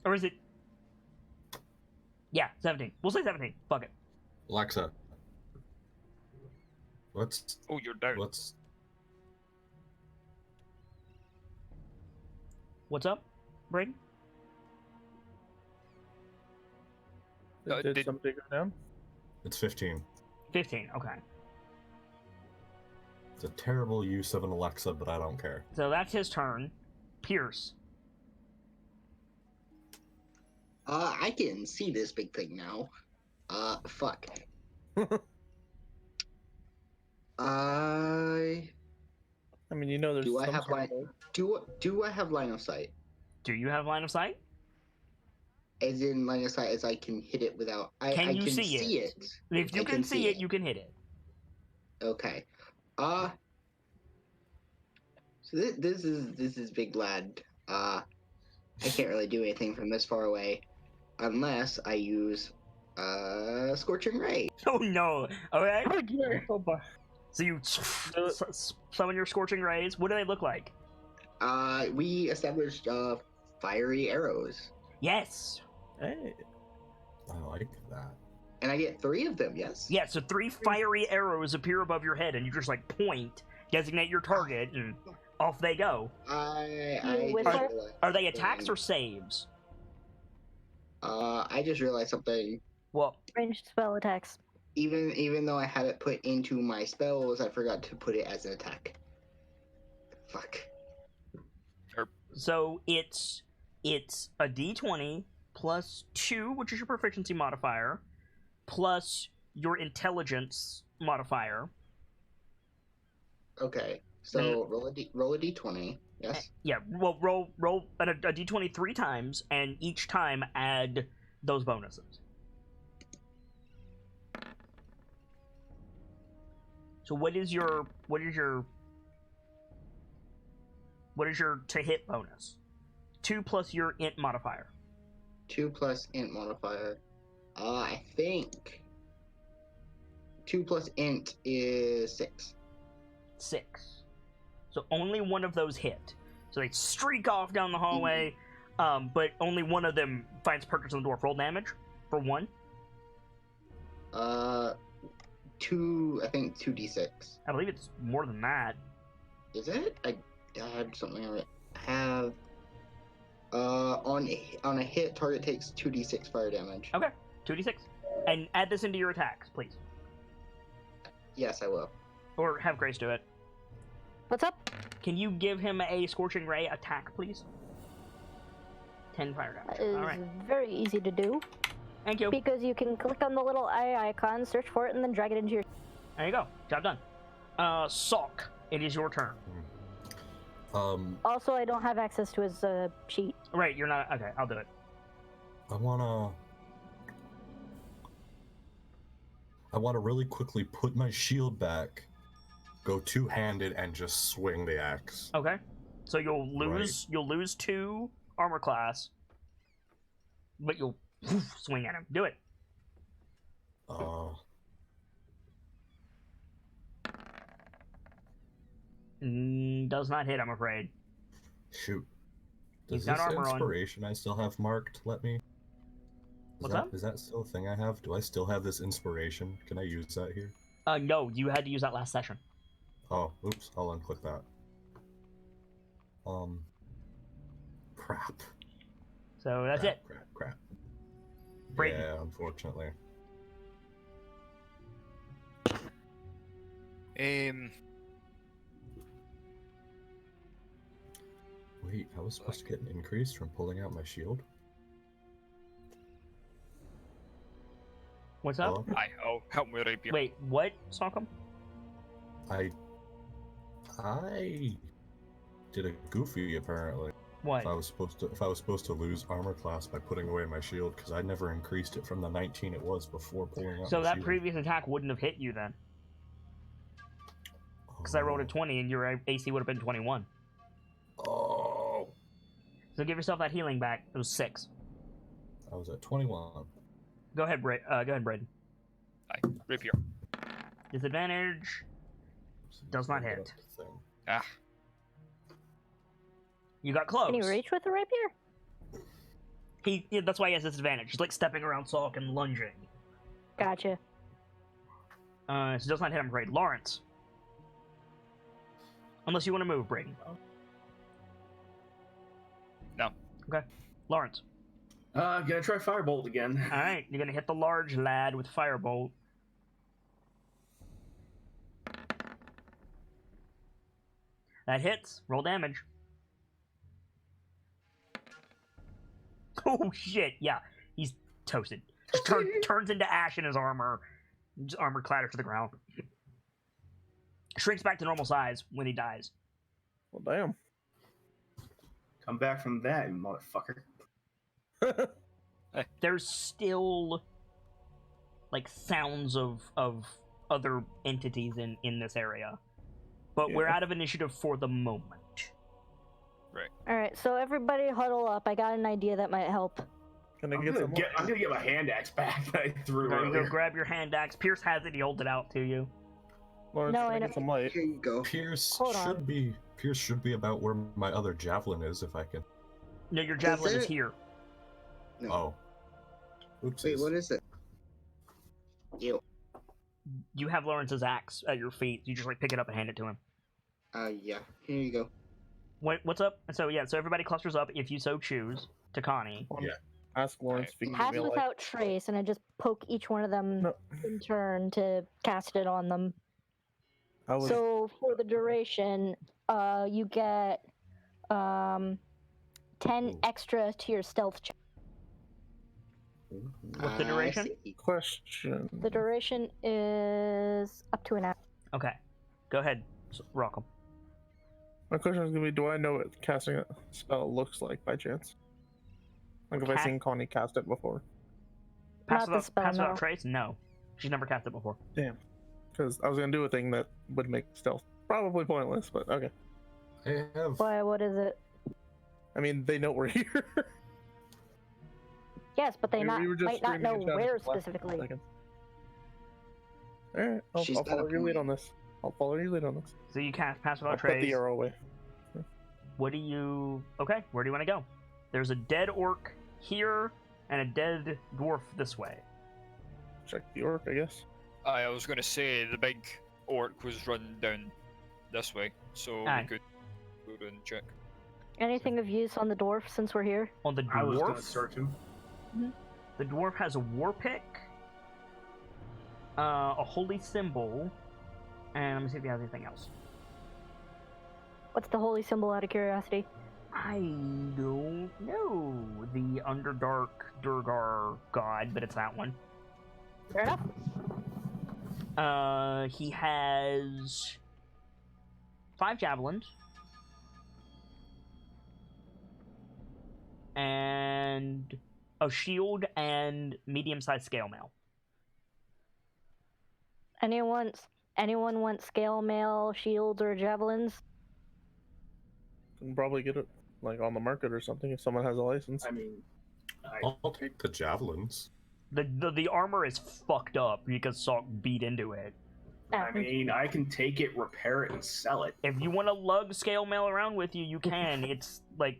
Or is it? Yeah, 17. We'll say 17. Fuck it. Alexa. Let's Oh, you're down. let's What's up, Braden? Did did- somebody go down? it's 15. 15. Okay. It's a terrible use of an Alexa, but I don't care. So that's his turn. Pierce. I can see this big thing now. Fuck. I I mean, there's Do I some have sort of line? Do I have line of sight? Do you have line of sight? As in line of sight, as I can hit it without. I Can you can see see it? it. If you I can see it, you can hit it. Okay. So this is big lad. I can't really do anything from this far away, unless I use scorching ray. Oh no. Okay. Oh boy. So you summon your scorching rays. What do they look like? We established fiery arrows, Yes. Hey. I like that. and I get 3 of them. Yes. Yeah, so 3 fiery arrows appear above your head and you just like point, designate your target, and off they go. I You just whistle? realized Are they attacks something. or saves? I just realized something. Well, Ranged spell attacks. Even though I have it put into my spells, I forgot to put it as an attack. Fuck. so it's a d20 plus 2, which is your proficiency modifier, plus your intelligence modifier. Okay. So roll a d20. Yes. Yeah, well, roll a d20 3 times, and each time add those bonuses. So what is your to hit bonus? 2 plus your int modifier. 2 plus int modifier. I think 2 plus int is 6. 6. So only one of those hit. So they streak off down the hallway, but only one of them finds Perkins on the dwarf. Roll damage for one. 2, I think 2d6. I believe it's more than that. Is it? I had something on it. I have on a hit, target takes 2d6 fire damage. Okay, 2d6. And add this into your attacks, please. Yes, I will. Or have Grace do it. What's up? Can you give him a Scorching Ray attack, please? 10 fire damage. That is All right. very easy to do Thank you. because you can click on the little eye icon, search for it, and then drag it into your. There you go. Job done. Salk, it is your turn. Also, I don't have access to his sheet. Right, you're not. Okay, I'll do it. I wanna really quickly put my shield back, go two-handed, and just swing the axe. Okay. So you'll lose 2 armor class, but you'll swing at him. Do it. Does not hit, I'm afraid. Shoot. He's Does got this armor on. inspiration I still have marked let me? What's up? Is that still a thing I have? Do I still have this inspiration? Can I use that here? No, you had to use that last session. Oh, oops, I'll unclick that. Crap. So that's it. Crap. Brayden. Yeah, unfortunately. Wait, I was supposed to get an increase from pulling out my shield? What's up? Hello? Oh, help me, rapier. Wait, what, Salcom? I did a goofy apparently. What? If I was supposed to lose armor class by putting away my shield, because I never increased it from the 19 it was before pulling out So my that shield. previous attack wouldn't have hit you then, because I rolled a 20 and your AC would have been 21. Oh, So give yourself that healing back. It was 6. I was at 21. Go ahead, Braden. Aye, rapier. Disadvantage. Does not Get hit. up the thing. Ah, You got close. Can you reach with a rapier? Yeah, that's why he has disadvantage. He's like stepping around Salk and lunging. Gotcha. So it does not hit, I'm afraid. Lawrence. Unless you want to move, Braden. No. Okay. Lawrence. Gonna try Firebolt again. Alright, you're gonna hit the large lad with Firebolt. That hits. Roll damage. Oh shit, yeah. He's toasted. Just turns into ash in his armor. His armor clatters to the ground. Shrinks back to normal size when he dies. Well, damn. Come back from that, you motherfucker. There's still like sounds of other entities in this area. But we're Yeah. out of initiative for the moment. Alright, so everybody huddle up. I got an idea that might help. Can I I'm get some? gonna get my hand axe back that I threw There you go, earlier. grab your hand axe. Pierce has it, he holds it out to you. Lawrence, No, can I I know- get some light? Here you go. Pierce Hold on. should be about where my other javelin is if I can. No, your javelin is it? here. No. Oh. Oops. Wait, what is it? Ew. You have Lawrence's axe at your feet. You just like pick it up and hand it to him. Yeah. Here you go. What's up? So everybody clusters up if you so choose to Connie. Yeah. Ask Lawrence if he can Pass give me a light. without trace, and I just poke each one of them No. in turn to cast it on them. I was So for the duration, you get 10 extra to your stealth check. What's the duration? I see. question. The duration is up to an hour. Okay. Go ahead, Rockham. My question is gonna be: do I know what casting a spell looks like by chance? Like, have I Ca- seen Connie cast it before? Pass Not the without, spell, pass without no. trace? No. She's never cast it before. Because I was gonna do a thing that would make stealth probably pointless, but okay. I have. Why? What is it? I mean, they know we're here. Yes, but they We were just might not screaming know and shouting where for the last specifically. seconds. All right, I'll She's got a follow your lead point. on this. I'll follow your lead on this. So you cast Pass I'll Without put the Trace. arrow away. What do you... Okay, where do you want to go? There's a dead orc here and a dead dwarf this way. Check the orc, I guess. I was going to say the big orc was running down this way, so Aye. we could go and check. Anything of use on the dwarf since we're here? On the I was gonna dwarf, search him. the dwarf has a war pick, a holy symbol, and let me see if he has anything else. What's the holy symbol out of curiosity? I don't know. The Underdark Durgar god, but it's that one. Fair enough. He has 5 javelins. And a shield and medium-sized scale mail. Anyone want scale mail, shields, or javelins? Can probably get it like on the market or something if someone has a license. I mean, I'll take the javelins. The armor is fucked up because Salk beat into it. I mean, I can take it, repair it, and sell it. If you want to lug scale mail around with you, you can. It's like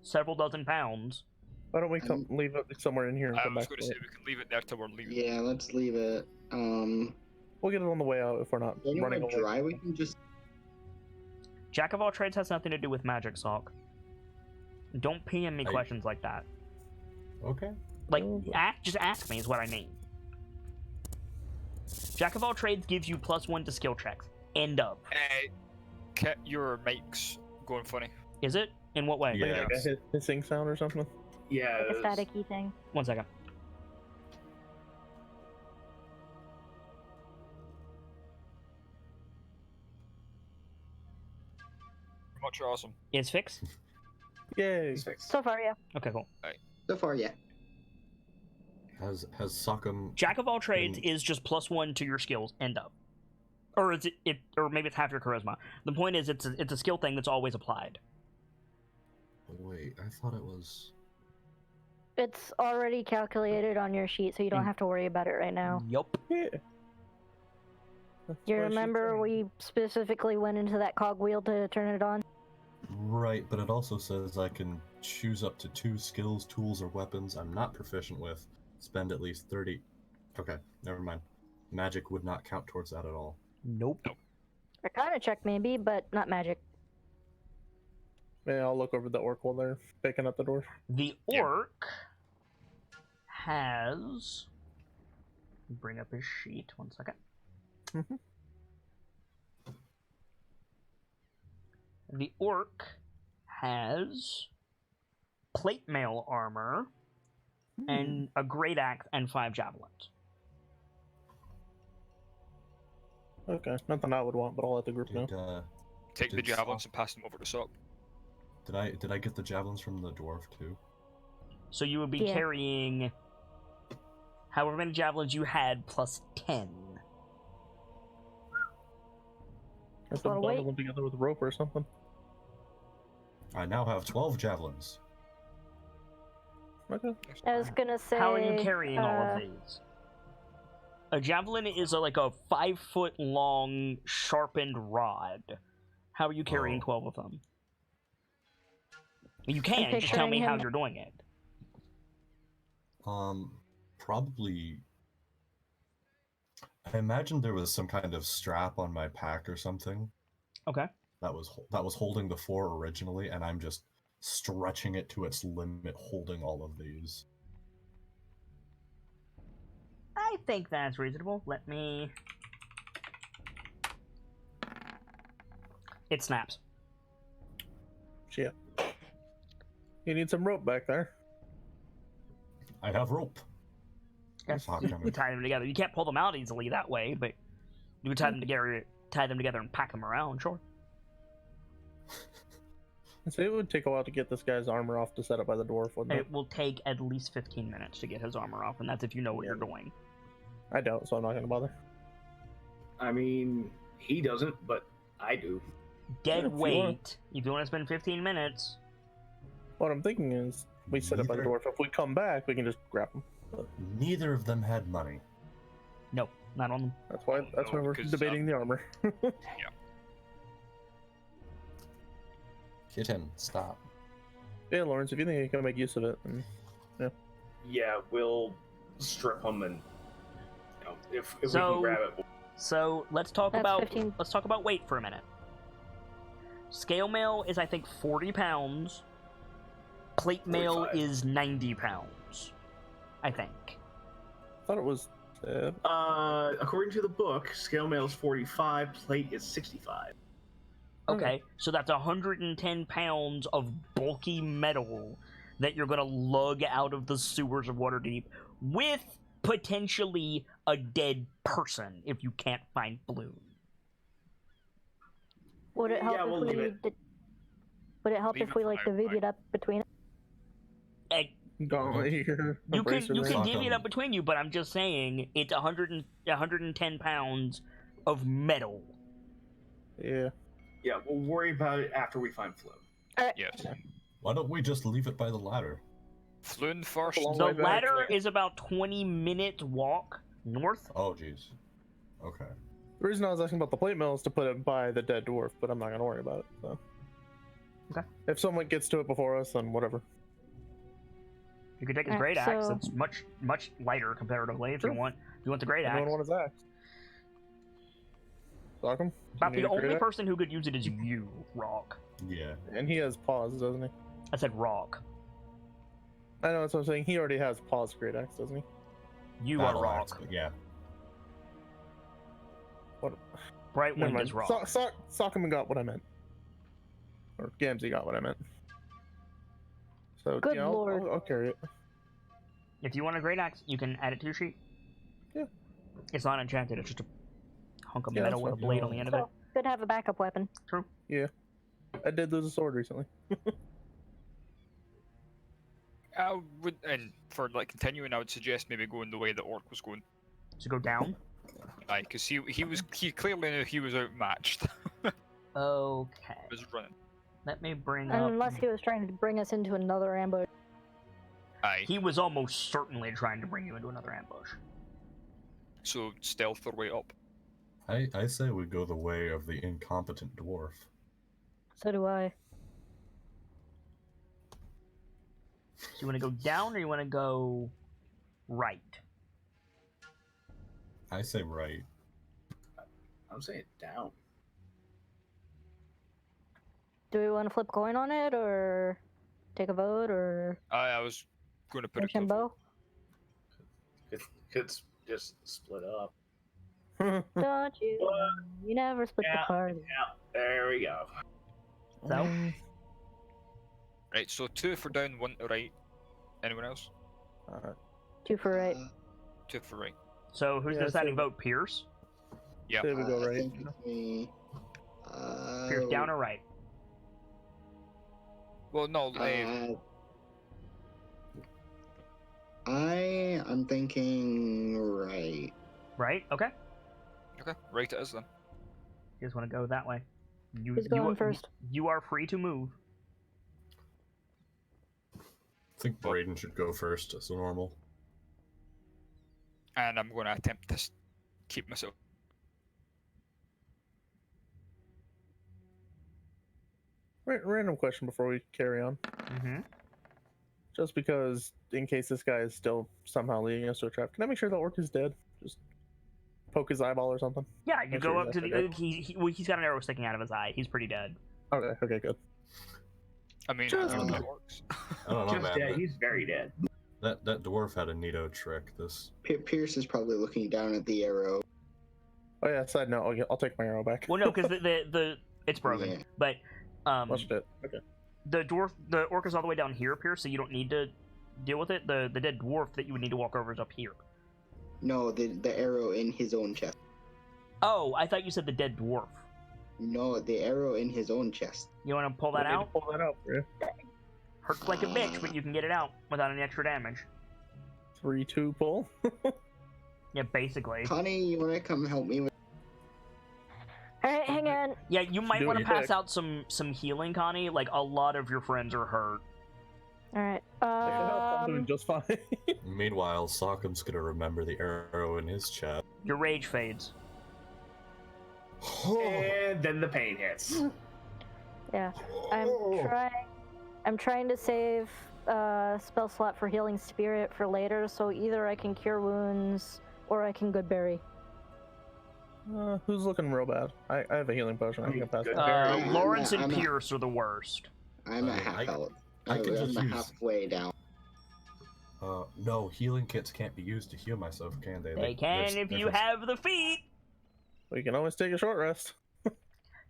several dozen pounds. Why don't we leave it somewhere in here and I come was back going to to it? say we can leave it there till we're leaving. Yeah, let's leave it. We'll get it on the way out if we're not Anywhere running away. dry, we can just. Jack of all trades has nothing to do with magic, Salk. Don't PM me questions like that. Okay. Like, just ask me is what I mean. Jack of all trades gives you +1 to skill checks. End of. Kit, your mic's going funny. Is it? In what way? Yeah. Like a hissing sound or something? Yeah. Like a staticky thing. 1 second. Much awesome. Is fixed? Yay! It's fixed. So far, yeah. Okay, cool. So far, yeah. Has Sokkum... Jack of all trades is just +1 to your skills. End of. Or is it? Or maybe it's half your charisma. The point is, it's a skill thing that's always applied. Oh, wait, I thought it was... It's already calculated on your sheet, so you don't have to worry about it right now. Yup. Yeah. That's You what she remember said. we specifically went into that cogwheel to turn it on? Right, but it also says I can choose up to 2 skills, tools, or weapons I'm not proficient with. Spend at least 30... Okay, never mind. Magic would not count towards that at all. Nope. Arcana check maybe, but not magic. Yeah, I'll look over the orc while they're picking up the door. The Yeah. orc has... Bring up his sheet. 1 second. Mhm. The orc has plate mail armor and a great axe and 5 javelins. Okay, nothing I would want, but I'll let the group know. Take the Did javelins Sok- and pass them over to Sok. Did I get the javelins from the dwarf too? So you would be Yeah. carrying however many javelins you had plus 10. I have to Well, bundle wait. them together with rope or something. I now have 12 javelins. Okay. I was gonna say. How are you carrying all uh, of these? A javelin is like a 5-foot long sharpened rod. How are you carrying Oh. 12 of them? You can, just tell picturing me how him- you're doing it. Probably... I imagine there was some kind of strap on my pack or something Okay. that was holding the 4 originally, and I'm just stretching it to its limit, holding all of these. I think that's reasonable. Let me... It snaps. Shit. You need some rope back there. I have rope. Yes. Fuck, You tie them together. You can't pull them out easily that way, but you would tie them together and pack them around, sure. So it would take a while to get this guy's armor off to set up by the dwarf, wouldn't it? It will take at least 15 minutes to get his armor off, and that's if you know what you're doing. I don't, so I'm not gonna bother. I mean, he doesn't, but I do. Dead Yeah, if you weight. If you want to spend 15 minutes, What I'm thinking is, we set up by the Neither- dwarf. If we come back, we can just grab him. Neither of them had money. no, Not on them. That's why No, we're because, debating the armor. Kitten, stop. Yeah, Lawrence, if you think you can make use of it, then Yeah, we'll strip them and if we So- can grab it. So let's talk That's about 15. let's talk about weight for a minute. Scale mail is I think 40 pounds. Plate mail 45. is 90 pounds. I think. I thought it was. According to the book, scale mail is 45, plate is 65. Okay, so that's 110 pounds of bulky metal that you're gonna lug out of the sewers of Waterdeep with potentially a dead person if you can't find Floon. Would it help Yeah, if we'll we? leave it. Would it help Leave if it we for like now, divvied up between? Gauntlet here. You can Abrasive you thing. can Suck divvy it 'em. up between you, but I'm just saying it's 110 pounds of metal. Yeah. Yeah, we'll worry about it after we find Floon. Yes. Why don't we just leave it by the ladder? Floon first. Long The way back. ladder is about 20-minute walk north. Oh, jeez. Okay. The reason I was asking about the plate mill is to put it by the dead dwarf, but I'm not gonna worry about it. So. Okay. If someone gets to it before us, then whatever. You could take his Alright, great axe. so- It's much lighter comparatively. If Sure. you want the great axe. Anyone want his axe? Sock him? About You need the a great only axe? person who could use it is you, Rock. Yeah. And he has paws, doesn't he? I said Rock. I know that's what I'm saying. He already has paws great axe, doesn't he? You Battle are Rock. axe, but yeah. What? Brightwind Never mind. is Rock. Sock him got what I meant. Or Gamzee got what I meant. So Good yeah, lord. I'll carry it. If you want a great axe, you can add it to your sheet. Yeah. It's not enchanted. It's just a hunk of Yeah, metal that's with a fine. blade on the end of it. So, good to have a backup weapon. I did lose a sword recently. I would, and for like continuing, I would suggest maybe going the way the orc was going. So go down. Aye, because he clearly knew he was outmatched. Okay. He was running. Let me bring up. Unless he was trying to bring us into another ambush. Aye. He was almost certainly trying to bring you into another ambush. So stealth our way up. I say we go the way of the incompetent dwarf. So do I. So you want to go down or you want to go right? I say right. I'm saying down. Do we want to flip coin on it, or take a vote, or I was going to put it to a vote. Rochambeau? Could just split up. Don't you? You never split Yeah. the party. Yeah, there we go. So Right, so 2 for down, 1 to right. Anyone else? Two for right. 2 for right. so who's Yeah, the deciding so- vote? Pierce? Yeah. There we go, I right? think it's me. Pierce down or right? Well, no, I'm thinking right. Right? Okay. okay, right it is then. You just want to go that way. Who's going first? You are free to move. I think Braden should go first as normal. And I'm going to attempt to keep myself. Random question before we carry on. Mm-hmm. Just because, in case this guy is still somehow leading us to a trap, can I make sure the orc is dead? Just poke his eyeball or something? Yeah, you Make go sure up he's to the. actually Well, he's got an arrow sticking out of his eye. He's pretty dead. Okay, good. I mean, Just- it works. I don't know, Just man. dead. He's very dead. That dwarf had a neato trick. This Pierce is probably looking down at the arrow. Oh yeah, side note, I'll take my arrow back. Well, no, because the it's broken. Yeah. But Flushed it. Okay. the orc is all the way down here, Pierce. So you don't need to deal with it. The dead dwarf that you would need to walk over is up here. No, the arrow in his own chest. Oh, I thought you said the dead dwarf. No, the arrow in his own chest. You want to pull that I need to out? Pull that out for you. Hurts like a bitch, but you can get it out without any extra damage. 3-2 pull. Yeah, basically. Connie, you wanna come help me with? Alright, hang on. Yeah, you might Do want to what you pass think. out some healing, Connie. Like, a lot of your friends are hurt. All right. I'm doing just fine. Meanwhile, Sockham's gonna remember the arrow in his chest. Your rage fades. And then the pain hits. Yeah. I'm trying to save spell slot for healing spirit for later, so either I can cure wounds or I can goodberry. Who's looking real bad? I have a healing potion. I can pass Good that. berry. Lawrence I'm and not- Pierce are the worst. I'm I at mean, half health. I can just I'm use- halfway down. No, healing kits can't be used to heal myself, can they? They can if you have the feat. We can always take a short rest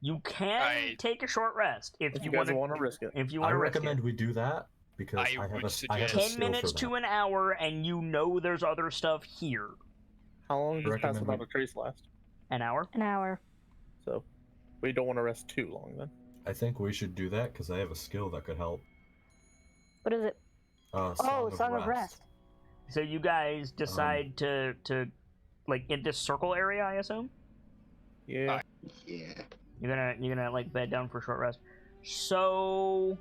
You can take a short rest if if you you guys want want to risk it. If you I want to risk recommend it. we do that because I I have would a, I suggest- have a 10 skill minutes for to that. an hour, and you know there's other stuff here. How long does Recommend pass without a trace last? An hour? An hour. So we don't want to rest too long then. I think we should do that because I have a skill that could help. What is it? Song of Rest. So you guys decide to like in this circle area, I assume? Yeah. Yeah. You're gonna like bed down for a short rest. So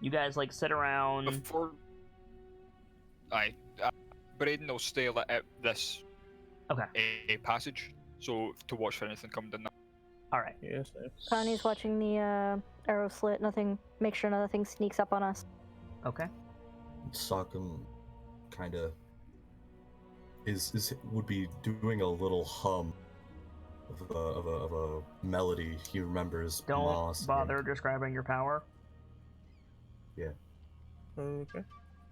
you guys like sit around. Before. Braden will stay at this Okay. a passage, so to watch for anything coming down. All right. Yes. Connie's watching the arrow slit. Make sure nothing sneaks up on us. Okay. Sockham kind of would be doing a little hum of a melody he remembers. Don't Moss bother describing your power. Okay.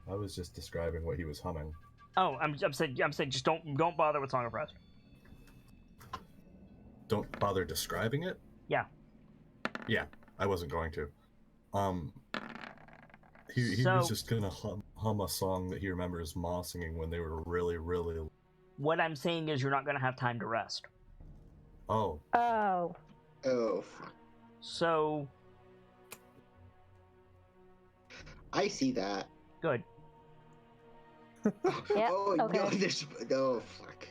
I was just describing what he was humming. Oh, I'm saying just don't bother with Song of Rest. Don't bother describing it? Yeah. Yeah, I wasn't going to. He So- was just gonna hum a song that he remembers Ma singing when they were really, really... What I'm saying is you're not gonna have time to rest. Oh, Oh. Oh, fuck. So I see that. good. Yeah, Oh, no, okay. there's... Oh, fuck.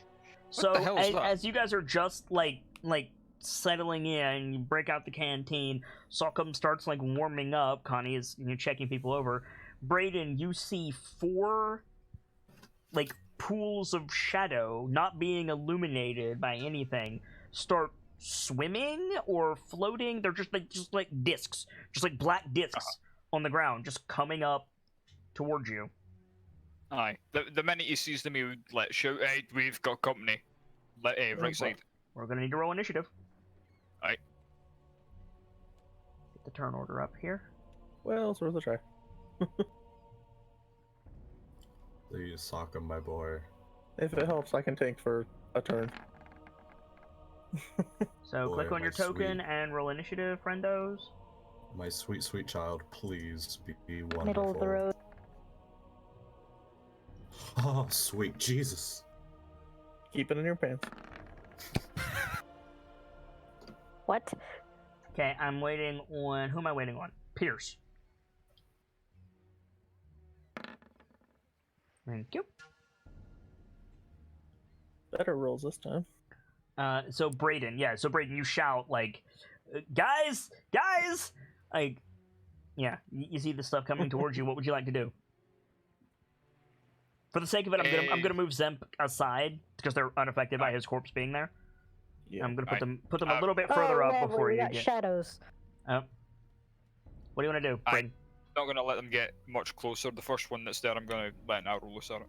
So the hell is that? as you guys are just like settling in, you break out the canteen. Sockham starts like warming up. Connie is checking people over. Braden, you see 4 like pools of shadow, not being illuminated by anything, start swimming or floating. They're just like discs, just like black discs on the ground, just coming up towards you. Aye. The minute he sees them, he would shout, "Hey, we've got company." Right side. We're gonna need to roll initiative. Aye. Get the turn order up here. Well, it's worth a try. please, Sockham, my boy. If it helps, I can tank for a turn. So Boy, click on your my token sweet. and roll initiative, friendos. My sweet, sweet child, please be wonderful. Middle of the road. Oh, sweet Jesus. Keep it in your pants. What? Okay, I'm waiting on. Who am I waiting on? Pierce. Thank you. Better rolls this time. So Braden, you shout like, guys, like, yeah, you see the stuff coming towards you. What would you like to do? For the sake of it, I'm gonna move Zemp aside because they're unaffected by his corpse being there. Yeah. I'm gonna put them a little bit further up whatever, before we you got get. shadows. What do you want to do, Braden? Not gonna let them get much closer. The first one that's there, I'm gonna let an arrow loose at it.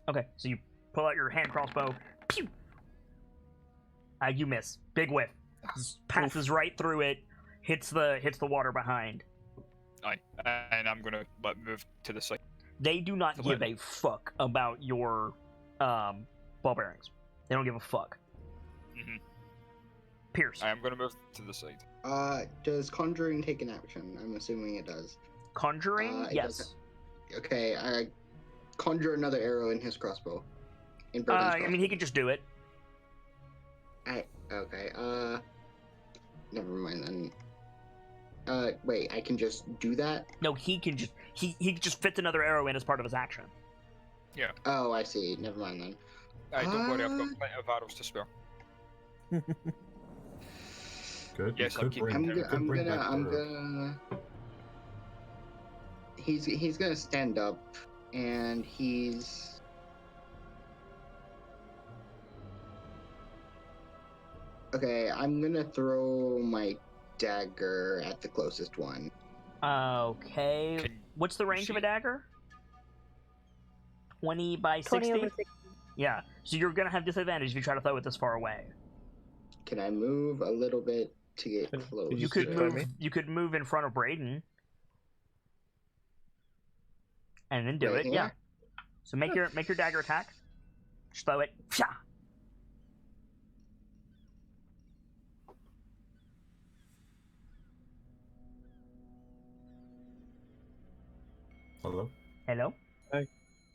Okay, so you pull out your hand crossbow. Pew! You miss. Big whiff. Passes right through it. Hits the water behind. Aye. And I'm gonna move to the side. They do not So give what- a fuck about your ball bearings. They don't give a fuck. Mhm. Pierce. I am gonna move to the side. Does conjuring take an action? I'm assuming it does. Conjuring? it Yes. doesn't. Okay, I conjure another arrow in his crossbow. In I mean, he could just do it. Okay, never mind then. Wait, I can just do that? No, he can just he just fits another arrow in as part of his action. Oh, I see. Never mind then. Don't worry, I've got plenty of arrows to spare. Good. Yes, you I'm could keeping bring, count. you could bring back the- he's gonna stand up, and he's. Okay, I'm gonna throw my dagger at the closest one. Okay. Can What's the you range of see a it? dagger? 20 by 20 60? over 60. Yeah. So you're gonna have disadvantage if you try to throw it this far away. Can I move a little bit to get Could close? you You could see by move. me? You could move in front of Braden, and then do Right it. Yeah. here? So make your dagger attack. Just throw it. Psha! Hello? Hello. Hi.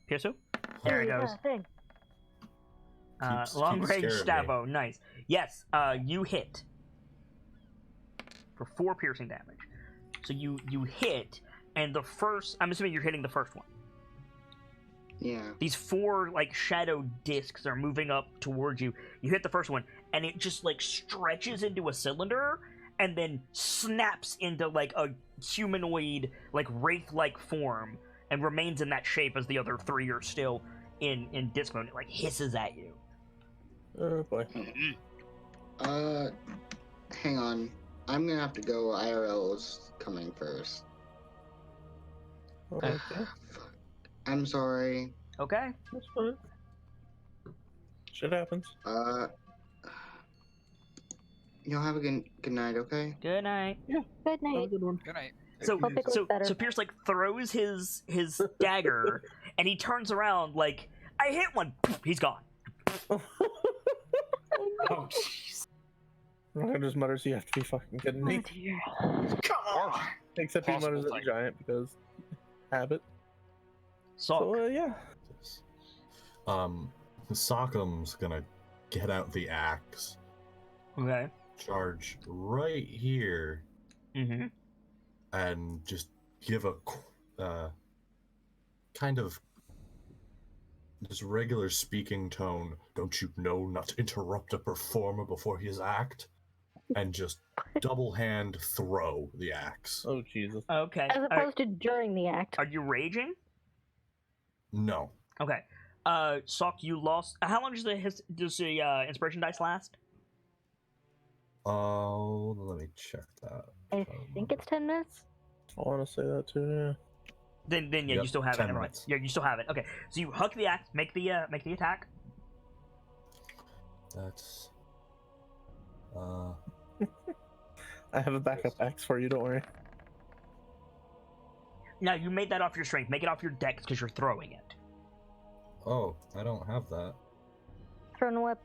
Pierce. There it Hey, goes. thing. Long keeps range scaring me. stabbo. Nice. Yes. You hit for 4 piercing damage. So you hit, and the first. I'm assuming you're hitting the first one. Yeah. These 4 like shadow discs are moving up towards you. You hit the first one, and it just like stretches into a cylinder, and then snaps into like a humanoid, like wraith-like form, and remains in that shape as the other 3 are still in disc mode. It like hisses at you. Oh boy. Hang on. I'm gonna have to go. IRL's coming first. Okay. Fuck. I'm sorry. Okay. That's fine. Shit happens. Y'all have a good night, okay? Good night. Good Have a night. good one. Good night. So Hope it goes so better. so Pierce like throws his dagger, and he turns around like, I hit one. He's gone. Oh, jeez. Rocker just mutters, "You have to be fucking kidding Oh me." dear. Come on. Except he Possible mutters at the thing. giant because habit. So So yeah. Sockham's gonna get out the axe, okay. charge right here, Mm-hmm. and just give a kind of this regular speaking tone. Don't you know not to interrupt a performer before his act? And just double hand throw the axe. Oh Jesus. Okay. As opposed to during the act. Are you raging? No. Okay. Sock, you lost. How long does the inspiration dice last? Oh, let me check that. I think it's 10 minutes. I want to say that too. Yeah. Then yeah, Yep, you still have it. 10 Never mind. minutes. Yeah, you still have it. Okay. So you huck the axe, make the attack. That's I have a backup axe for you. Don't worry. Now you made that off your strength. Make it off your dex because you're throwing it. oh, I don't have that. Thrown Uh-oh.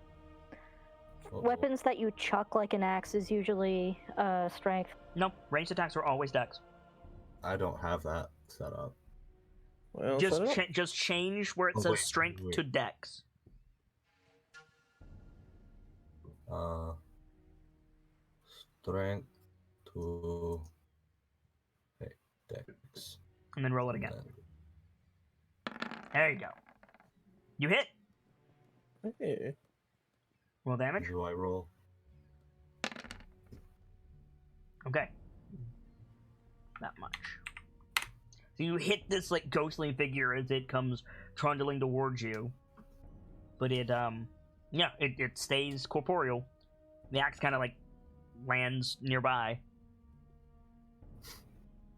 weapons that you chuck like an axe is usually strength. No, ranged attacks are always dex. I don't have that set up. Well, Just set it up. just change where it Oh, says wait, strength wait. to dex. Strength to dex. And then roll it again. And There you go. You hit. Hey. Roll then damage. do I roll? Okay. Not much. So you hit this like ghostly figure as it comes trundling towards you. But it it stays corporeal. The axe kind of like lands nearby.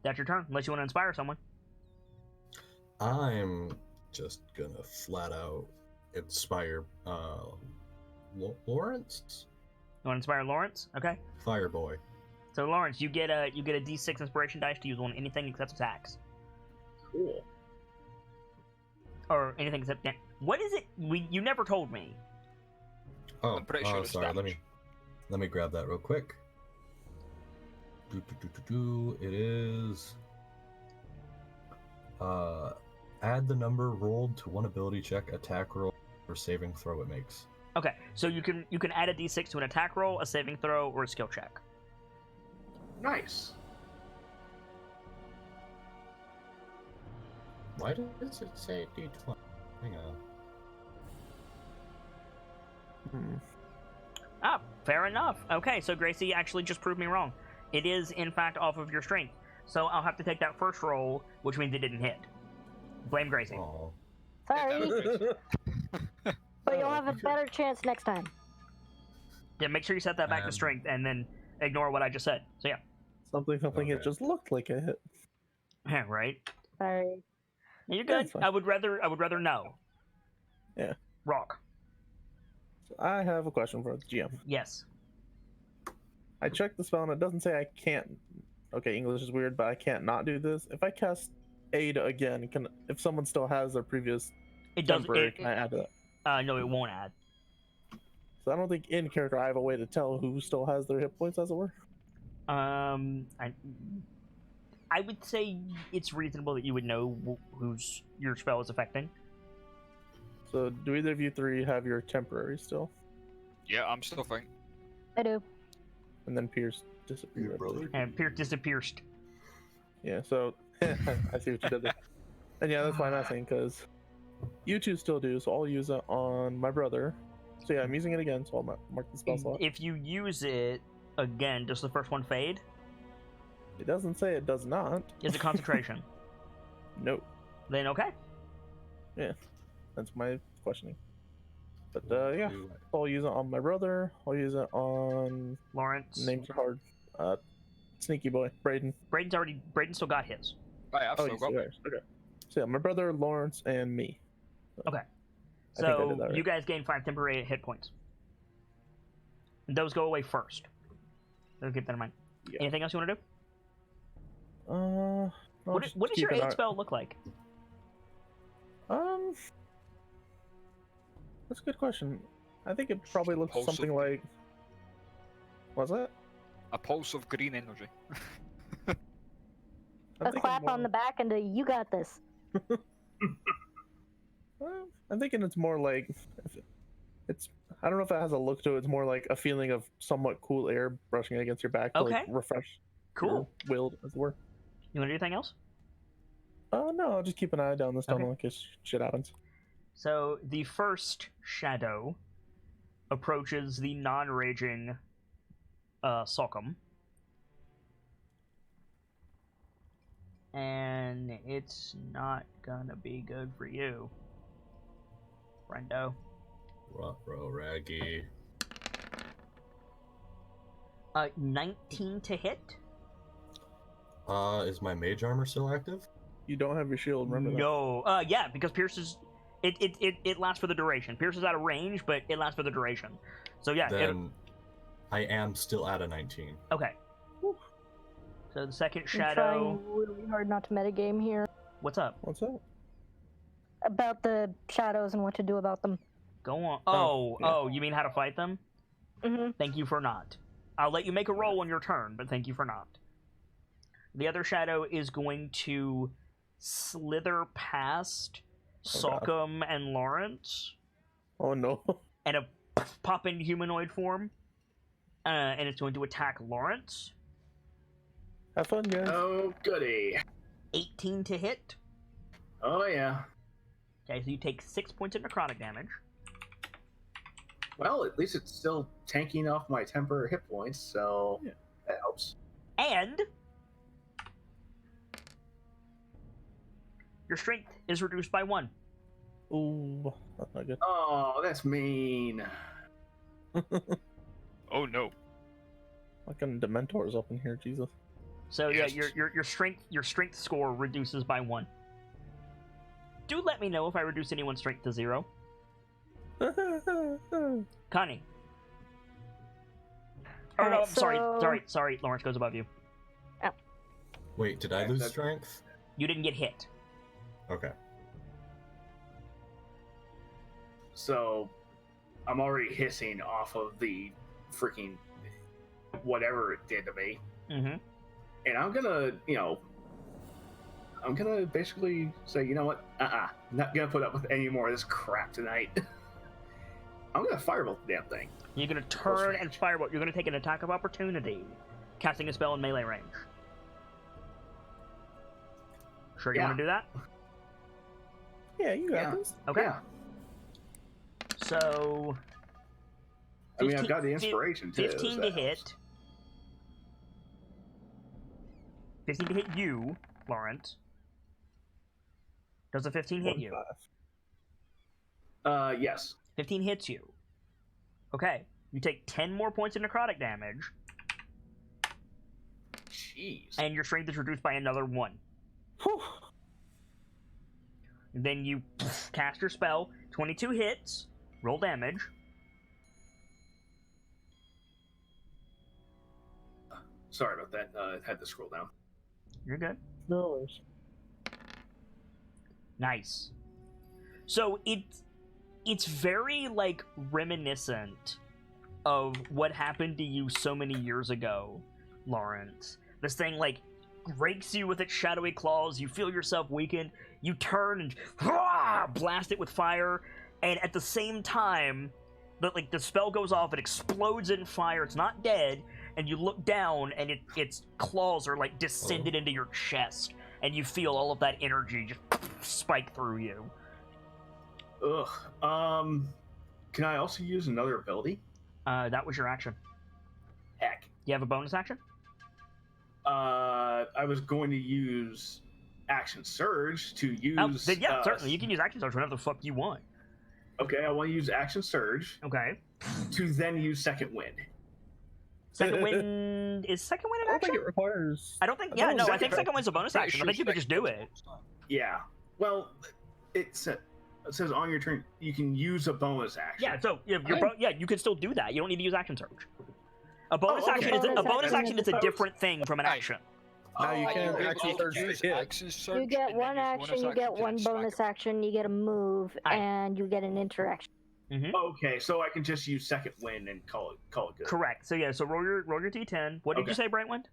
That's your turn, unless you want to inspire someone. I'm just gonna flat out inspire Lawrence? You want to inspire Lawrence? Okay. Fireboy. So Lawrence, you get a D6 inspiration dice to use on anything except attacks. Cool. Or anything except what is it? You never told me. Oh, I'm pretty sure it's sorry. damage. Let me grab that real quick. It is add the number rolled to one ability check, attack roll, or saving throw it makes. Okay, so you can add a D6 to an attack roll, a saving throw, or a skill check. Nice. Why does it say D20? Hang on. Ah, fair enough. Okay, so Gracie actually just proved me wrong. It is, in fact, off of your strength. So I'll have to take that first roll, which means it didn't hit. Blame Gracie. Aw. Sorry, but you'll have a better chance next time. Yeah, make sure you set that back to strength, and then ignore what I just said. So yeah. Something. Okay. It just looked like a hit. Yeah, right. Sorry. You're Yeah, good. it's fine. I would rather know. Yeah. Rock. So I have a question for the GM. Yes. I checked the spell and it doesn't say I can't. Okay, English is weird, but I can't not do this. If I cast Aid again, if someone still has their previous It does. temporary, can I add to that? No, it won't add. So I don't think in character I have a way to tell who still has their hit points, as it were. I would say it's reasonable that you would know who's your spell is affecting. So do either of you three have your temporary still? Yeah, I'm still fine. I do. And then Pierce disappeared. Your brother. And Pierce disappears. Yeah, so I see what you did there. And yeah, that's why I'm asking, because you two still do, so I'll use it on my brother. So yeah, I'm using it again, so I'll mark the spell slot. If you use it again, does the first one fade? It doesn't say it does not. Is it concentration? No, Then okay. that's my questioning. But yeah, I'll use it on my brother. I'll use it on Lawrence. names are hard. Sneaky boy, Braden. Braden still got his. Right, I've Oh, still you got still got yours. Okay. So yeah, my brother, Lawrence, and me. Okay. I think I So did that right. you guys gain 5 temporary hit points. And those go away first. So keep that in mind. Yeah. Anything else you want to do? I'll What just does keep your an aid eye- spell look like? That's a good question. I think it probably looks Pulse of- something like. What's that? a pulse of green energy. I'm A thinking clap on more- the back and a "you got this." I'm thinking it's more like it's. I don't know if it has a look to it. It's more like a feeling of somewhat cool air brushing against your back to like Okay. refresh. Cool. Your will, as it were. You want to do anything else? No, I'll just keep an eye down this tunnel Okay. in case shit happens. So the first shadow approaches the non-raging Sock'em. And it's not gonna be good for you, friendo. Ruh-roh, Raggy. 19 to hit? Is my mage armor still active? You don't have your shield, remember that? No. Yeah, because Pierce is... It lasts for the duration. Pierce is out of range, but it lasts for the duration. So yeah, Then I am still at a 19. okay. So the second I'm shadow... trying really hard not to metagame here What's up? What's that? about the shadows and what to do about them. Go on. Oh, yeah. Oh, you mean how to fight them? Mm-hmm. Thank you for not. I'll let you make a roll on your turn, but thank you for not. The other shadow is going to slither past Oh, God. Sock'em and Lawrence Oh no. and pop into humanoid form. And it's going to attack Lawrence. Have fun, guys. Oh, goody. 18 to hit. Oh, yeah. Okay, so you take 6 points of necrotic damage. Well, at least it's still tanking off my temporary hit points, so Yeah. that helps. And your strength is reduced by 1. Ooh, that's not good. Oh, that's mean. Oh no. Fucking Dementors up in here, Jesus. So Yes. yeah, your strength score reduces by 1. Do let me know if I reduce anyone's strength to 0. Connie. Oh no, Alright, I'm sorry. Lawrence goes above you. Wait, did I Okay, lose that- strength? You didn't get hit. Okay. So I'm already hissing off of the freaking whatever it did to me. Mm-hmm. And I'm gonna basically say, you know what? Not gonna put up with any more of this crap tonight. I'm gonna firebolt the damn thing. You're gonna turn and firebolt. You're gonna take an attack of opportunity, casting a spell in melee range. Sure, you Yeah. want to do that? Yeah, you got Yeah. this. Okay. Yeah. So. I mean, I've got the inspiration too. 15 so to that helps. hit. 15 to hit you, Lawrence. Does a 15 hit you? 25. Yes. 15 hits you. Okay, you take 10 more points of necrotic damage, Jeez. and your strength is reduced by another 1. Whew. Then you cast your spell. 22 hits. Roll damage. Sorry about that. I had to scroll down. You're good. No worries. Nice. So it's very like reminiscent of what happened to you so many years ago, Lawrence. This thing like rakes you with its shadowy claws. You feel yourself weakened. You turn and blast it with fire, and at the same time, the spell goes off. It explodes in fire. It's not dead, and you look down, and its claws are like descended into your chest, and you feel all of that energy just spike through you. Ugh. Can I also use another ability? That was your action. Heck. You have a bonus action? I was going to use Action Surge to use. Oh, then yeah, certainly. You can use Action Surge whenever the fuck you want. Okay, I want to use Action Surge Okay. to then use Second Wind. Second Wind... Is Second Wind I an don't action? think it requires. I don't think... I Yeah, don't no, think I think Second Wind's a bonus action. I think you could just do it. Yeah. Well, it says on your turn you can use a bonus action. Yeah, so you can still do that. You don't need to use Action Surge. A bonus Oh, okay. action is a bonus Bonus action is a action. different thing from an action. Now you Oh, can okay. Action Surge to hit. Action surge, You get and then one use action, bonus you get action to one then stack bonus them. action, you get a move, Aye. and you get an interaction. Okay, so I can just use Second Wind and call it good. Correct. So yeah, so roll your D10. What did you say, Brightwind?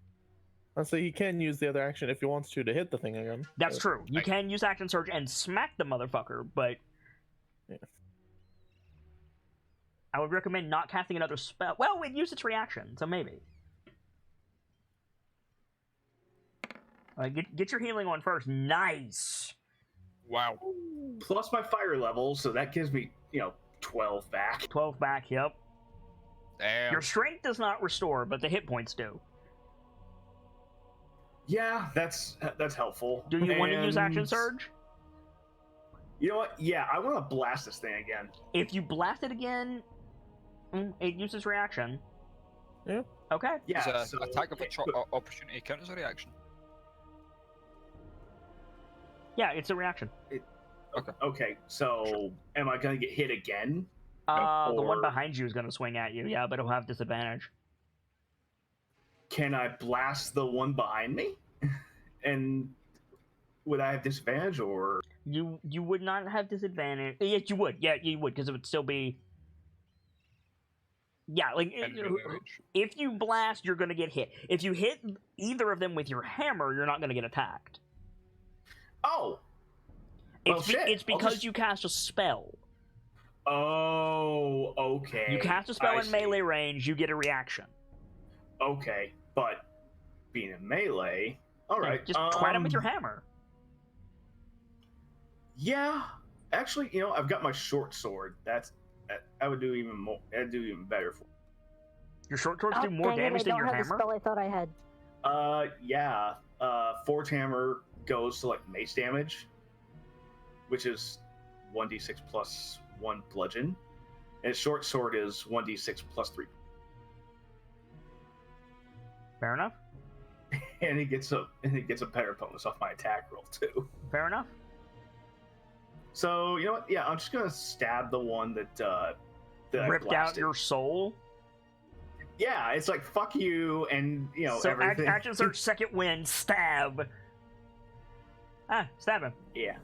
So he can use the other action if he wants to hit the thing again. That's So- true. You can use Action Surge and smack the motherfucker, but Yeah. I would recommend not casting another spell. Well, it used its reaction, so maybe. Get your healing on first. Nice. Wow. Plus my fire level, so that gives me 12 back. 12 back. Yep. Damn. Your strength does not restore, but the hit points do. Yeah, that's helpful. Do you want to use Action And- Surge? You know what? Yeah, I want to blast this thing again. If you blast it again, it uses reaction. Yeah. Okay. Yeah, Is so, attack of okay, opportunity count as a reaction? Yeah, it's a reaction. Okay, so am I gonna get hit again? The one Or- behind you is going to swing at you, yeah, but it'll have disadvantage. Can I blast the one behind me? And would I have disadvantage or? You would not have disadvantage. Yes, you would. Yeah, you would, because it would still be. Yeah, like And melee range. if you blast, you're going to get hit. If you hit either of them with your hammer, you're not going to get attacked. Oh. Well, It's, shit. it's I'll because just- you cast a spell. Oh, okay. You cast a spell I in see. melee range, you get a reaction. Okay, but being in melee, all right. Just twat him with your hammer. Yeah, actually, I've got my short sword. That would do even more. That'd do even better for. Your short swords Oh, do more dang it, damage I than don't your have hammer. the spell I thought I had. Yeah. Forge hammer goes to like mace damage, which is 1d6 plus 1 bludgeon, and short sword is 1d6 plus 3. Fair enough. And it gets a better bonus off my attack roll too. Fair enough. So you know what? Yeah, I'm just gonna stab the one that I Ripped out blasted. your soul. Yeah, it's like fuck you, and So everything. action search, second wind, stab. Stab him. Yeah.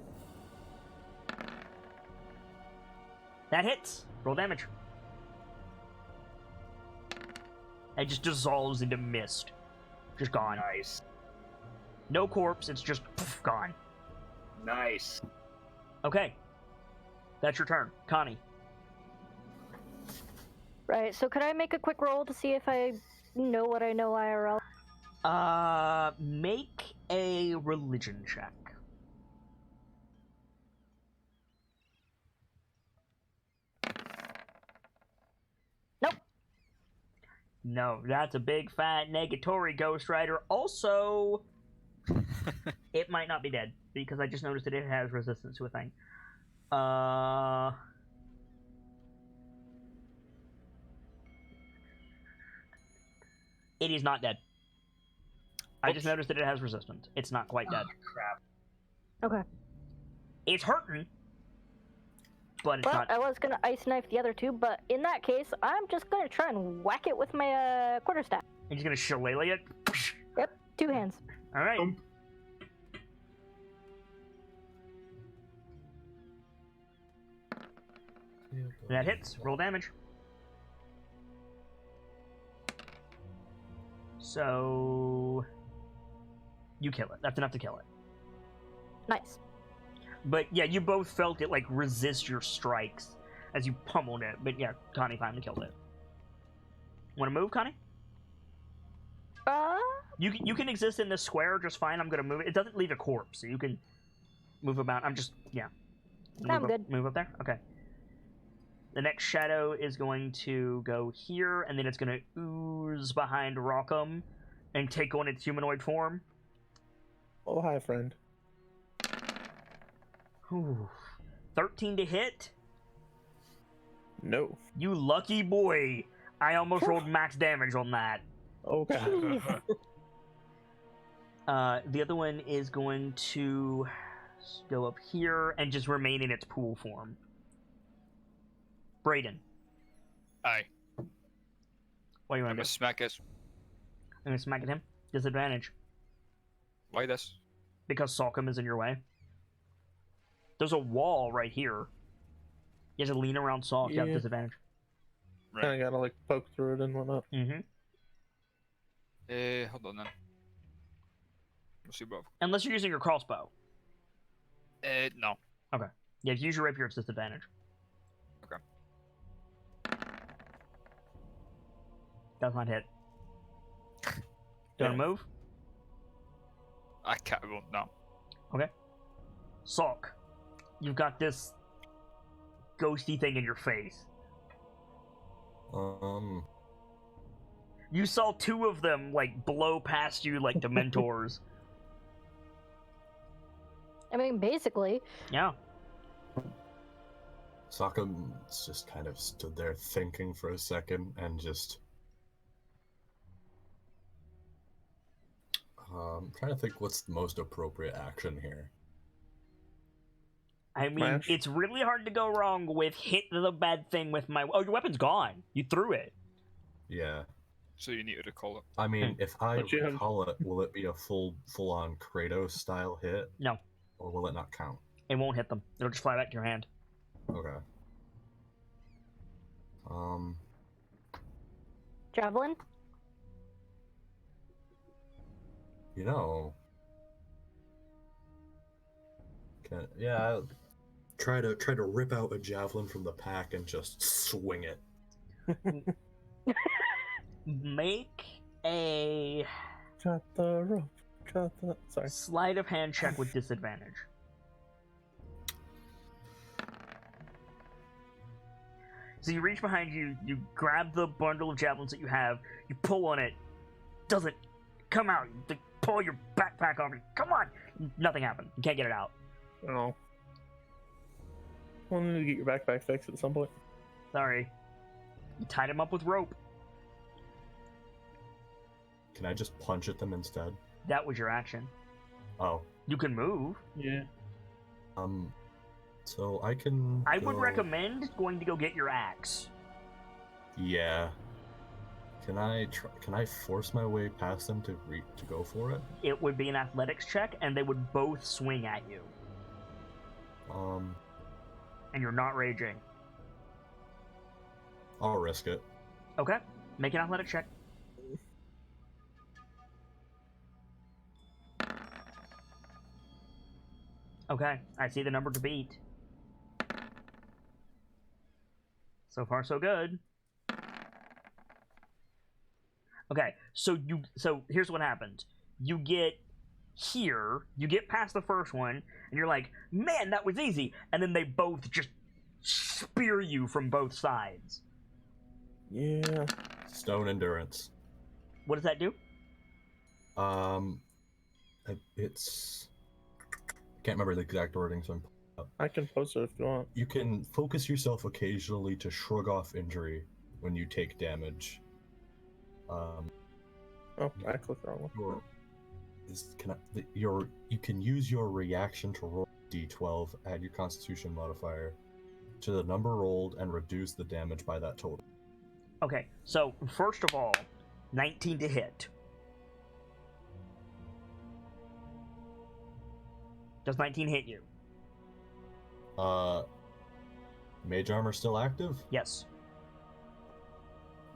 That hits. Roll damage. It just dissolves into mist. Just gone. Nice. No corpse, it's just gone. Nice. Okay. That's your turn. Connie. Right, so could I make a quick roll to see if I know what I know IRL? Make a religion check. Nope. No, that's a big fat negatory, Ghost Rider. Also, It might not be dead, because I just noticed that it has resistance to a thing. It is not dead. I just Oops. noticed that it has resistance. It's not quite dead. Crap. Okay. It's hurting, but it's Well, not. I was gonna ice knife the other two, but in that case, I'm just gonna try and whack it with my quarterstaff. You're just gonna shillelagh it? Yep, 2 hands. Alright. That hits. Roll damage. So... You kill it. That's enough to kill it. Nice. But yeah, you both felt it, like, resist your strikes as you pummeled it. But yeah, Connie finally killed it. Want to move, Connie? You can exist in this square just fine. I'm going to move it. It doesn't leave a corpse, so you can move about. I'm just, yeah. I'm good. Move up there? Okay. The next shadow is going to go here, and then it's going to ooze behind Rockham and take on its humanoid form. Oh, hi, friend. Ooh. 13 to hit? No. You lucky boy. I almost rolled max damage on that. Okay. The other one is going to go up here and just remain in its pool form. Brayden. Aye. What do you want I'm to gonna do? smack it. I'm going to smack at him. Disadvantage. Why this? Because Salcom is in your way. There's a wall right here. You have to lean around Salk. You have Yeah. disadvantage. Right. Kind of gotta like poke through it and whatnot. Mm-hmm. Hold on then. Let's see what. Unless you're using your crossbow. No. Yeah, if you use your rapier, it's disadvantage. Okay. Does not hit. Don't move. I can't. Well, no. Okay. Salk, you've got this ghosty thing in your face. You saw 2 of them, like, blow past you like Dementors. I mean, basically. Yeah. Sokka just kind of stood there thinking for a second and just... trying to think what's the most appropriate action here. I mean, Smash. it's really hard to go wrong with hit the bad thing with my... Oh, your weapon's gone. You threw it. Yeah. So you need to recall it. I mean, if I But you have- recall it, will it be a full-on Kratos-style hit? No. Or will it not count? It won't hit them. It'll just fly back to your hand. Okay. Javelin? You know... Yeah, try to rip out a javelin from the pack and just swing it. Make a Cut the rope. Cut the... Sorry. sleight of hand check with disadvantage. So you reach behind you, you grab the bundle of javelins that you have, you pull on it, doesn't come out. You pull your backpack off. Come on! Nothing happened. You can't get it out. Oh. We'll need to get your backpack fixed at some point. Sorry. You tied him up with rope. Can I just punch at them instead? That was your action. Oh. You can move. Yeah. So I can I would go- recommend going to go get your axe. Yeah. Can I force my way past them to go for it? It would be an athletics check, and they would both swing at you. And you're not raging. I'll risk it. Okay. Make an athletic check. Okay, I see the number to beat. So far, so good. Okay, so here's what happened. You get here, you get past the first one, and you're like, man, that was easy. And then they both just spear you from both sides. Stone endurance. What does that do? It's I can't remember the exact wording, so I can post it if you want. you can focus yourself occasionally to shrug off injury when you take damage. Oh, I clicked the wrong one. You can use your reaction to roll d12, add your Constitution modifier to the number rolled, and reduce the damage by that total. Okay, so first of all, 19 to hit. Does 19 hit you? Mage armor still active? Yes.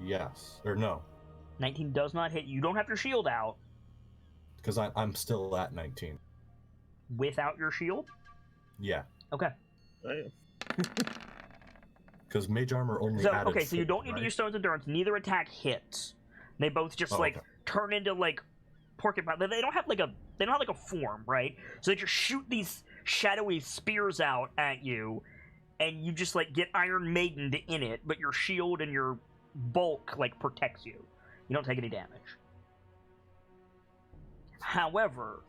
Yes. Or no. 19 does not hit you. You don't have your shield out. Because I'm still at 19. Without your shield? Yeah. Okay. Because mage armor only added Okay, so you 4, don't need right? to use Stone's Endurance. Neither attack hits. They both just okay. turn into porcupine. They don't have a form, right? So they just shoot these shadowy spears out at you, and you just get Iron Maidened in it, but your shield and your bulk protects you. You don't take any damage. However,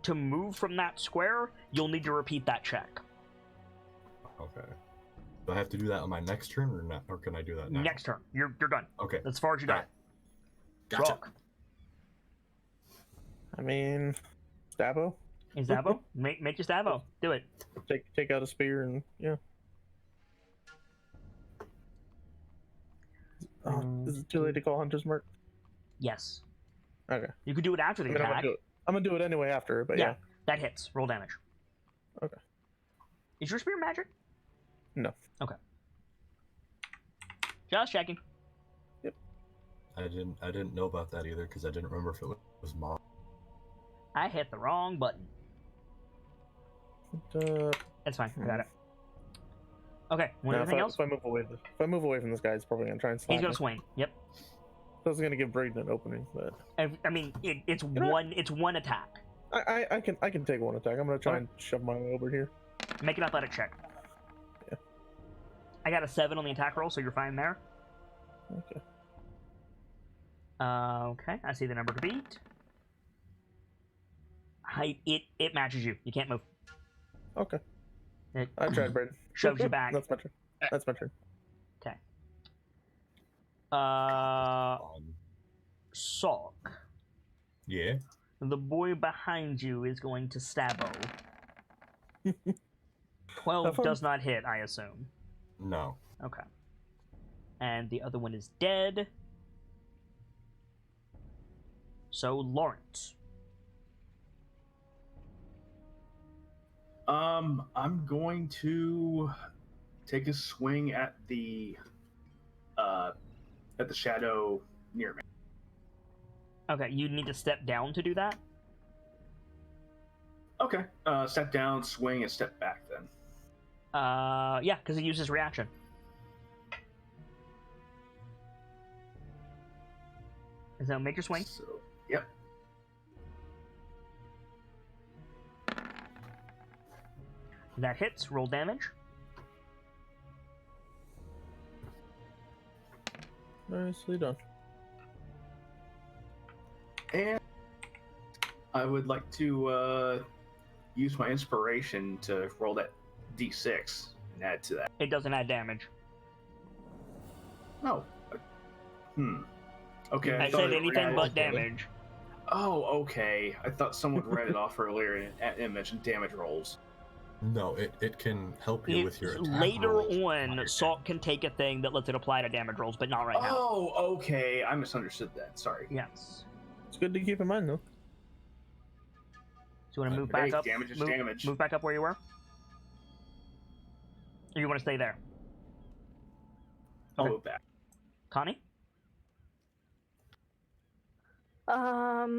to move from that square, you'll need to repeat that check. Okay. Do I have to do that on my next turn, or not? Or can I do that now? Next turn. You're done. Okay. As far as you got. Right. Gotcha. Rock. I mean, Stabo? Is Stabo? make your Stabo. Do it. Take out a spear and yeah. Is it too late to call Hunter's Mark? Yes. Okay. You could do it after the attack. I'm gonna do it anyway after, but yeah. That hits. Roll damage. Okay. Is your spear magic? No. Okay. Just checking. Yep. I didn't know about that either because I didn't remember if it was mod. I hit the wrong button. That's fine. I got it. Okay. Anything else? If I move away from this guy, he's probably gonna try and slap He's gonna me. swing. Yep. So I was gonna give Braden an opening, but I mean, it's one attack. I can take one attack. I'm gonna try and shove my way over here. Make an athletic check. Yeah. I got a 7 on the attack roll, so you're fine there. Okay. Okay. I see the number to beat. Height. It matches you. You can't move. Okay. It I tried, Braden. shoves you back. That's my turn. That's my turn. Okay. Salk. Yeah. The boy behind you is going to Stabo. 12 does not hit, I assume. No. Okay. And the other one is dead. So, Lawrence. I'm going to take a swing at the shadow near me. Okay, you need to step down to do that? Okay. Step down, swing, and step back then. Yeah, because it uses reaction. So make your swing. So, yep. That hits. Roll damage. Nicely done. And I would like to use my inspiration to roll that d6 and add to that. It doesn't add damage. No. Okay. I said anything but damage. Oh, okay. I thought someone read it off earlier and it mentioned damage rolls. No, it can help you with your attack Later rolls. on, Salt can take a thing that lets it apply to damage rolls, but not right now. Oh, okay. I misunderstood that. Sorry. Yes. It's good to keep in mind, though. So you want to move back up? Damage is damage. Move back up where you were? Or you want to stay there? I'll Okay. move back. Connie? I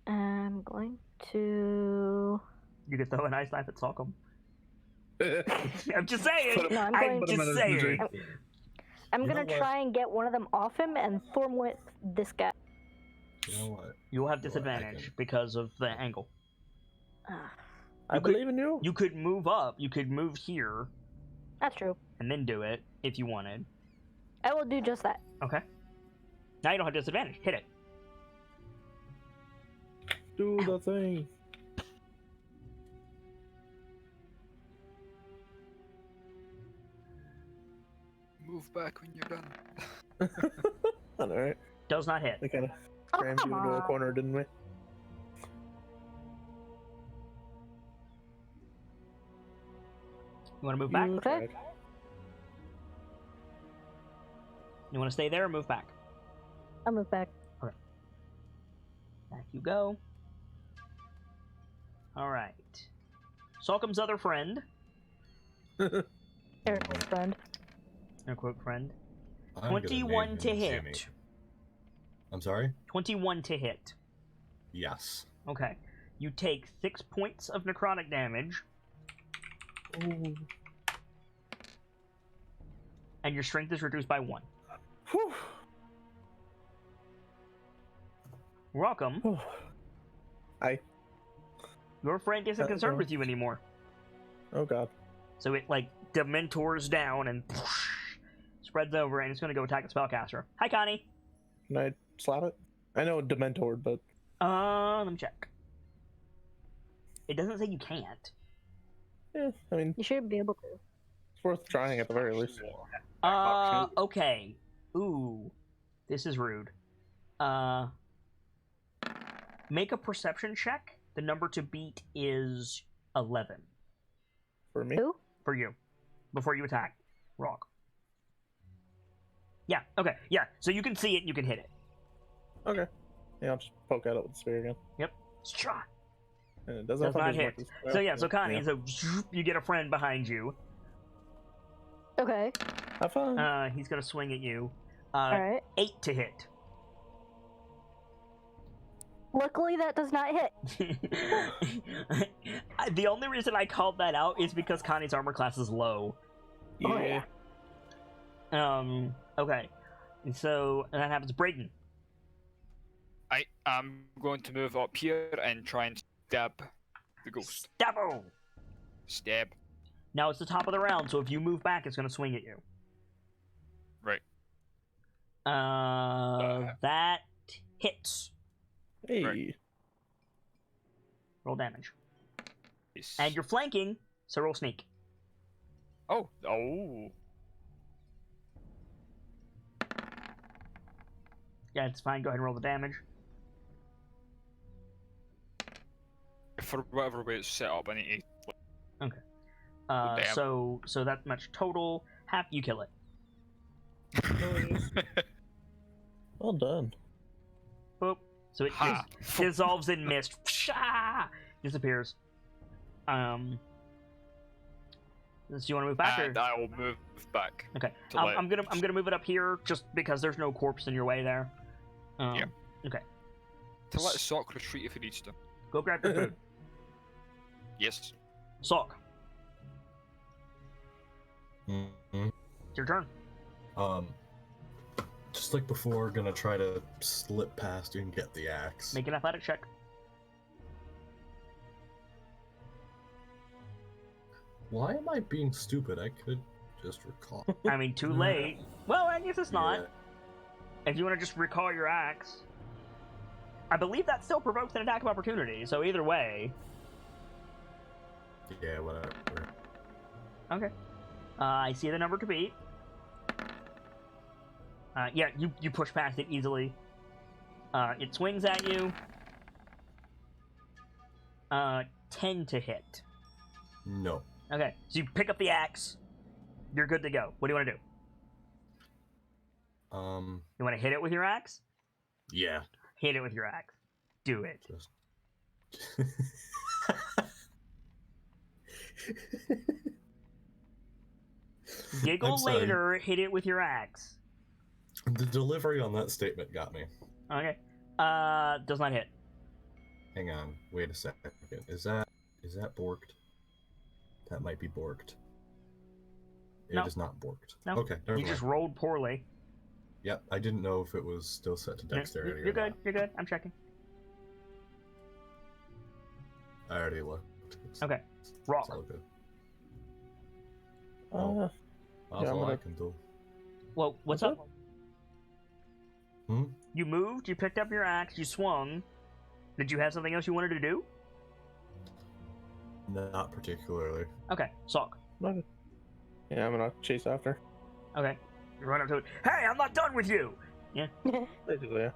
am going to. You could throw a nice knife at Salcom. I'm just Put saying. him- No, I'm I'm going. just saying. I'm You know gonna what? try and get one of them off him and form with this guy. You know what? You'll have You know what, I disadvantage can- because of the angle. Ah, I believe in you. You could move up. You could move here that's true. and then do it if you wanted. I will do just that. Okay. Now you don't have disadvantage. Hit it. Do the thing. Move back when you're done. All right. Does not hit. We kind of Oh, crammed come you into a on. corner, didn't we? You want to move back? You Okay. tried. You want to stay there or move back? I'll move back. Back you go. All right. Salcom's other friend, Eric's friend. air quote friend, I'm gonna 21 name to him hit. Jimmy. I'm sorry? 21 to hit. Yes. Okay. You take 6 points of necrotic damage, Ooh. and your strength is reduced by 1. Whew. Welcome. Whew. Your friend isn't concerned go. with you anymore. Oh god. So it, like, dementors down and spreads over, and it's going to go attack the spellcaster. Hi, Connie. Can I slap it? I know Dementor, but Let me check. It doesn't say you can't. yeah, I mean, You should be able to. it's worth trying at the very least. Okay. Ooh. This is rude. Make a perception check. The number to beat is 11 For me? Who? for you. Before you attack. Rock. Yeah, okay. Yeah, so you can see it and you can hit it. Okay. Yeah, I'll just poke at it with the spear again. Shot. And it doesn't Does punch not as hit. much as- So yeah, so Connie, Yeah. so you get a friend behind you. Okay. Have fun. He's gonna swing at you. Alright. 8 to hit. Luckily, that does not hit. The only reason I called that out is because Connie's armor class is low. Yeah. Okay. So that happens. Brayden. I'm going to move up here and try and stab the ghost. Stabbo! Stab. Now it's the top of the round, so if you move back, it's going to swing at you. Right. That hits. Hey. Right. Roll damage. Yes. And you're flanking, so roll sneak. Oh. Oh. Yeah, it's fine. Go ahead and roll the damage. For whatever way it's set up, I need to. Okay. Damn. So that much total. Half you kill it. Well done. Boop. So it Ha! dissolves in mist. Psha! Disappears. So you want to move back, or? And I'll move back. Okay. to I'm gonna move it up here just because there's no corpse in your way there. Yeah. Okay. To let Sock retreat if he needs to. Go grab your food. Yes. Sock. Mhm. It's your turn. Just like before, gonna try to slip past you and get the axe. Make an athletic check. Why am I being stupid? I could just recall. I mean, too late. Well, I guess it's not. Yeah. If you want to just recall your axe. I believe that still provokes an attack of opportunity, so either way. Yeah, whatever. Okay. I see the number to beat. Yeah, you push past it easily. It swings at you. 10 to hit. No. Okay, so you pick up the axe. You're good to go. What do you want to do? You want to hit it with your axe? Yeah. Hit it with your axe. Do it. Just. Giggle I'm sorry. later, hit it with your axe. The delivery on that statement got me. Okay. Does not hit. Hang on. Wait a second. Is that borked? That might be borked. No. It is not borked. No. Okay. Never You mind. just rolled poorly. Yep. I didn't know if it was still set to No, dexterity. You're or good. not. You're good. I'm checking. I already looked. Okay. It's Rock. all good. Uh, That's Yeah, I'm all I gonna- can do. Well, what's What's up? Hmm? You moved. You picked up your axe. You swung. Did you have something else you wanted to do? Not particularly. Okay, Salk. Okay. Yeah, I'm gonna chase after. Okay. You run up to it. Hey, I'm not done with you! Yeah. Basically, yeah.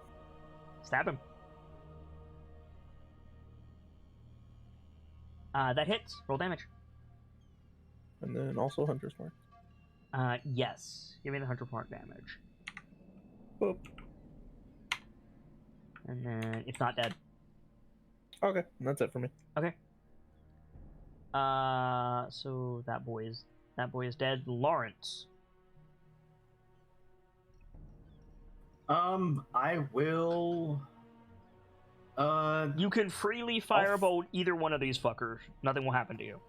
Stab him. That hits. Roll damage. And then also Hunter's Mark. Yes. Give me the Hunter Mark damage. Boop. And then it's not dead. Okay, and that's it for me. Okay. So that boy is dead. Lawrence. I will. You can freely firebolt either one of these fuckers. Nothing will happen to you.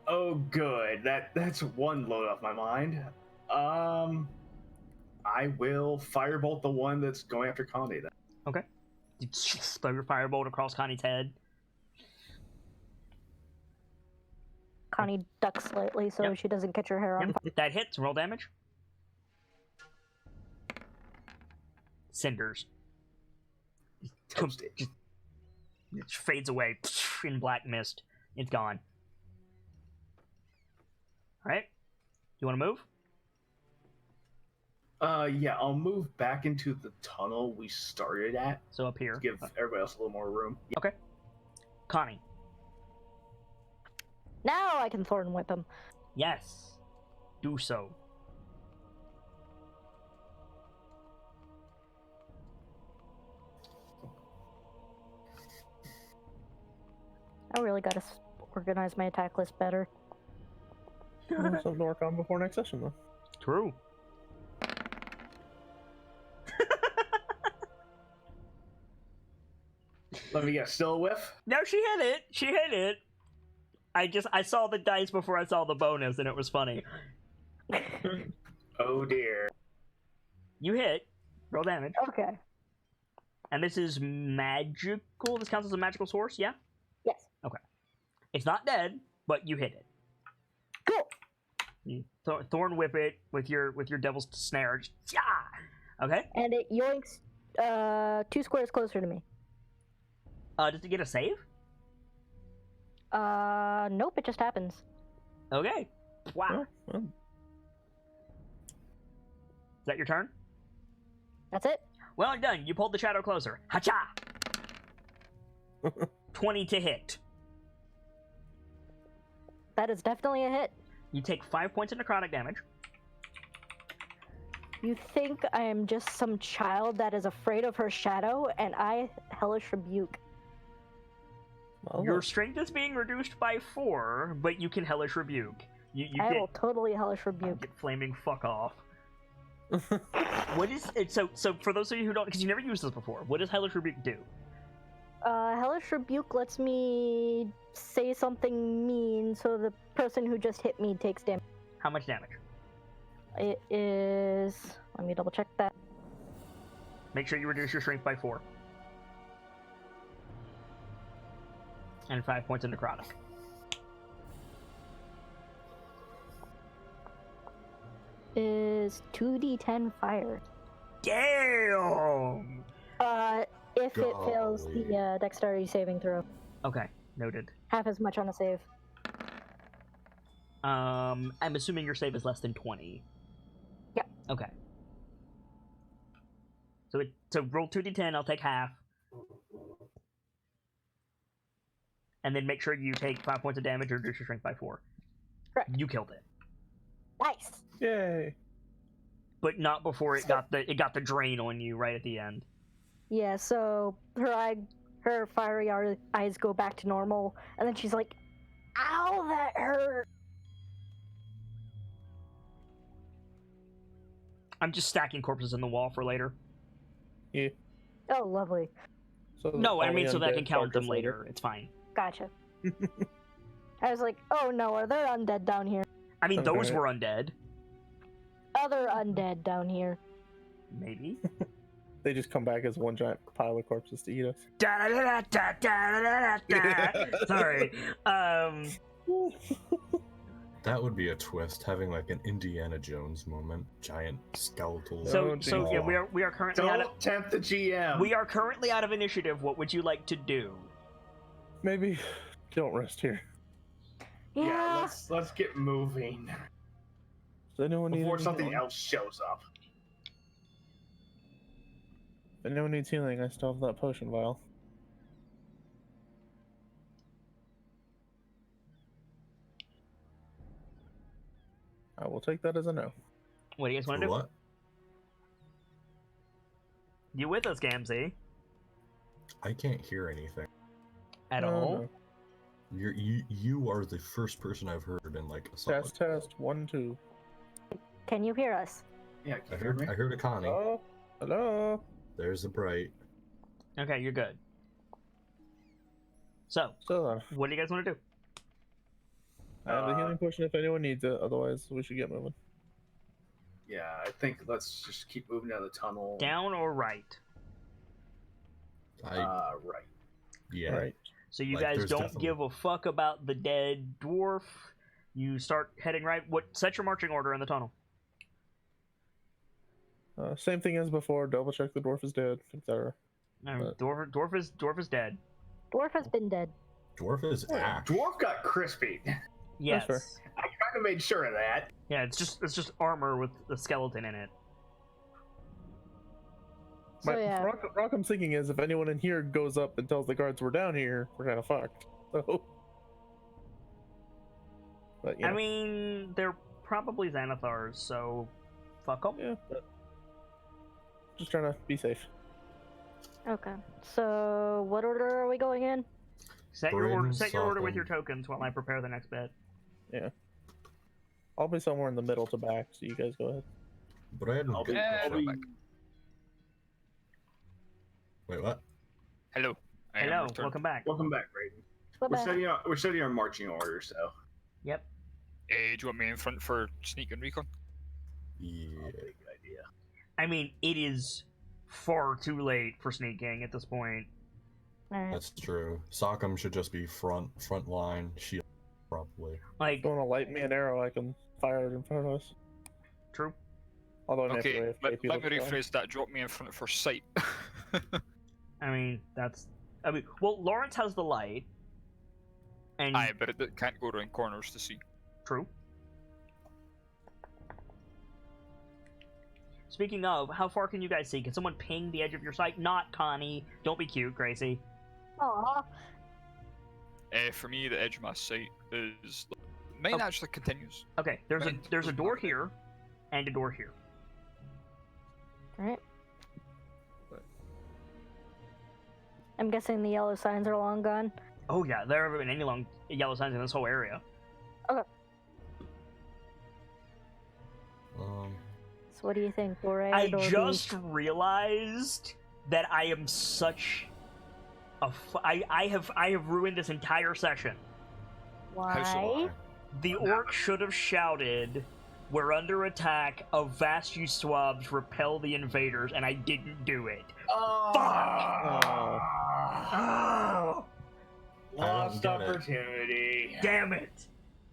Oh, good. That's one load off my mind. I will firebolt the one that's going after Connie then. Okay. You throw your firebolt across Connie's head. Connie ducks slightly so Yep. she doesn't catch her hair on fire. That hits. Roll damage. Cinders. Toasted. It fades away in black mist. It's gone. Alright. You want to move? Yeah, I'll move back into the tunnel we started at. So up here. To give everybody else a little more room. Yeah. Okay. Connie. Now I can Thorn Whip him. Yes. Do so. I really gotta organize my attack list better. Something to work on before next session, though. True. Let me guess, still a whiff? No, she hit it. She hit it. I saw the dice before I saw the bonus, and it was funny. Oh dear. You hit. Roll damage. Okay. And this is magical. This counts as a magical source, yeah? Yes. It's not dead, but you hit it. Cool. You thorn whip it with your devil's snare. Yeah. Okay. And it yoinks 2 squares closer to me. Does it get a save? Nope, it just happens. Okay. Wow. Well, Is that your turn? That's it. Well done. You pulled the shadow closer. Hacha! 20 to hit. That is definitely a hit. You take 5 points of necrotic damage. You think I am just some child that is afraid of her shadow, and I hellish rebuke. well, Your strength is being reduced by 4, but you can hellish rebuke. You I get, will totally hellish rebuke. get flaming fuck off. What is it? So for those of you who don't, because you never used this before, what does hellish rebuke do? Hellish rebuke lets me say something mean, so the person who just hit me takes damage. How much damage? It is. Let me double check that. Make sure you reduce your strength by 4. And 5 points of necrotic. Is 2d10 fire. Damn! If it fails the dexterity saving throw, Okay, noted. half as much on a save. I'm assuming your save is less than 20. Yeah. Okay. So roll 2d10, I'll take half. And then make sure you take 5 points of damage or reduce your strength by 4. Correct. You killed it. Nice. Yay! But not before it got the drain on you right at the end. Yeah. So her fiery eyes go back to normal, and then she's like, "Ow, that hurt." I'm just stacking corpses in the wall for later. Yeah. Oh, lovely. So No, I all mean the so that I undead can count them focus later. It's fine. Gotcha. I was like, "Oh no, are there undead down here? I mean, those Okay. were undead. Other undead down here." Maybe. They just come back as one giant pile of corpses to eat us. Da-da-da-da-da-da-da-da-da. Sorry. That would be a twist, having like an Indiana Jones moment, giant skeletal. So yeah, claw. we are currently out of, Don't tempt the GM. we are currently out of initiative. What would you like to do? Maybe don't rest here. Yeah, let's get moving Does anyone need before any something healing? else shows up. If anyone needs healing, I still have that potion vial. I will take that as a no. What do you guys want For to do? what? You with us, Gamzee? I can't hear anything. At No, all? no. You are the first person I've heard in like a solid. Test 1 2. Can you hear us? Yeah, I heard a Connie. Oh, hello. There's a Bright. Okay, you're good. So, So what do you guys want to do? I have the healing potion if anyone needs it. Otherwise, we should get moving. Yeah, I think let's just keep moving down the tunnel. Down or right? Right. Yeah. All right. So you Like, guys there's don't definitely- give a fuck about the dead dwarf. You start heading right. Set your marching order in the tunnel. Same thing as before. Double check the dwarf is dead, etc. Dwarf is dead. Dwarf has been dead. Dwarf is ash. Dwarf got crispy. Yes. fair. I kind of made sure of that. Yeah, it's just armor with a skeleton in it. So yeah. Rock I'm thinking is if anyone in here goes up and tells the guards we're down here, we're kind of fucked. So, but I mean, they're probably Xanathars, so fuck them. yeah, but just trying to be safe. Okay. So what order are we going in? Set your order. Bryn, Set your order with your Sotham. tokens while I prepare the next bit. I'll be somewhere in the middle to back, so you guys go ahead. Bryn. I'll be, Yeah, I'll be- back. Wait, what? Hello. I am Hello, returned. welcome back. welcome back, Brayden. Go We're back. setting our marching order, so Yep. Do you want me in front for sneak and recon? Yeah. pretty good idea. I mean, it is far too late for sneaking at this point. Alright. That's true. Sock'em should just be front line, shield, probably. Like, If you want to light me an arrow, I can fire it in front of us. true. Although Okay, naturally, if let me rephrase that. Drop me in front for sight. I mean, well, Lawrence has the light. And Aye, but it can't go around corners to see. true. Speaking of, how far can you guys see? Can someone ping the edge of your sight? Not Connie. Don't be cute, Gracie. Aw. For me, the edge of my sight is mine Oh. actually continues. Okay, there's Mine a does door not. here, and a door here. Alright. I'm guessing the yellow signs are long gone. Oh yeah, there haven't been any long yellow signs in this whole area. So what do you think, Boray? I just realized that I am such a I have ruined this entire session. How so? Why? The orc should have shouted, "We're under attack. Avast you swabs, repel the invaders," and I didn't do it. Oh, Oh, lost get it. opportunity. damn it!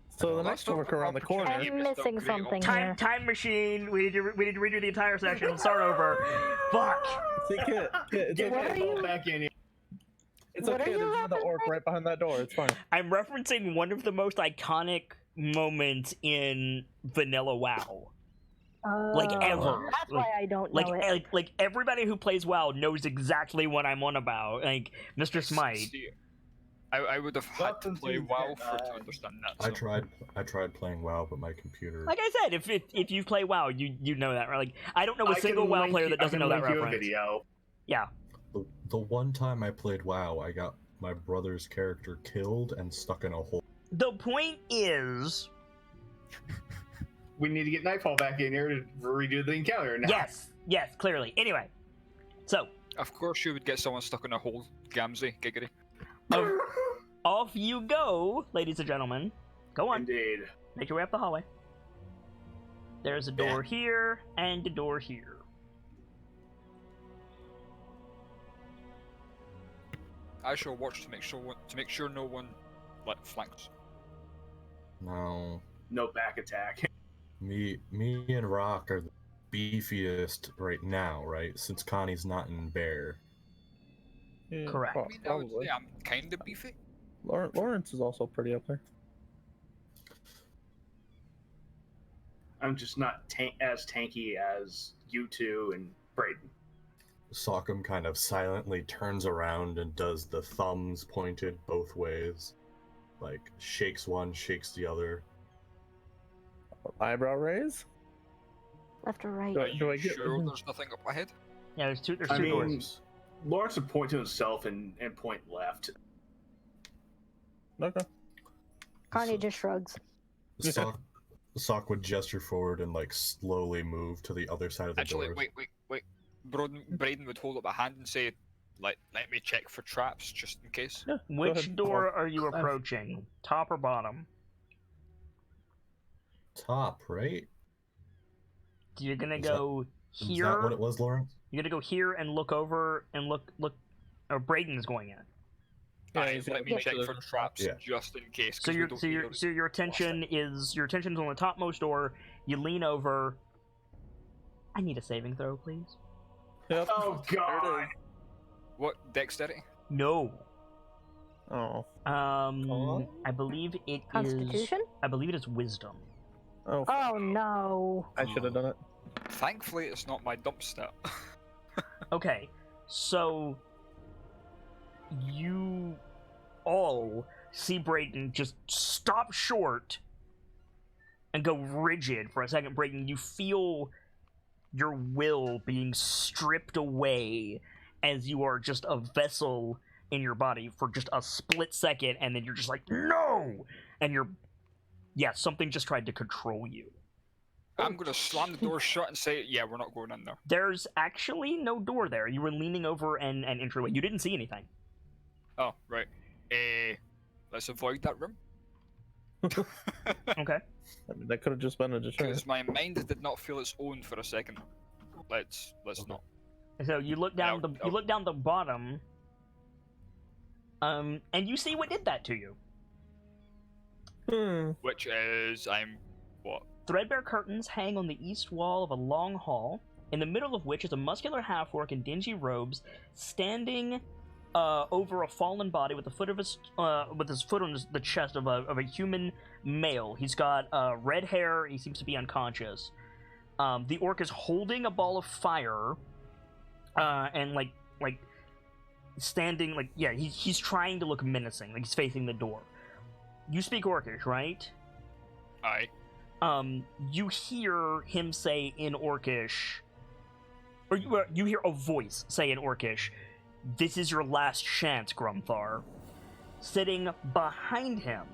So the Well, next that's work around the corner. opportunity. I'm missing Great something Time here. time machine. We need to redo the entire section and start over. Fuck. See, Kit, it's Get What okay. are you- back in here. It's what are okay. you There's another orc referencing? right behind that door. It's fine. I'm referencing one of the most iconic moments in Vanilla WoW. Like, ever. That's why I don't Like, know it. like everybody who plays WoW knows exactly what I'm on about. Like Mr. Smite. See, I would have had to Welcome play to WoW the to understand that. I so- tried playing WoW, but my computer. Like I said, if you play WoW, you know that, right? Like I don't know a I single can WoW link player you- that I doesn't can know that link you a reference. video. Yeah. The one time I played WoW, I got my brother's character killed and stuck in a hole. The point is, We need to get Nightfall back in here to redo the encounter now. yes, clearly. Anyway, so Of course, you would get someone stuck in a hole, Gamzee, giggity. off you go, ladies and gentlemen. Go on, Indeed. make your way up the hallway. There's a door here and a door here. I shall watch to make sure no one flanks. No, no back attack. Me and Rock are the beefiest right now, right? Since Connie's not in bear. Yeah, Correct. I mean, I would probably. say I'm kind of beefy. Lawrence is also pretty up there. I'm just not as tanky as you two and Brayden. Sockham kind of silently turns around and does the thumbs pointed both ways. Like, shakes one, shakes the other. Eyebrow raise? Left or right? Are Do you I get- sure there's nothing up ahead? Yeah, there's two I mean, doors. Lawrence would point to himself and point left. Okay. Connie just shrugs. Sock would gesture forward and like slowly move to the other side of the Actually, doors. wait. Braden would hold up a hand and say, let me check for traps, just in case. Yeah, go Which ahead. door are you approaching? Top or bottom? Top, right? You're gonna Is go Is here. that what it was, Lawrence? You're gonna go here and look over and look. Or Braden's going in. Alright, let me check for traps, Yeah. just in case. So your attention is on the topmost door. You lean over. I need a saving throw, please. Yep. Oh God! What, dexterity? No. Oh. I believe it is. Constitution? I believe it is wisdom. Oh. Oh no. I should have done it. Thankfully, it's not my dump stat. Okay, so you all see Brayden just stop short and go rigid for a second. Brayden, you feel your will being stripped away as you are just a vessel in your body for just a split second, and then you're just like, no! And something just tried to control you. I'm gonna slam the door shut and say, yeah, we're not going in there. There's actually no door there. You were leaning over an entryway. You didn't see anything. Oh, right. Let's avoid that room. Okay. I mean, that could have just been a deterrent. Because my mind did not feel its own for a second. Let's not. So you look down I'll- you look down the bottom, and you see what did that to you. Which is, what? Threadbare curtains hang on the east wall of a long hall, in the middle of which is a muscular half-orc in dingy robes, standing over a fallen body with his foot on the chest of a human male. He's got red hair. He seems to be unconscious. The orc is holding a ball of fire, and like standing he's trying to look menacing, like he's facing the door. You speak Orcish, right? Aye. You hear him say in Orcish, or you hear a voice say in Orcish, "This is your last chance, Grumthar." Sitting behind him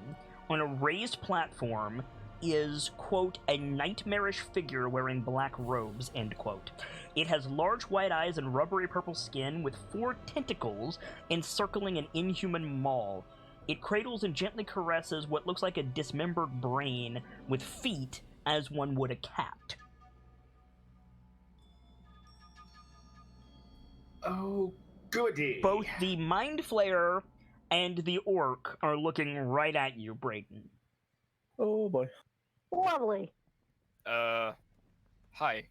on a raised platform is, quote, a nightmarish figure wearing black robes, end quote. It has large white eyes and rubbery purple skin with 4 tentacles encircling an inhuman maw. It cradles and gently caresses what looks like a dismembered brain with feet as one would a cat. Oh, goody! Both the Mind Flayer and the orc are looking right at you, Brayden. Oh boy. Lovely. Hi.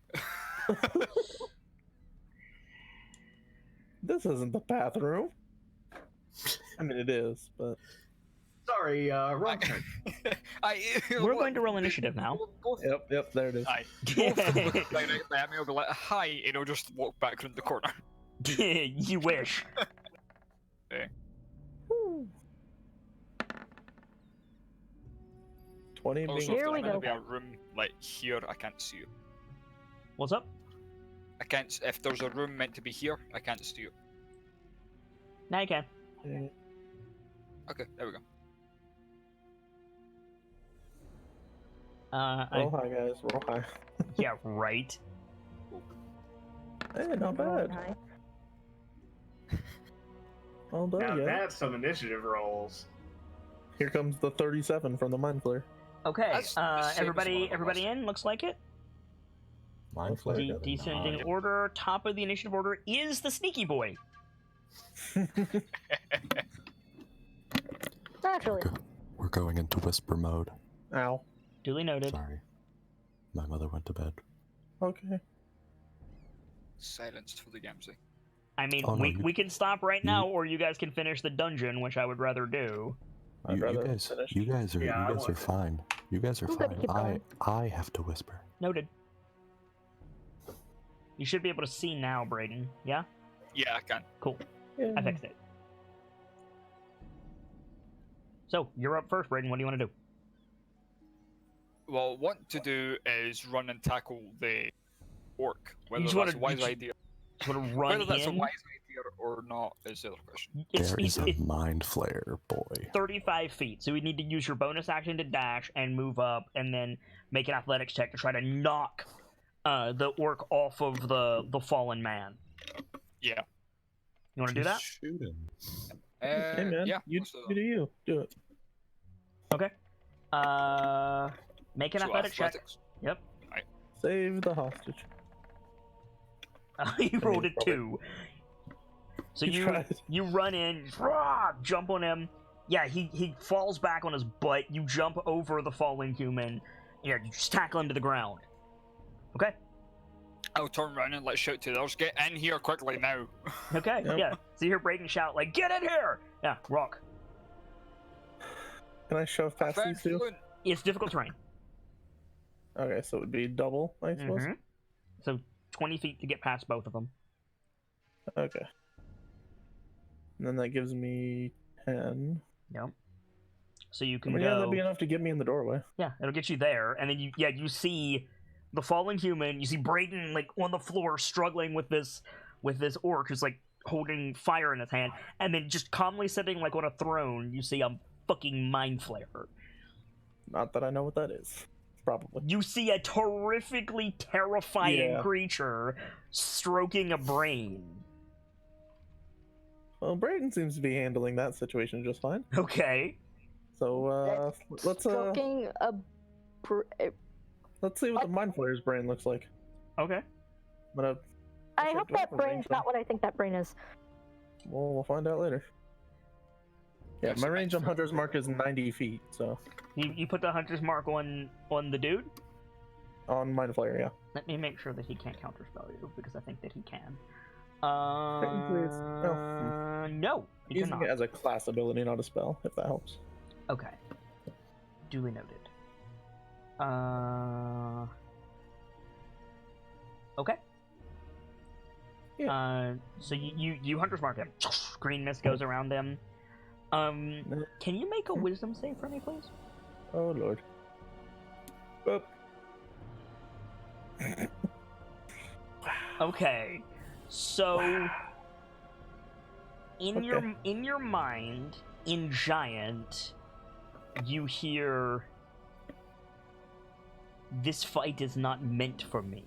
This isn't the bathroom. I mean, it is, but Sorry, wrong turn. We're going to roll initiative now. yep, there it is. Hi. Directly at me, I'll be like, hi, and I'll just walk back around the corner. You wish. Woo. 20 Also, being if Here there's we meant to go. be a room like here, I can't see you. What's up? I can't. If there's a room meant to be here, I can't see you. Now you can. Okay, there we go. Roll high, guys. Roll high. Yeah, right. Hey, not bad. Well done, Now yeah. that's some initiative rolls. Here comes the 37 from the Mind Flayer. Okay, That's the same as everybody one of us. in, looks like it. Mind Flayer got a Descending 9. order, top of the initiative order is the sneaky boy. Naturally. We're going into whisper mode. Ow. Duly noted. Sorry. My mother went to bed. Okay. Silence for the Gamzee. I mean, Oh, no, we can stop right now, or you guys can finish the dungeon, which I would rather do. I'd rather finish. You guys are Yeah, I you guys want are to. fine. You guys are I'm gonna fine. keep going. I have to whisper. Noted. You should be able to see now, Brayden. Yeah? Yeah, I can. Cool. Yeah. I fixed it. So, you're up first, Brayden. What do you want to do? Well, what to do is run and tackle the orc. Whether just that's wanna- a wise you ju- idea. Just want to run Whether that's a in? wise idea or not is the other question. It's, There is it's, a it's mind flayer, boy. 35 feet, so we need to use your bonus action to dash and move up, and then make an athletics check to try to knock the orc off of the fallen man. Yeah. You want to do that? Shoot him. Hey man, Yeah. you let's do do that. you. Do it. Okay. Make an So athletics check. athletics. Yep. Save the hostage. You rolled a probably- 2. So He you tried. you run in, rah, jump on him. Yeah, he falls back on his butt. You jump over the fallen human. Yeah, you just tackle him to the ground. Okay. I'll turn around and let's shout to the others, get in here quickly now. Okay. Yep. Yeah. So you hear Brayden shout like, "Get in here!" Yeah. Rock. Can I shove I past found these two? Floon. It's difficult terrain. Okay, so it would be double, I suppose. Mhm. So 20 feet to get past both of them. Okay. And then that gives me 10. Yep. So you I can mean, yeah, go. that'd be enough to get me in the doorway. Yeah, it'll get you there, and then you see the fallen human. You see Brayden like on the floor struggling with this orc who's like holding fire in his hand, and then just calmly sitting like on a throne. You see a fucking mind flayer. Not that I know what that is. Probably. You see a terrifically terrifying Yeah. creature stroking a brain. Well, Brayden seems to be handling that situation just fine. Okay. So let's Stroking a. let's see what the mind flayer's brain looks like. Okay. I'm gonna. I Actually, hope do I that have a range brain's on? not what I think that brain is. Well, we'll find out later. Yeah, Yes, my range on that's Hunter's Mark is 90 feet, so You put the hunter's mark on the dude. on mind flayer, yeah. Let me make sure that he can't counterspell you because I think that he can. Technically, it's- oh, No, he Using cannot. it as a class ability, not a spell, if that helps. Okay. Duly noted. Okay. Yeah. So you hunter's mark him. Green mist goes around him. Can you make a wisdom save for me, please? Oh lord. Oh. Okay. So in your mind, in giant, you hear, "This fight is not meant for me."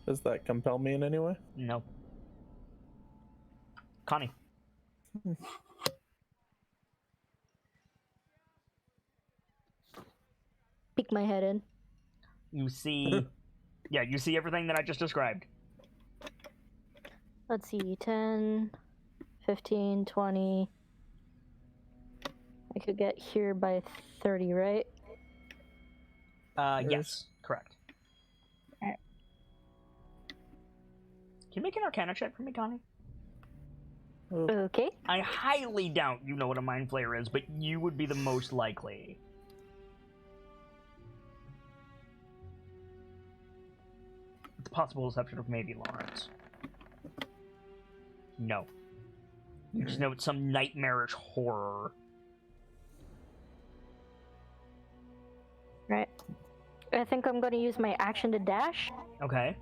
Does that compel me in any way? No. Connie. Peek my head in. You see you see everything that I just described. Let's see, 10, 15, 20. I could get here by 30, right? Yes, correct. Alright. Can you make an arcana check for me, Connie? Oh, Okay. I highly doubt you know what a mind flayer is, but you would be the most likely. It's a possible exception of maybe Lawrence. No. You just know it's some nightmarish horror. Right. I think I'm going to use my action to dash. Okay.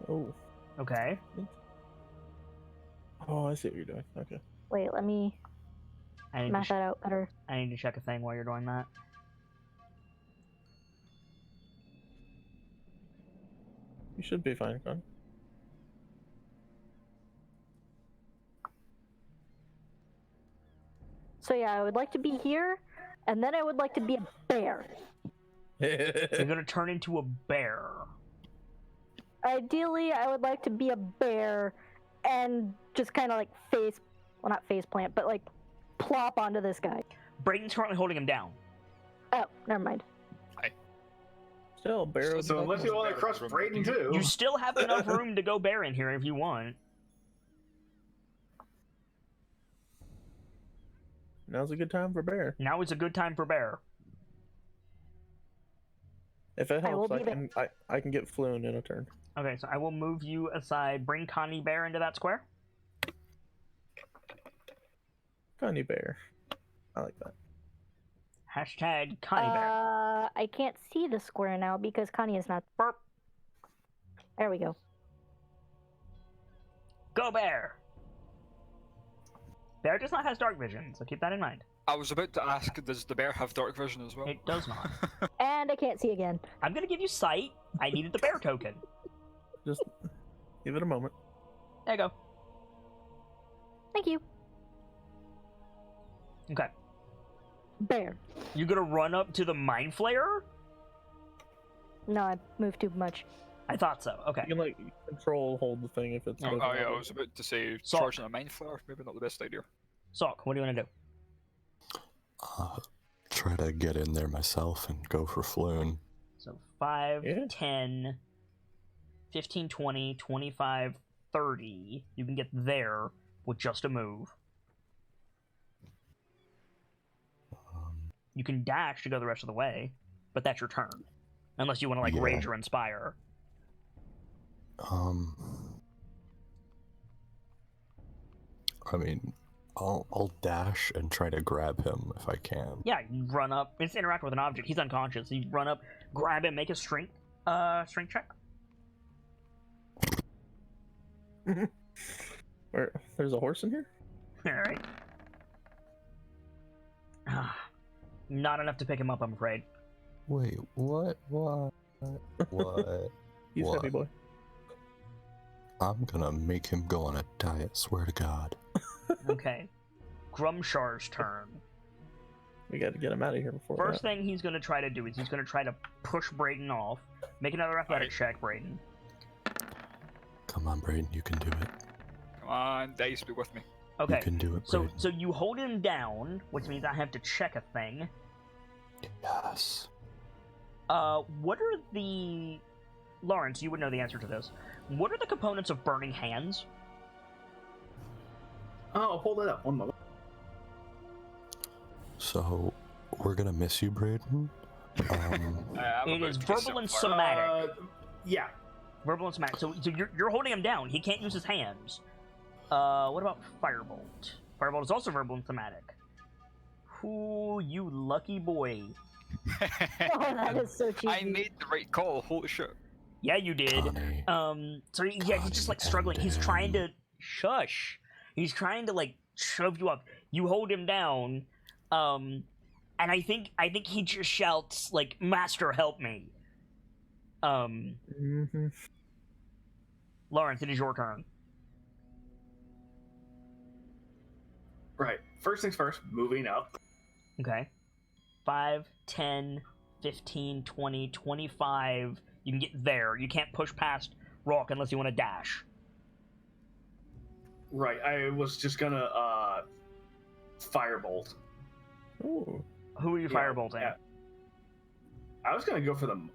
oh. Okay. Oh, I see what you're doing. Okay. Wait, let me I need, to math that out better. I need to check a thing while you're doing that. You should be fine, Con. So yeah, I would like to be here, and then I would like to be a bear. You're gonna turn into a bear. Ideally, I would like to be a bear and just kind of like not face plant, but like plop onto this guy. Brayden's currently holding him down. Oh, never mind. Still, Barrow. So unless you want to crush Brayden too. You still have enough room to go bear in here if you want. Now's a good time for Bear. Now is a good time for bear. If it helps, will be I can get Floon in a turn. Okay, so I will move you aside. Bring Connie Bear into that square. Connie Bear. I like that. Hashtag Connie Bear. I can't see the square now because Connie is not. Burp. There we go. Go bear. Bear does not have dark vision, so keep that in mind. I was about to ask, does the bear have dark vision as well? It does not. And I can't see again. I'm gonna give you sight. I needed the bear token. Just give it a moment. There you go. Thank you. Okay. Bear. You gonna run up to the Mind Flayer? No, I moved too much. I thought so. Okay. You can like hold the thing if it's. Oh, yeah, I was about to say Sock. charging a mind flare, maybe not the best idea. Sock, what do you want to do? Try to get in there myself and go for Floon. So 5, Yeah. 10, 15, 20, 25, 30. You can get there with just a move. You can dash to go the rest of the way, but that's your turn. Unless you want to, like, Yeah. rage or inspire. I mean, I'll dash and try to grab him if I can. Yeah, you run up. It's interact with an object. He's unconscious. So you run up, grab him, make a strength check. There's a horse in here? Alright. Not enough to pick him up, I'm afraid. Wait, what? What? He's What? heavy boy. I'm gonna make him go on a diet, swear to God. Okay. Grumshar's turn. We got to get him out of here before First that. thing he's going to try to do is he's going to try to push Brayden off. Make another athletic check, Brayden. Come on, Brayden, you can do it. Come on, Dice, be with me. Okay. You can do it, So, Brayden. so you hold him down, which means I have to check a thing. Yes. What are the... Lawrence, you would know the answer to this. What are the components of Burning Hands? Oh, I'll pull that up. 1 moment. So, we're gonna miss you, Brayden. I'm It about is to get verbal and so far. somatic. Yeah. Verbal and somatic. So you're holding him down. He can't use his hands. What about Firebolt? Firebolt is also verbal and somatic. Ooh, you lucky boy. Oh, that is so cheesy. I made the right call, holy shit. Yeah, you did. Connie. So yeah, he's just like struggling. He's trying to shush. He's trying to like shove you up. You hold him down, and I think he just shouts like, "Master, help me!" Mm-hmm. Lawrence, it is your turn. Right. First things first, moving up. Okay. 5, 10, 15, 20, 25. You can get there. You can't push past Rock unless you want to dash. Right. I was just gonna firebolt. Ooh. Who are you Yeah, firebolting? yeah. I was gonna go for the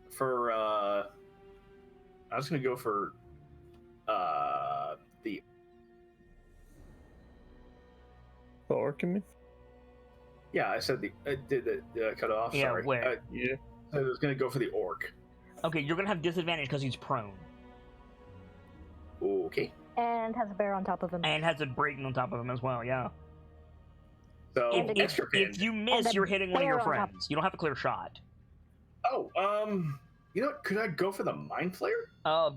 The orc in me? yeah. I said did the cut off. Yeah, Sorry. where? Yeah. I was gonna go for the orc. Okay, you're gonna have disadvantage because he's prone Okay. And has a bear on top of him. and has a Brayden on top of him as well. Yeah. So And If, extra pin. if you miss, And a you're hitting one of your bear on top. friends. You don't have a clear shot. Oh, you know what? Could I go for the mind flayer? I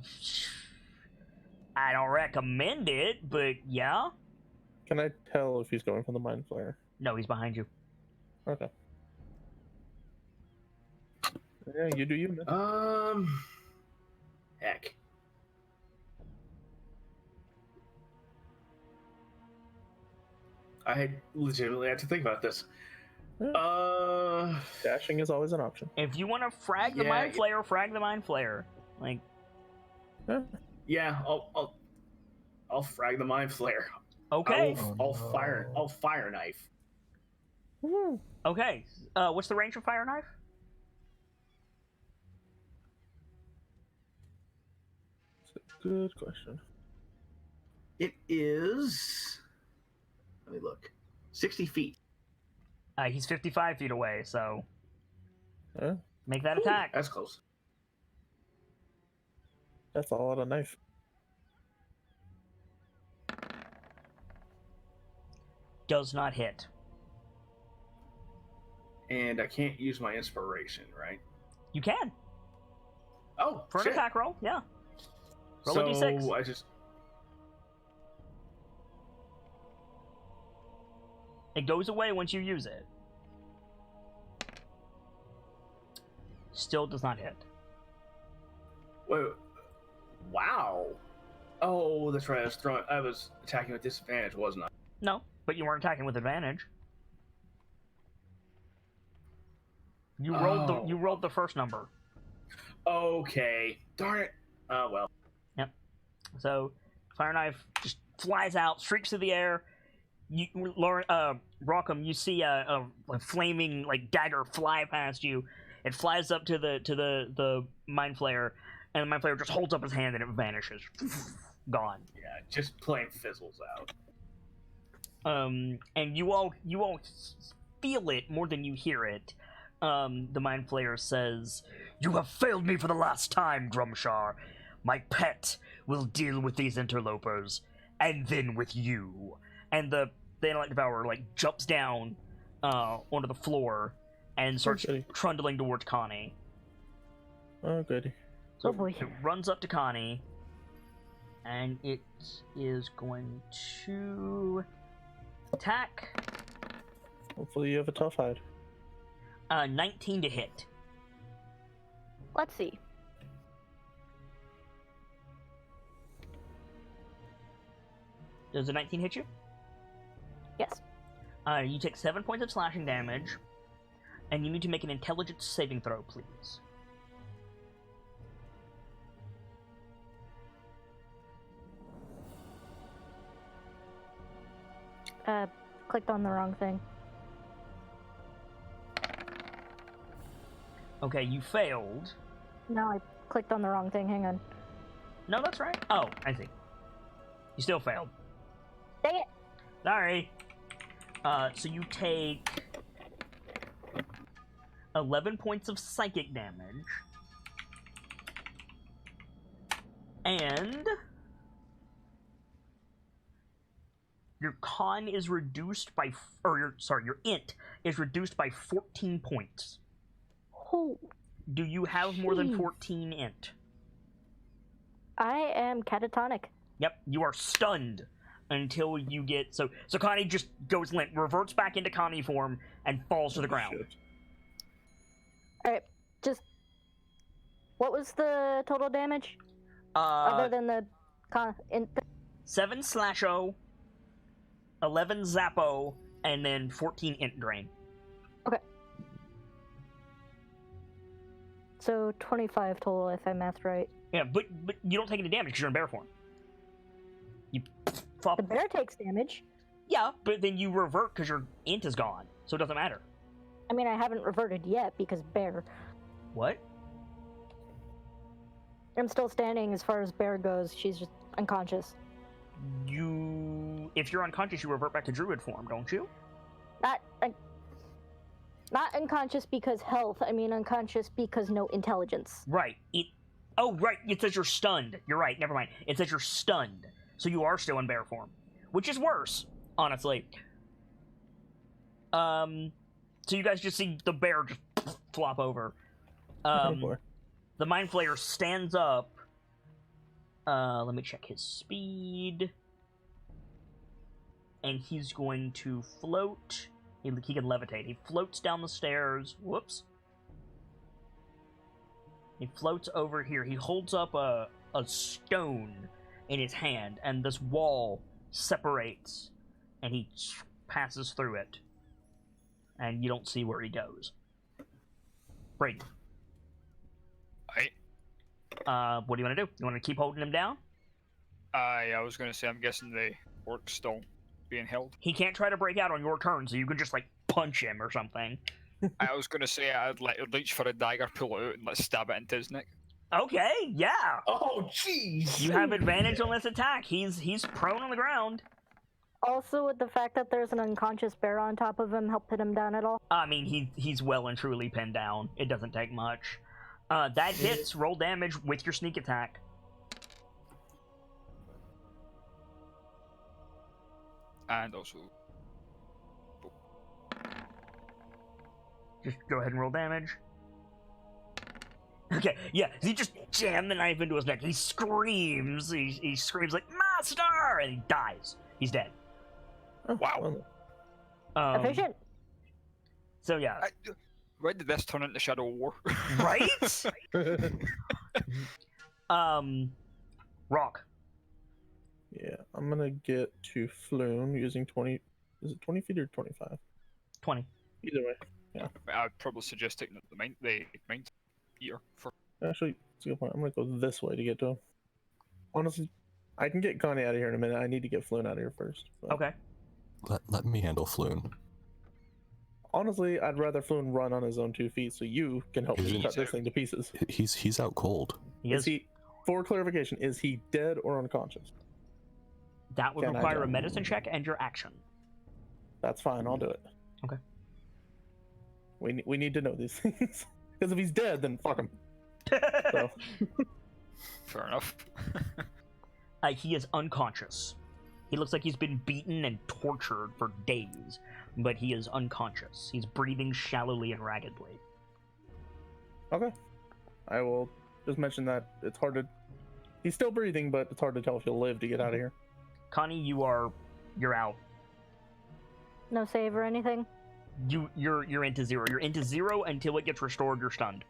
don't recommend it, but yeah. Can I tell if he's going for the mind flayer? No, he's behind you. Okay. Yeah, you do you, man. Heck. I legitimately had to think about this. Dashing is always an option. If you want to frag the Yeah, Mind Flayer, frag the Mind Flayer. Like, Yeah. Yeah, I'll frag the mind flare. Okay. I'll fire knife. Okay. What's the range of fire knife? Good question. It is. Let me look. 60 feet. He's 55 feet away, so Yeah, make that Ooh, attack. that's close. that's a lot of knife. Does not hit. And I can't use my inspiration, right? You can. Oh, For an shit. attack roll, yeah. Roll a So d6. I just. It goes away once you use it. Still does not hit. Wait. Wow. Oh, that's right. I was attacking with disadvantage, wasn't I? No, but you weren't attacking with advantage. You rolled the first number. Okay. Darn it. Oh well. Yep. So, fire knife just flies out, streaks through the air. You, Rockham, you see a flaming like dagger fly past you. It flies up to the mind flayer, and the mind flayer just holds up his hand and it vanishes. Gone. Yeah, just plain fizzles out. And you all feel it more than you hear it. The mind flayer says, "You have failed me for the last time, Drumshar. My pet will deal with these interlopers, and then with you." And the Analyte Devourer jumps down onto the floor and starts trundling towards Connie. Oh, goody. So Oh, boy. it runs up to Connie, and it is going to attack. Hopefully you have a tough hide. 19 to hit. Let's see. Does a 19 hit you? Yes. You take 7 points of slashing damage, and you need to make an intelligence saving throw, please. Clicked on the wrong thing. Okay, you failed. No, I clicked on the wrong thing. Hang on. No, that's right. Oh, I see. You still failed. Dang it! Sorry. So you take 11 points of psychic damage. And your con is reduced by, your int is reduced by 14 points. Oh, Do you have more than Jeez. 14 int? I am catatonic. Yep, you are stunned until you get... So Connie just goes limp, reverts back into Connie form, and falls to the ground. Shit. Alright, just... What was the total damage? Other than the... 7 slash-o, 11 zap-o, and then 14 int drain. Okay. So 25 total, if I math right. Yeah, but you don't take any damage because you're in bear form. You flop. The bear takes damage. Yeah, but then you revert because your int is gone, so it doesn't matter. I mean, I haven't reverted yet because bear. What? I'm still standing as far as bear goes. She's just unconscious. If you're unconscious, you revert back to druid form, don't you? Not unconscious because health. I mean unconscious because no intelligence. Right. Right. It says you're stunned. You're right. Never mind. It says you're stunned, so you are still in bear form, which is worse, honestly. So you guys just see the bear just flop over. Oh, boy. The Mind Flayer stands up. Let me check his speed. And he's going to float. He can levitate. He floats down the stairs. Whoops. He floats over here. He holds up a stone in his hand, and this wall separates, and he passes through it. And you don't see where he goes. Brayden. What do you want to do? You want to keep holding him down? I was going to say, I'm guessing the orc's still being held. He can't try to break out on your turn, so you can just like punch him or something. I was going to say I'd like reach for a dagger, pull it out, and let's stab it into his neck. Okay, yeah. Oh, jeez. You have advantage on this attack. He's prone on the ground. Also, with the fact that there's an unconscious bear on top of him, help pin him down at all? I mean, he's well and truly pinned down. It doesn't take much. That hits. Roll damage with your sneak attack. And also... Just go ahead and roll damage. Okay, yeah, he just jammed the knife into his neck. He screams. He screams like, "Master!" And he dies. He's dead. Wow. Efficient. So, yeah. Why did this turn into Shadow War? Right? Rock. Yeah, I'm gonna get to Floon using 20. Is it 20 feet or 25? 20. Either way. Yeah. I'd probably suggest taking the mind eater for. Actually, it's a good point. I'm gonna go this way to get to him. Honestly, I can get Connie out of here in a minute. I need to get Floon out of here first. But Okay. Let me handle Floon. honestly, I'd rather Floon run on his own 2 feet so you can help me cut this thing to pieces. He's out cold. Is he? For clarification, is he dead or unconscious? That would Can I require do a it? medicine check and your action. That's fine. I'll do it. Okay. We need to know these things because if he's dead, then fuck him. So. Fair enough. He is unconscious. He looks like he's been beaten and tortured for days, but he is unconscious. He's breathing shallowly and raggedly. Okay. I will just mention that it's hard to... He's still breathing, but it's hard to tell if he'll live to get out of here. Connie, you're out. No save or anything? You're into zero. You're into zero until it gets restored. You're stunned.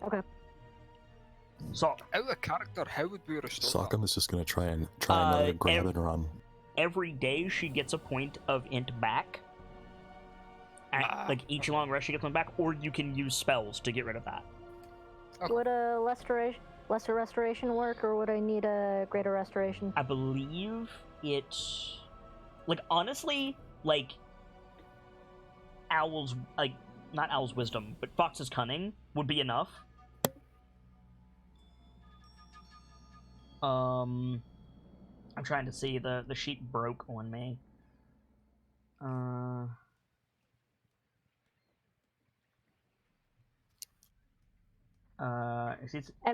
Okay. So Out of character, how would we restore Sokkum is just gonna try another grab and run. every day she gets a point of int back. Like each long rest she gets one back, or you can use spells to get rid of that. Okay. Would a lesser restoration work, or would I need a greater restoration? I believe it. Like honestly, like Owl's not Owl's wisdom, but Fox's cunning would be enough. I'm trying to see, the sheet broke on me. And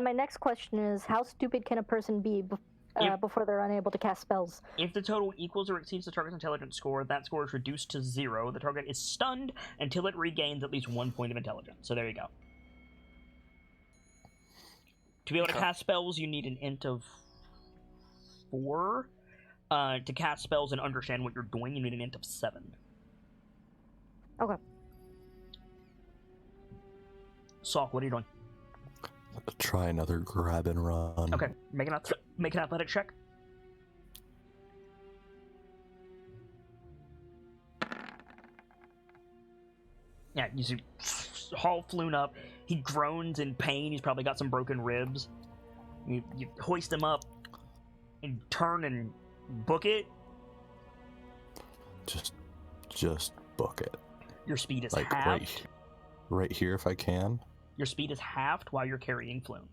my next question is, how stupid can a person be before they're unable to cast spells? If the total equals or exceeds the target's intelligence score, that score is reduced to 0. The target is stunned until it regains at least 1 point of intelligence. So there you go. To be able to cast spells, you need an int of 4. To cast spells and understand what you're doing, you need an int of 7. Okay. Salk, what are you doing? Try another grab and run. Okay, make an athletic check. Yeah, you see, haul Floon up. He groans in pain. He's probably got some broken ribs. You hoist him up and turn and book it. Just book it. Your speed is Like halved. right here if I can. Your speed is halved while you're carrying Floon.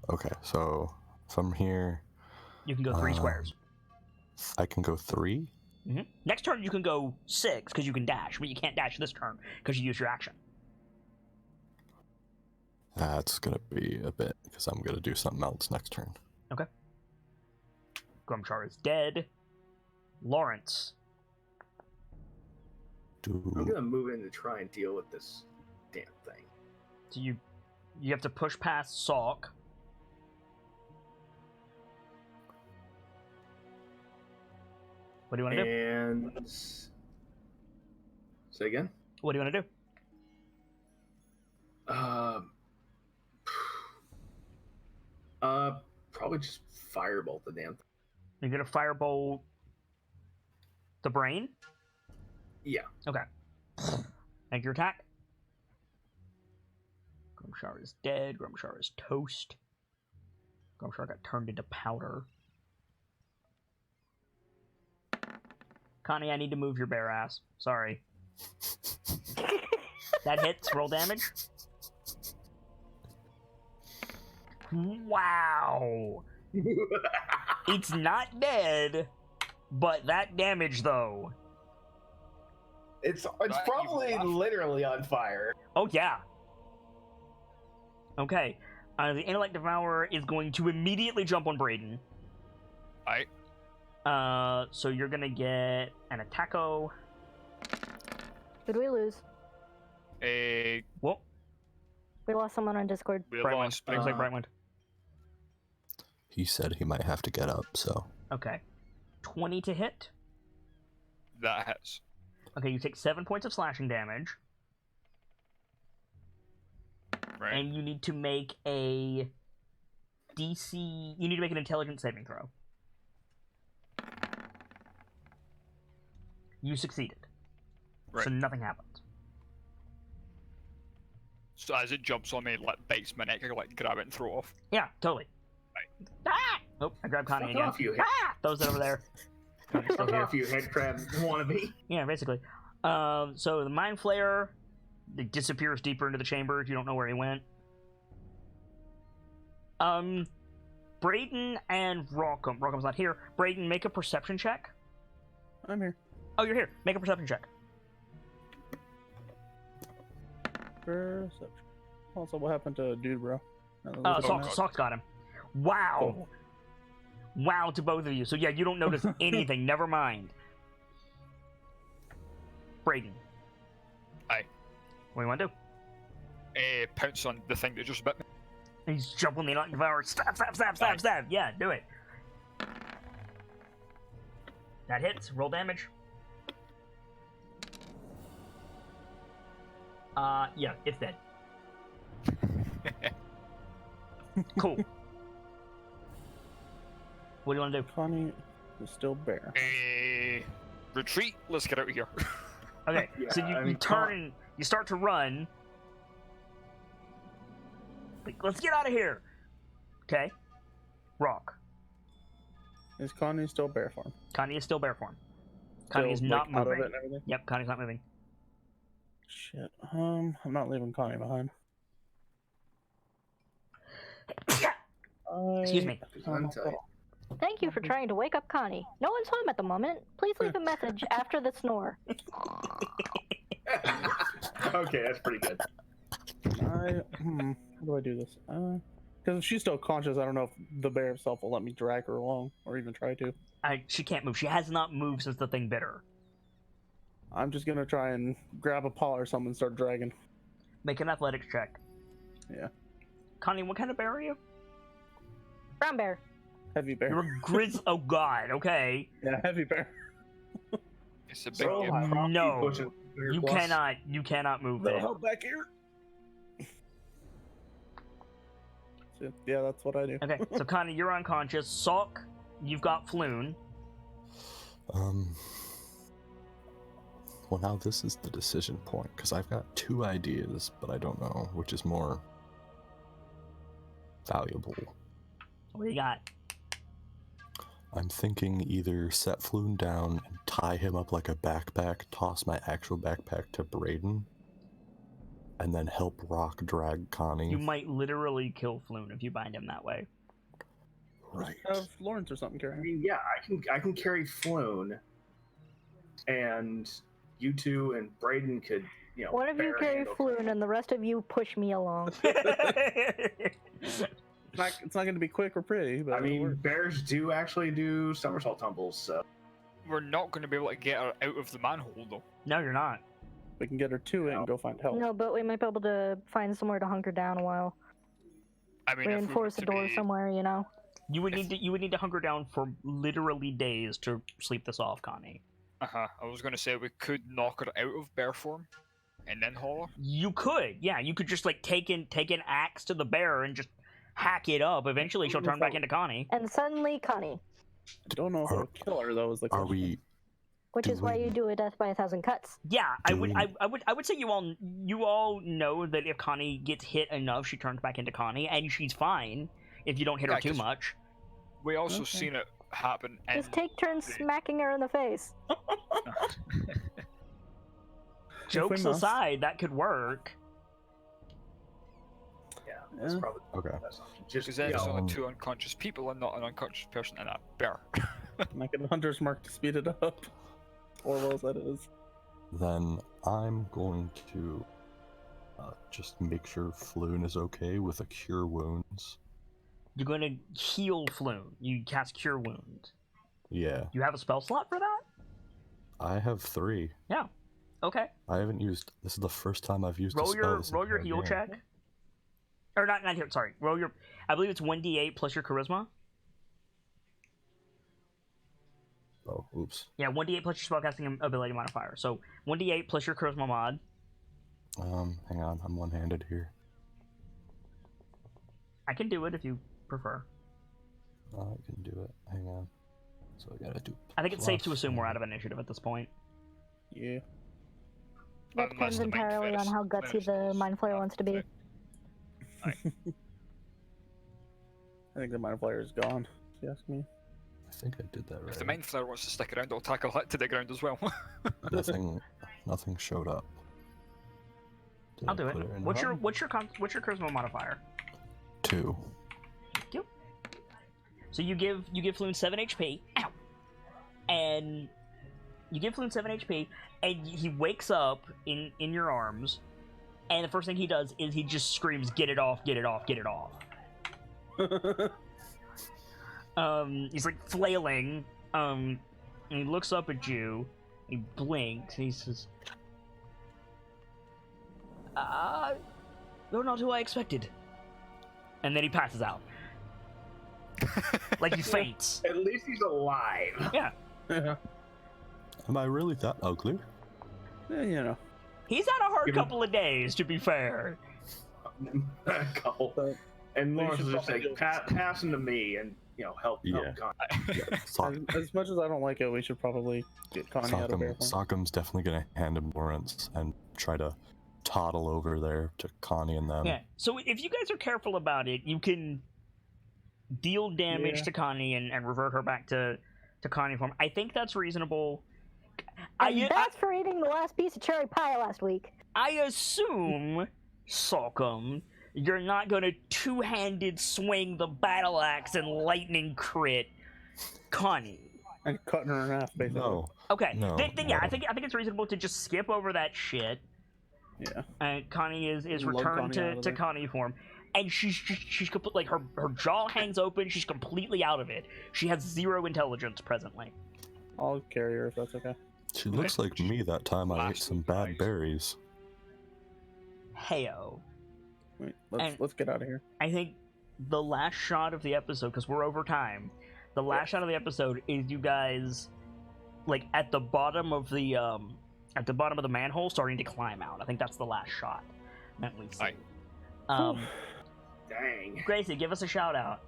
Okay, so from here, You can go 3 squares. I can go 3. Mm-hmm. Next turn you can go 6 because you can dash, but you can't dash this turn because you use your action. That's gonna be a bit because I'm gonna do something else next turn. Okay. Grumchar is dead. Lawrence. I'm gonna move in to try and deal with this damn thing. So you have to push past Salk. What do you want to do? And say again. What do you want to do? Probably just firebolt the damn thing. You're gonna firebolt the brain? Yeah. Okay. Make your attack. Grumchar is dead. Grumchar is toast. I'm sure I got turned into powder. Connie, I need to move your bare ass. Sorry. That hits. Roll damage. Wow. It's not dead, but that damage though. It's Not probably even literally on fire. Oh yeah. Okay. The Intellect Devourer is going to immediately jump on Brayden. Alright. So you're gonna get an attacko. Did we lose? Whoa. We lost someone on Discord. We Brightwind. lost. Looks like Brightwind. He said he might have to get up, so. Okay. 20 to hit. That hits. Okay, you take 7 points of slashing damage. Right. And you need to make a DC. You need to make an intelligence saving throw. You succeeded. Right. So nothing happens. So as it jumps on me, like bites my neck, I like grab it and throw it off. Yeah, totally. Ah! Oh, I grabbed Connie Fuck again. off, you Ah! Throws it over there. Connie's still Fuck here. off, you head crab wannabe. Yeah, basically. So the Mind Flayer, it disappears deeper into the chamber. You don't know where he went. Brayden and Rockham. Rockham's not here. Brayden, make a perception check. I'm here. Oh, you're here. Make a perception check. Perception. Also, what happened to dude, bro? Sock's got him. Wow. Oh. Wow to both of you. So yeah, you don't notice anything. Never mind. Brayden. Aye. What do you want to do? Pounce on the thing that just bit me. He's jumping the Intellect Devourer. Stab, stab, stab, stab, stab. Yeah, do it. That hits. Roll damage. Yeah, it's dead. Cool. What do you want to do? Connie is still bare. Retreat. Let's get out of here. Okay, Yeah, so you turn and you start to run. Like, let's get out of here. Okay. Rock. Is Connie still bare form? Connie is still bear form. Connie is Still, not like, out of moving. it and everything? Yep, Connie's not moving. Shit. I'm not leaving Connie behind. Excuse me. I'll tell you. Thank you for trying to wake up Connie. No one's home at the moment. Please leave a message after the snore. Okay, that's pretty good. How do I do this? Because if she's still conscious, I don't know if the bear itself will let me drag her along, or even try to. She can't move. She has not moved since the thing bit her. I'm just gonna try and grab a paw or something and start dragging. Make an athletics check. Yeah. Connie, what kind of bear are you? Brown bear. Heavy bear. You're a grizz. Oh God. Okay. Yeah, heavy bear. It's a big So game. high. No. Pushing You plus. cannot. You cannot move Little that. help back here. So, yeah, that's what I do. Okay. So Connie, you're unconscious. Salk, you've got Floon. Well, now this is the decision point, because I've got two ideas, but I don't know which is more valuable. What do you got? I'm thinking either set Floon down and tie him up like a backpack, toss my actual backpack to Brayden, and then help Rock drag Connie. You might literally kill Floon if you bind him that way. Right. Have Lawrence or something carry I him. mean, yeah, I can carry Floon, and you two and Brayden could, One of you bear carry handle. Floon and the rest of you push me along. It's not going to be quick or pretty, but I it'll mean, work. bears do actually do somersault tumbles, so We're not going to be able to get her out of the manhole, though. No, you're not. we can get her to it and go find help. No, but we might be able to find somewhere to hunker down a while. I mean, Reinforce a if we were door to be, somewhere, you know? You would need to hunker down for literally days to sleep this off, Connie. I was going to say we could knock her out of bear form, and then haul her. You could, yeah. You could just like take an axe to the bear and just hack it up. Eventually, she'll turn back into Connie. And suddenly, Connie. I don't know if it'll kill her, though, is the Are question. we... Which Do is why we- you do a death by 1,000 cuts. Yeah, I Do would, we- I would say you all know that if Connie gets hit enough, she turns back into Connie, and she's fine. if you don't hit her too 'cause much. We also Okay. seen it happen. Just take turns smacking her in the face. Jokes must. aside, that could work. Yeah, that's Yeah. probably Okay. the best option. Just Because then you it's know, only 2 unconscious people and not an unconscious person and a bear. Like a hunter's mark to speed it up. Orwell's that is. Then I'm going to just make sure Floon is okay with a cure wounds. You're going to heal Floon. You cast Cure Wound. Yeah, You have a spell slot for that? I have 3. Yeah. Okay. I haven't used. This is the first time I've used a Roll spell. your this roll your entire heal game. check. Or not here. Sorry. Roll your. I believe it's 1d8 plus your charisma. Oh, oops. Yeah, 1d8 plus your spellcasting ability modifier. So 1d8 plus your charisma mod. Hang on. I'm one-handed here. I can do it if you prefer. I can do it. Hang on. So I gotta do. I think it's safe to plus assume we're one. out of initiative at this point. Yeah. That Unless depends the mind entirely on flares- how gutsy flares the is mind flayer after wants to the be. fact. I think the mind flayer is gone, if you ask me. I think I did that right. If the mind flare wants to stick around, I'll tackle that to the ground as well. Nothing showed up. Did I'll I do it. put in What's your wrong? what's your charisma modifier? 2. Thank you. So you give Floon 7 HP. Ow. And you give Floon 7 HP, and he wakes up in your arms, and the first thing he does is he just screams, "Get it off! Get it off! Get it off!" He's like flailing. And he looks up at you. He blinks. And he says, "You're not who I expected." And then he passes out. Like he faints. at least he's alive. Yeah. Yeah, Am I really that ugly? you know. He's had a hard Give him- couple of days, to be fair. A couple. But And we Lawrence should was just probably like, do- pass him to me and help Yeah. Con. as much as I don't like it, we should probably get Connie out of there. Sockham's definitely gonna hand him Lawrence and try to toddle over there to Connie and them. Yeah. So if you guys are careful about it, you can deal damage Yeah. to Connie and revert her back to Connie form. I think that's reasonable. And that's for eating the last piece of cherry pie last week. I assume, Sockham, you're not going to two-handed swing the battle axe and lightning crit Connie. And cutting her in half, basically. No. Okay. No, Then yeah, no. I think it's reasonable to just skip over that shit. Yeah. And Connie is Lug returned Connie out of to there. Connie form, and she's complete, like her jaw hangs open. She's completely out of it. She has 0 intelligence presently. I'll carry her if that's okay. She looks like me that time I ate Last some week, bad guys. berries. Heyo. Wait, And- let's get out of here. I think the last shot of the episode, because we're over time, the last shot of the episode is you guys, like at the bottom of the manhole, starting to climb out. I think that's the last shot that we see. Aye. Dang. Gracie, give us a shout out.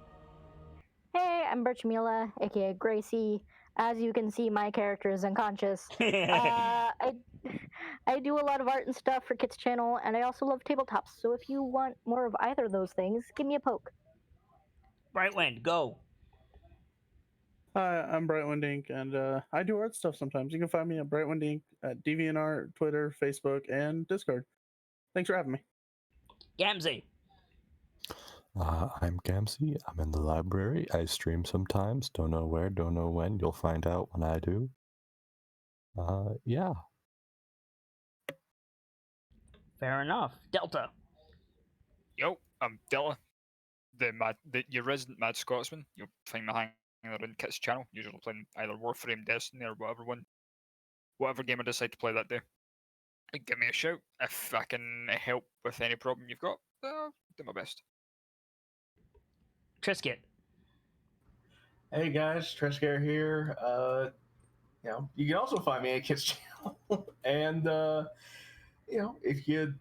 Hey, I'm Birchmila, aka Gracie. As you can see, my character is unconscious. I do a lot of art and stuff for Kit's channel, and I also love tabletops. So if you want more of either of those things, give me a poke. Brightwind, go. Hi, I'm Brightwind Inc., and I do art stuff sometimes. You can find me at Brightwind Inc. at DeviantArt, Twitter, Facebook, and Discord. Thanks for having me. Gamzee. I'm Gamsey. I'm in the library. I stream sometimes. Don't know where, don't know when. You'll find out when I do. Yeah. Fair enough. Delta. Yo, I'm Dilla, your resident Mad Scotsman. You'll find me hanging around Kit's channel, usually playing either Warframe, Destiny, or whatever game I decide to play that day. Give me a shout if I can help with any problem you've got. I'll do my best. Trisket. Hey guys, Trescare here. You can also find me at Kids Channel. And if you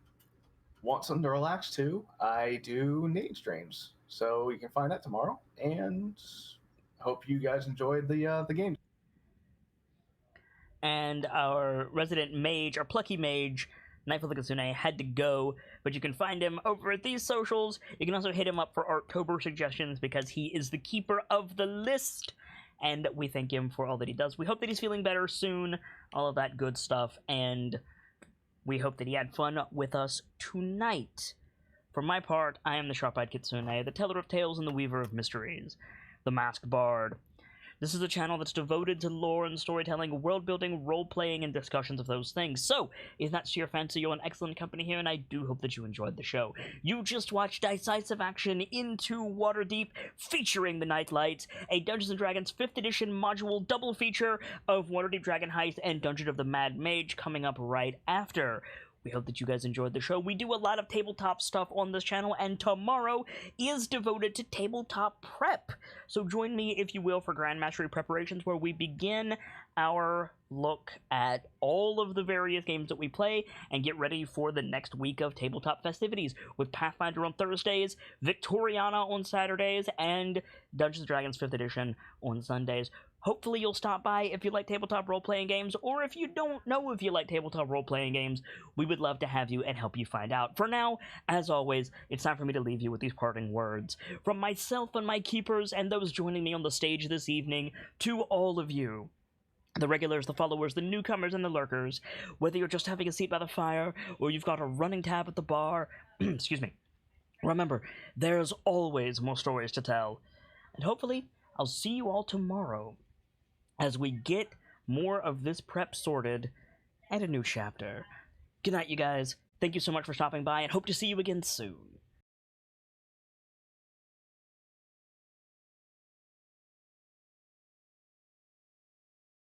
want something to relax to, I do knitting streams. So you can find that tomorrow. And hope you guys enjoyed the game. And our resident mage, our plucky mage, Nightfall Kitsune had to go, but you can find him over at these socials. You can also hit him up for October suggestions because he is the keeper of the list, and we thank him for all that he does. We hope that he's feeling better soon, all of that good stuff, and we hope that he had fun with us tonight. For my part, I am the Sharp-Eyed Kitsune, the teller of tales and the weaver of mysteries, the Masked Bard. This is a channel that's devoted to lore and storytelling, world-building, role-playing, and discussions of those things. So, if that's to your fancy, you're in excellent company here, and I do hope that you enjoyed the show. You just watched Dice-Icive action into Waterdeep, featuring the KnightLites, a Dungeons & Dragons 5th edition module double feature of Waterdeep Dragon Heist and Dungeon of the Mad Mage coming up right after. We hope that you guys enjoyed the show. We do a lot of tabletop stuff on this channel, and tomorrow is devoted to tabletop prep. So join me, if you will, for Grand Mastery preparations, where we begin our look at all of the various games that we play and get ready for the next week of tabletop festivities, with Pathfinder on Thursdays, Victoriana on Saturdays, and Dungeons & Dragons 5th edition on Sundays. Hopefully you'll stop by if you like tabletop role-playing games, or if you don't know if you like tabletop role-playing games, we would love to have you and help you find out. For now, as always, it's time for me to leave you with these parting words. From myself and my keepers and those joining me on the stage this evening, to all of you, the regulars, the followers, the newcomers, and the lurkers, whether you're just having a seat by the fire, or you've got a running tab at the bar, excuse me, remember, there's always more stories to tell. And hopefully, I'll see you all tomorrow as we get more of this prep sorted and a new chapter. Good night, you guys. Thank you so much for stopping by, and hope to see you again soon.